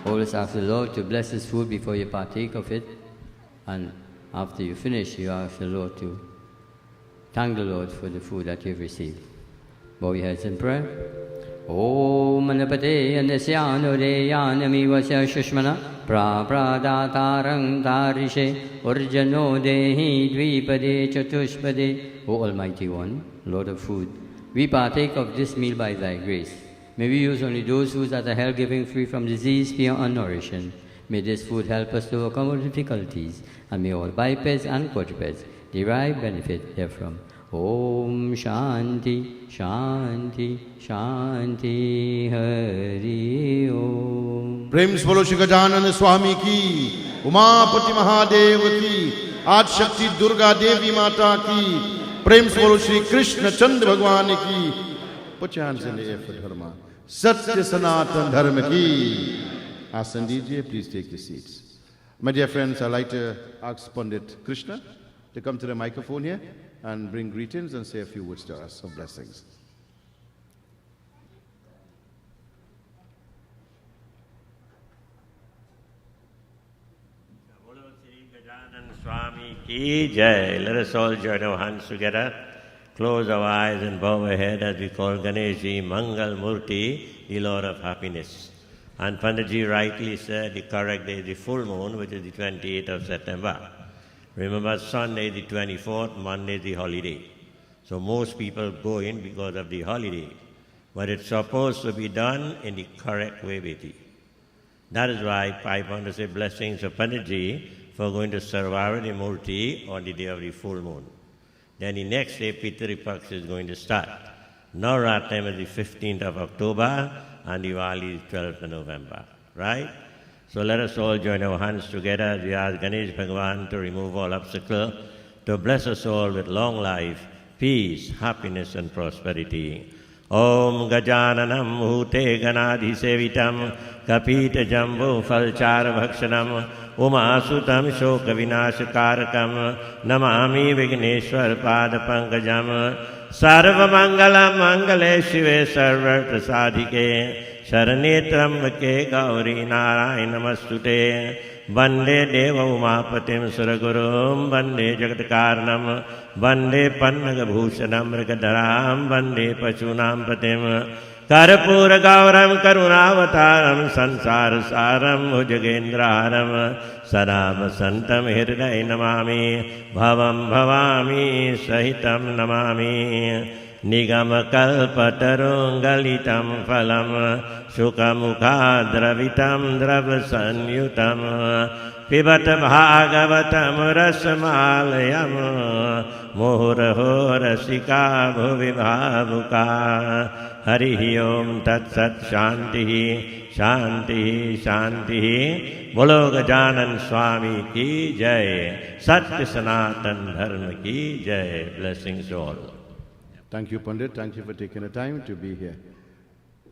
always ask the Lord to bless this food before you partake of it, and after you finish, you ask the Lord to thank the Lord for the food that you've received. Bow your heads in prayer. Om Anapate Anasyano Deyanami Vasya Shushmana Pradatarang Tarishe Urjano Dehi Dvipade Chatushpade. O Almighty One, Lord of food, we partake of this meal by Thy grace. May we use only those foods that are health-giving, free from disease, fear, and nourishment. May this food help us to overcome our difficulties, and may all bipeds and quadrupeds derive benefit therefrom. Om Shanti, Shanti, Shanti, Hari Om. प्रेम से बोलो श्री गजानन स्वामी की, उमापति महादेव की, आज शक्ति दुर्गा देवी माता की, प्रेम से बोलो श्री कृष्ण चंद्र भगवान की, पचान से ले धर्मा सत्य सनातन धर्म की। आसन दीजिए, please take your seats. My dear friends, I'd like to ask Pandit Krishna to come to the microphone here and bring greetings and say a few words to us of blessings. Swami ki jai. Let us all join our hands together, close our eyes and bow our head as we call Ganeshji Mangal Murti, the Lord of Happiness. And Panditji rightly said the correct day is the full moon, which is the 28th of September. Remember, Sunday the 24th, Monday the holiday. So most people go in because of the holiday. But it's supposed to be done in the correct way, Beti. That is why I want to say blessings of Panditji for going to Sarvaradi Murti on the day of the full moon. Then the next day, Pitaripaksh is going to start. Navratri is the 15th of October and Diwali is 12th of November, right? So let us all join our hands together as we ask Ganesh Bhagavan to remove all obstacles, to bless us all with long life, peace, happiness and prosperity. Om Gajananam Bhute Ganadhi Sevitam कपीत जम्बो फलचार भक्षणम उमासुतम शोक विनाशकारकम नमामि विघ्नेश्वर पाद पंकजम सर्वमंगलम मंगले शिवे सर्वत्र साधिके शरणे त्र्यंबके गौरी नारायण नमस्तुते वंदे देव उमापतिम सुरगुरुं वंदे जगत्कारणं वंदे पन्नगभूषणं मृगधरां वंदे पशूनां पतिं कर्पूरगौरं करुणावतारं संसारसारं भुजगेन्द्रहारं सदा वसन्तं हृदये नमामि भवं भवामि सहितं नमामि निगमकल्पतरुं गलितं फलं शुकमुखाद्रवितं द्रवसंयुतं पिबत भागवतं रसमालयं मुहुर्हो रसिका भुवि भावुका हरि ओम तत्सत् शांति शांति शांति। बोलो गजानन स्वामी की जय, सत्य सनातन धर्म की जय। Blessings all. Thank you, Pandit. Thank you for taking the time to be here.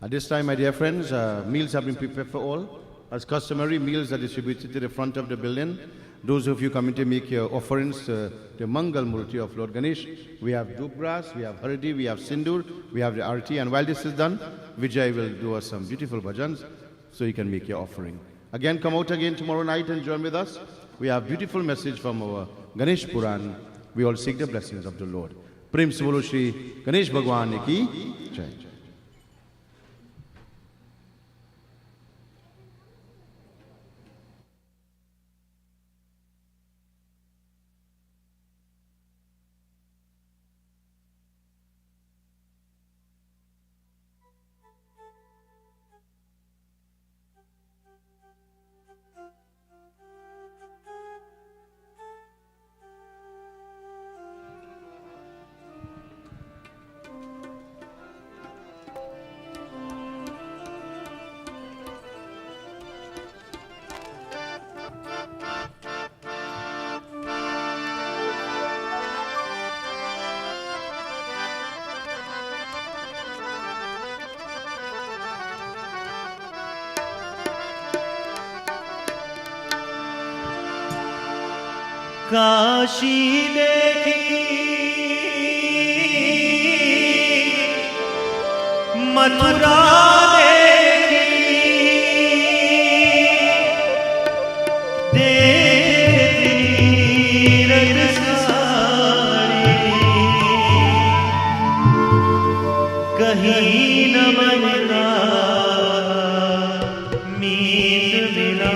At this time, my dear friends, meals have been prepared for all. As customary, meals are distributed to the front of the building. Those of you coming to make your offerings to the Mangal Murti of Lord Ganesh, we have Dubras, we have Hardi, we have Sindur, we have the Arti. And while this is done, Vijay will do us some beautiful bhajans so you can make your offering. Again, come out again tomorrow night and join with us. We have beautiful message from our Ganesh Puran. We all seek the blessings of the Lord. प्रेम से बोलो श्री गणेश भगवान की जय। काशी देखी मथुरा देखी तीरथ सारी कहीं न मन का मीत मिला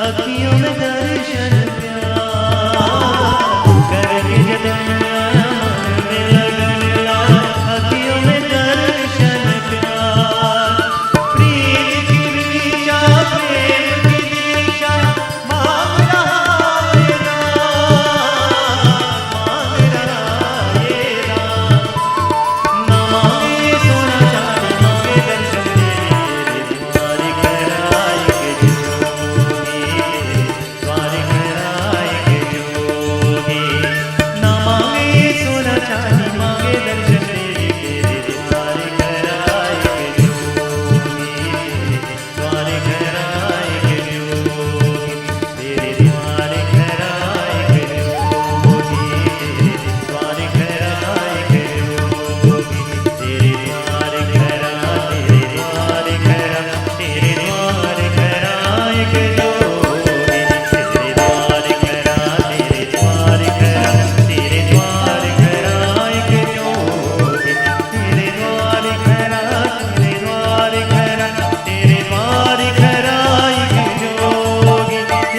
अखियों में दर्शन प्यार करके जतन मन में लगन लाए अखियों में दर्शन प्यार प्रीत की दिशा प्रेम की दिशा मांग रहा ये राम ना मांगे सोना चांदी मांगे दर्शन तेरे तुम्हारी कराई के जोगी तुम्हारी कराई के जोगी ना मांगे सोना चांदी मांगे दर्शन तेरे तुम्हारी कराई के जोगी तुम्हारी कराई के जोगी तेरे तुम्हारी कराई के जोगी तुम्हारी कराई के जोगी तेरे तुम्हारे करा तेरे तुम्हारे करा तेरे तुम्हारे कराए के जोगी तेरे तुम्हारे करा तेरे तुम्हारे करा तेरे तुम्हारे कराए के जोगी तेरे तुम्हारे करा तेरे तुम्हारे करा तेरे तुम्हारे कराए के जोगी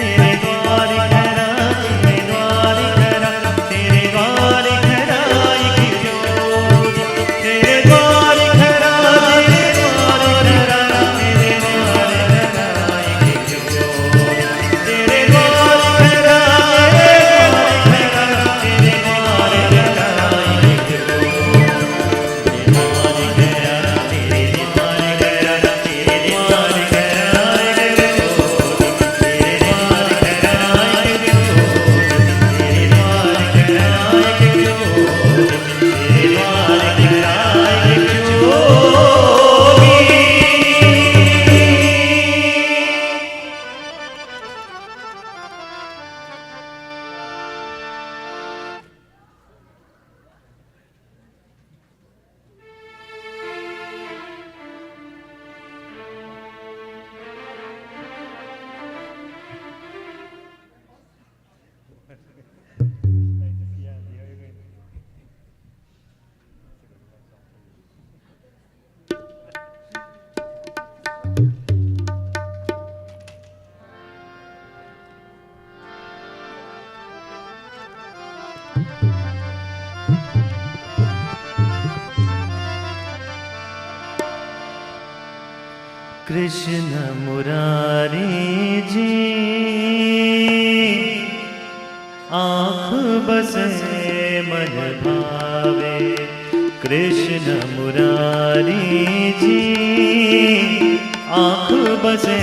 तेरे तुम्हारे करा तेरे तुम्हारे करा तेरे तुम्हारे कराए के जोगी तेरे द्वार खरा तेरे द्वार खरा तेरे द्वार खराए के जोगी तेरे द्वार खरा तेरे द्वार खरा तेरे द्वार खराए के जोगी तेरे द्वार खरा तेरे द्वार खरा तेरे द्वार खराए के जोगी तेरे द्वार खराए के जोगी तेरे द्वार खराए के जोगी तेरे द्वार खराए के जोगी कृष्ण मुरारी जी आँख बसे मन भावे कृष्ण मुरारी जी आँख बसे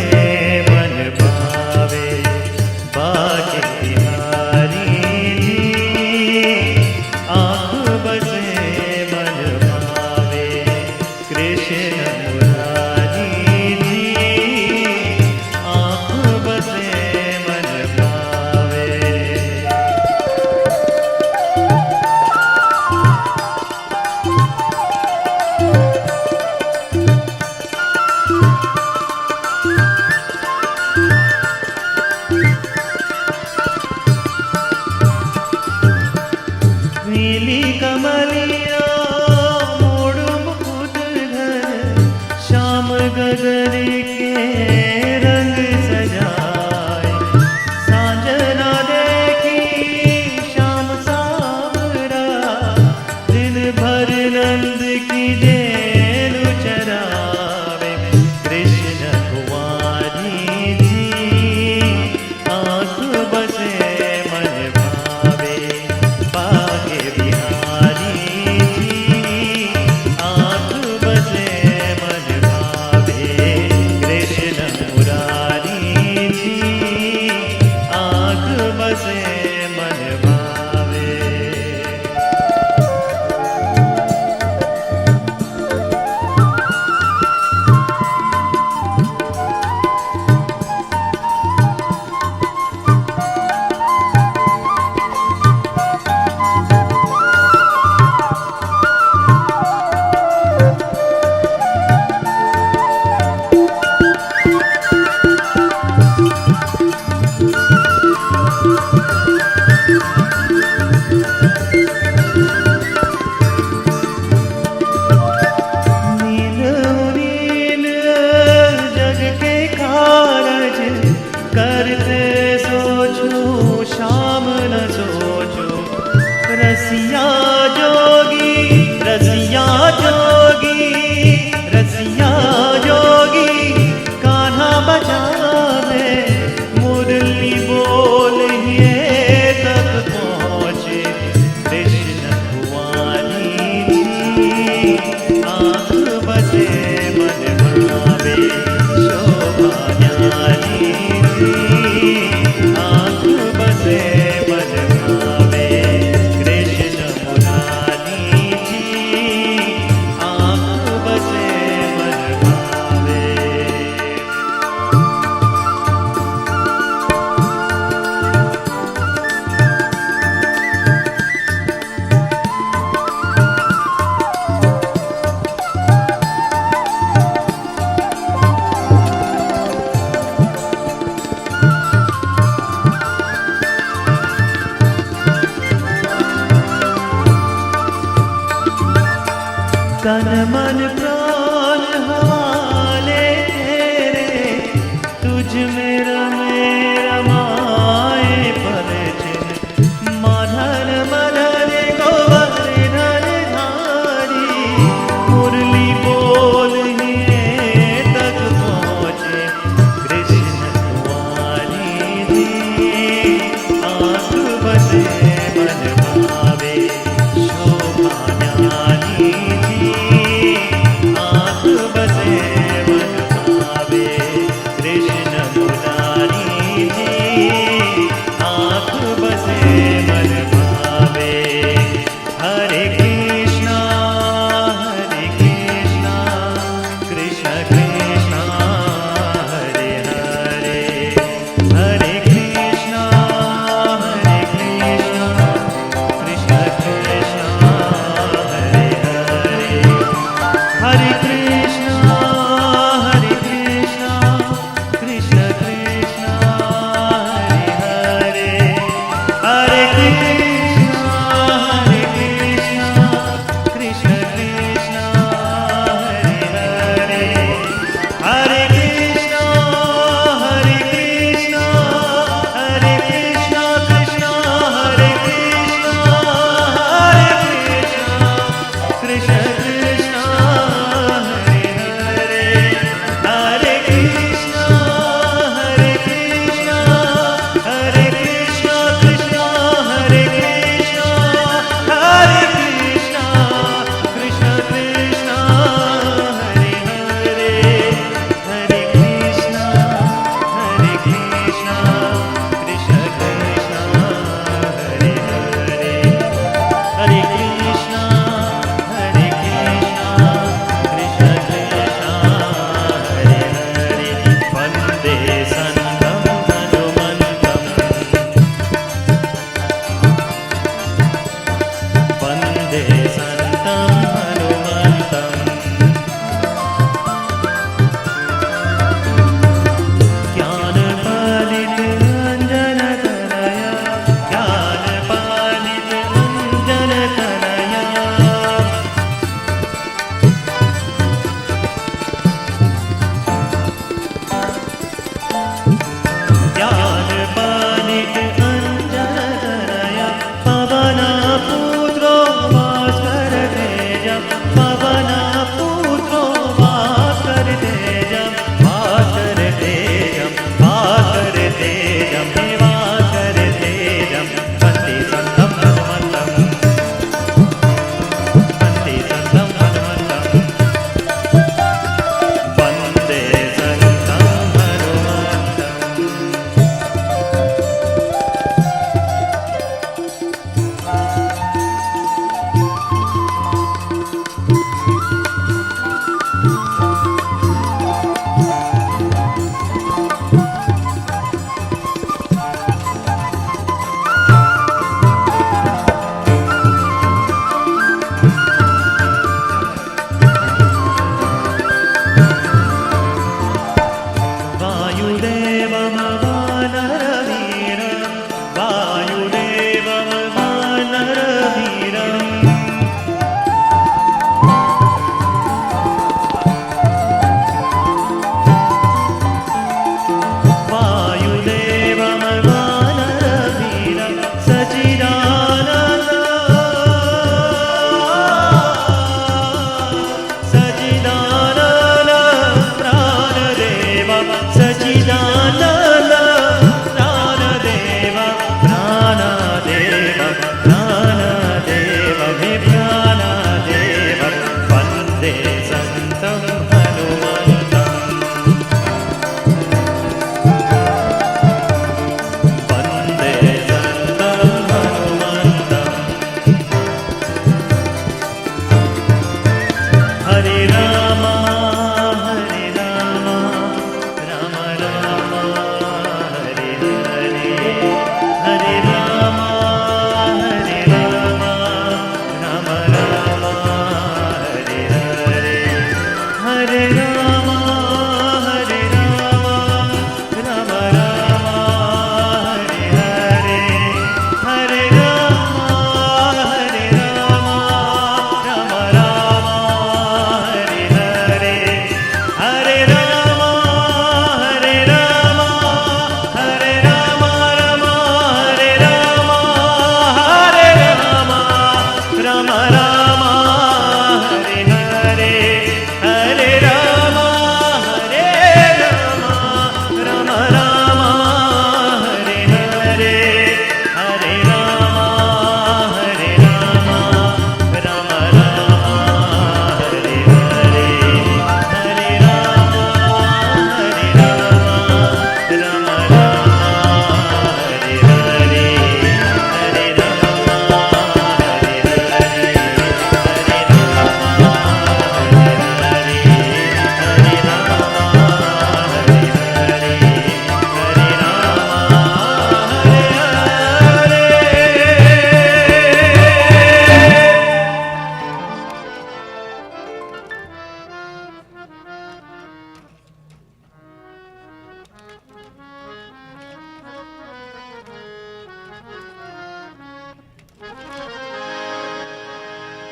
मन भावे बाके बिहारी जी आँख बसे मन भावे कृष्ण मुरारी जी आँख बसे मन भावे रसिया जोगी रसिया जोगी रसिया जोगी कान्हा बजावे मुरली बोल ये तक पहुँचे कृष्ण कुंवारी जी आँख बसे मन भावे शोभा न्यारी जी आँख बसे मन भावे कृष्ण मुरारी जी आँख बसे मन भावे। तन मन प्राण हवाले तेरे तुझ में रमे रमाए पल चिन्ह माधर मदन गोवर्धन धारी मुरली बोल ये तक पहुँचे कृष्ण कुंवारी जी आँख बसे मन भावे शोभा न्यारी जी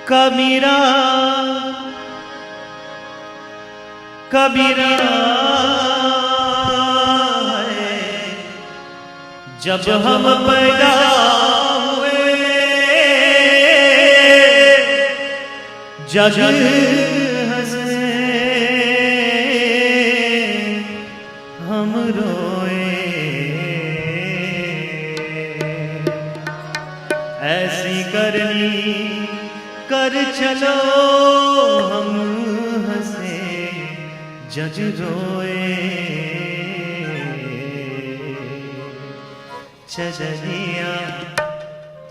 कबीरा कबीरा जब हम पैदा हुए जग हंसे हम रोए, ऐसी करनी कर चलो हम हंसे जग रोए। चदनिया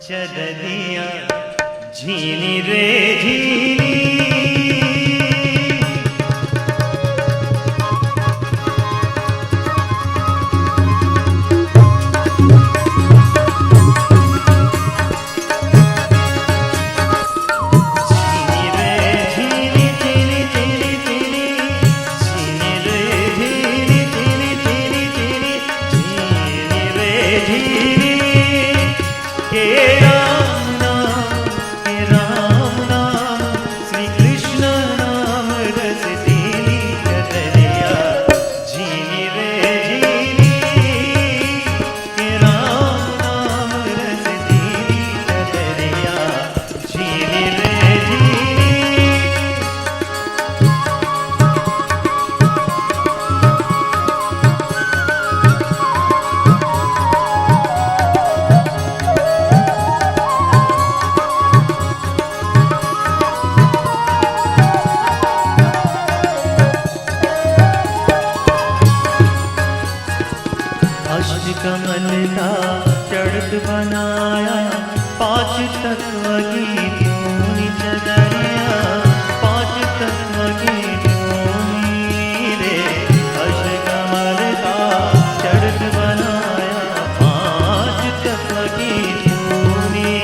चदनिया झीली रे झीली, कमल का चढ़त बनाया, पांच तत्व की धूनी चदरिया, पांच तत्व की धूनी रे। अष्ट कमल का चढ़त बनाया, पांच तत्व की धूनी।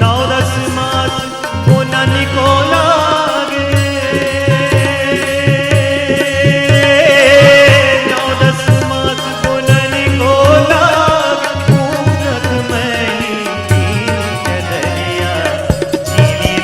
नौ दस मास पुनन को लागे, जीली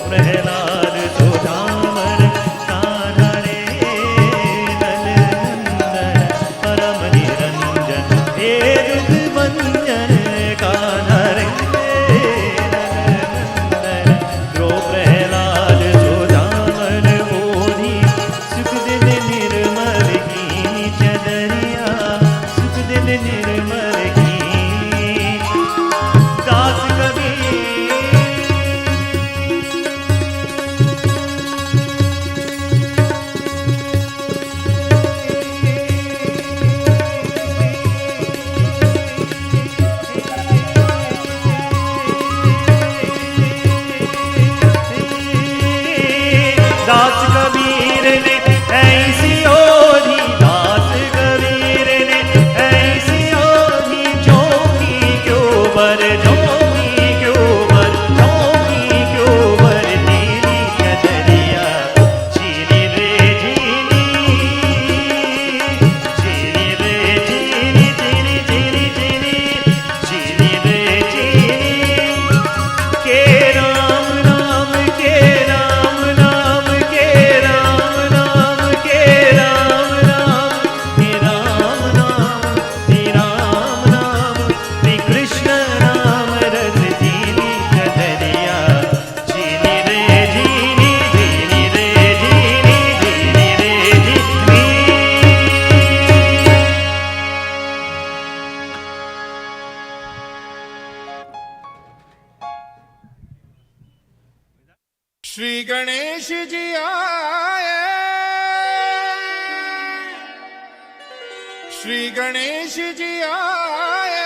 प्रहलाद सुदामन कान्हा रे नंदन परम निरंजन हे दुख भंजन कान्हा रे नंदन ध्रुव प्रहलाद सुदामन मोहि सुख दिन निर्मल कीनी चदरिया सुख दिन निर्मल कीनी दास कबीर ने ऐसी ओढ़ी दास कबीर ने ऐसी ओढ़ी झोंकी क्यों बर झोंकी क्यों बर झोंकी क्यों बर तेरी कदरिया चीनी रे चीनी चीनी रे चीनी चीनी चीनी चीनी चीनी रे चीनी के राम नाम के राम नाम के राम नाम के राम नाम हे राम नाम हे राम नाम हे कृष्ण नाम रस जीनी कदरिया जीनी रे जीनी जीनी रे जीनी जीनी रे जीनी श्री गणेश जी आए, श्री गणेश जी आए।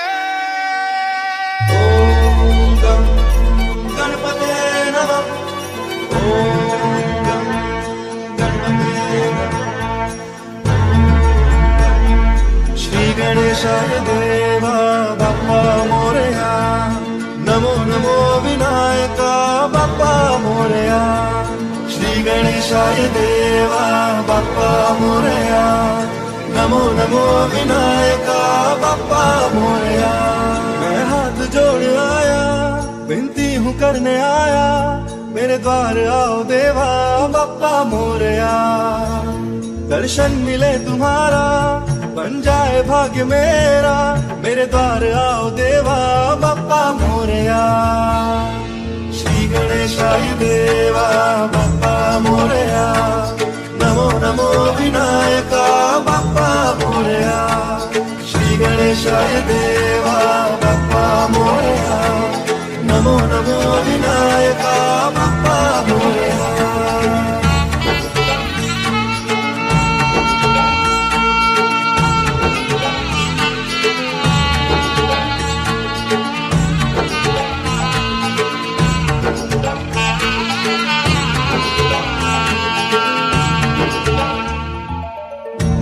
ओम गं गणपते नमः। ओम गं गणपते नमः। श्री गणेशाय देवा बाप्पा मोरया, नमो नमो विनायका बाप्पा मोरया। श्री गणेशाय देवा बाप्पा मोरया, नमो नमो विनायका बाप्पा मोरया। मैं हाथ जोड़ आया, विनती हूँ करने आया, मेरे द्वार आओ देवा बाप्पा मोरया। दर्शन मिले तुम्हारा, बन जाए भाग्य मेरा, मेरे द्वार आओ देवा बाप्पा मोरया। श्री गणेशाय देवा बाप्पा मोरया, नमो नमो विनायका बाप्पा मोरया। श्री गणेशाय देवा बाप्पा मोरया, नमो नमो विनायका बाप्पा मोरया।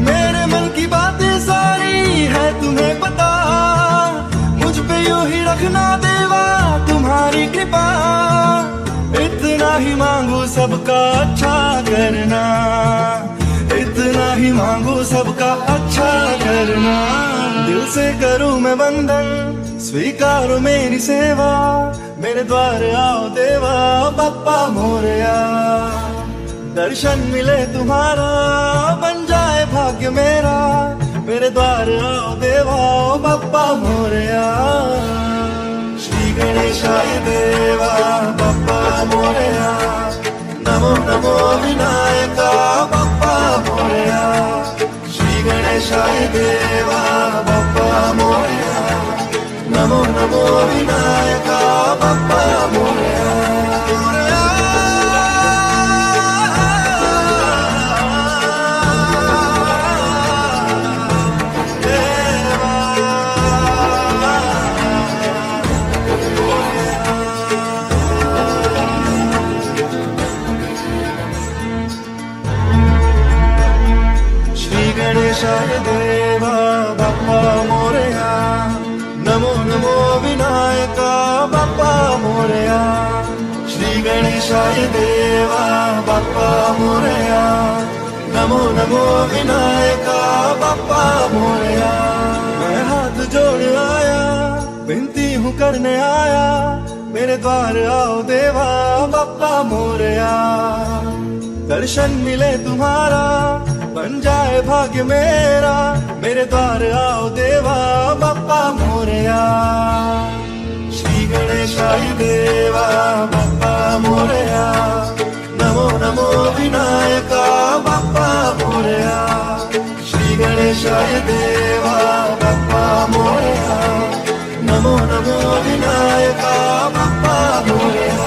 मेरे मन की बातें सारी है तुम्हें पता, मुझ पे यूं ही रखना देवा तुम्हारी कृपा। इतना ही मांगू सबका अच्छा करना, इतना ही मांगू सबका अच्छा करना। दिल से करूं मैं बंधन, स्वीकारो मेरी सेवा, मेरे द्वार आओ देवा बाप्पा मोरया। दर्शन मिले तुम्हारा, बन जाए भाग्य मेरा, मेरे द्वार आओ देवा बाप्पा मोरया। श्री गणेशाय देवा बाप्पा मोरया, नमो नमो विनायका बाप्पा मोरया। श्री गणेशाय देवा बाप्पा मोरया, नमो नमो विनायका बाप्पा मोरया। गणेशाय देवा बाप्पा मोरया, नमो नमो विनायका बाप्पा मोरया। श्री गणेशाय देवा बाप्पा मोरया, नमो नमो विनायका बाप्पा मोरया। मैं हाथ जोड़ आया, विनती हूँ करने आया, मेरे द्वार आओ देवा बाप्पा मोरया। दर्शन मिले तुम्हारा बन जाए भाग्य मेरा, मेरे द्वार आओ देवा बाप्पा मोरया। श्री गणेशाय देवा बाप्पा मोरया, नमो नमो विनायका बाप्पा मोरया। श्री गणेशाय देवा बाप्पा मोरया, नमो नमो विनायका बाप्पा मोरया।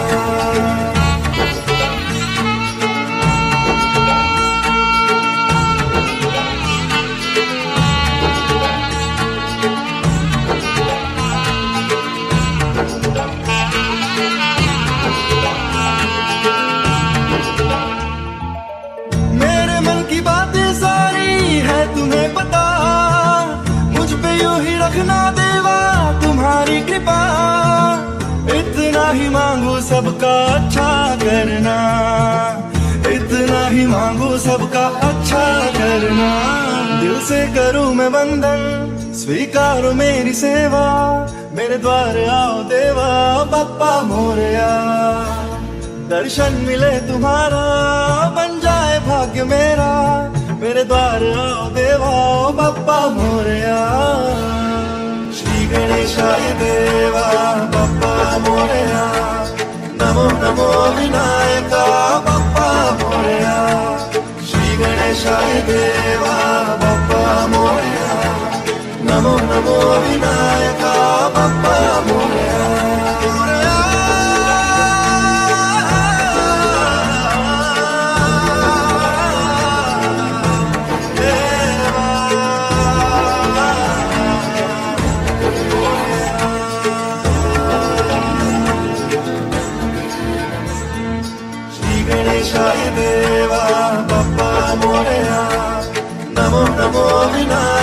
मेरे मन की बातें सारी है तुम्हें पता, मुझ पे यूं ही रखना देवा तुम्हारी कृपा। इतना ही मांगू सबका अच्छा करना, इतना ही मांगू सबका अच्छा करना। दिल से करूं मैं बंधन स्वीकारो मेरी सेवा, मेरे द्वार आओ देवा बाप्पा मोरया। दर्शन मिले तुम्हारा बन जाए भाग्य मेरा, मेरे द्वार आओ देवा बाप्पा मोरया। श्री गणेशाय देवा बाप्पा मोरया, नमो नमो विनायका बाप्पा मोरया। श्री गणेशाय देवा बाप्पा मोरया, नमो नमो विनायका बाप्पा मोरया। गणेशाय देवा बाप्पा मोरया, नमो नमो विनायका।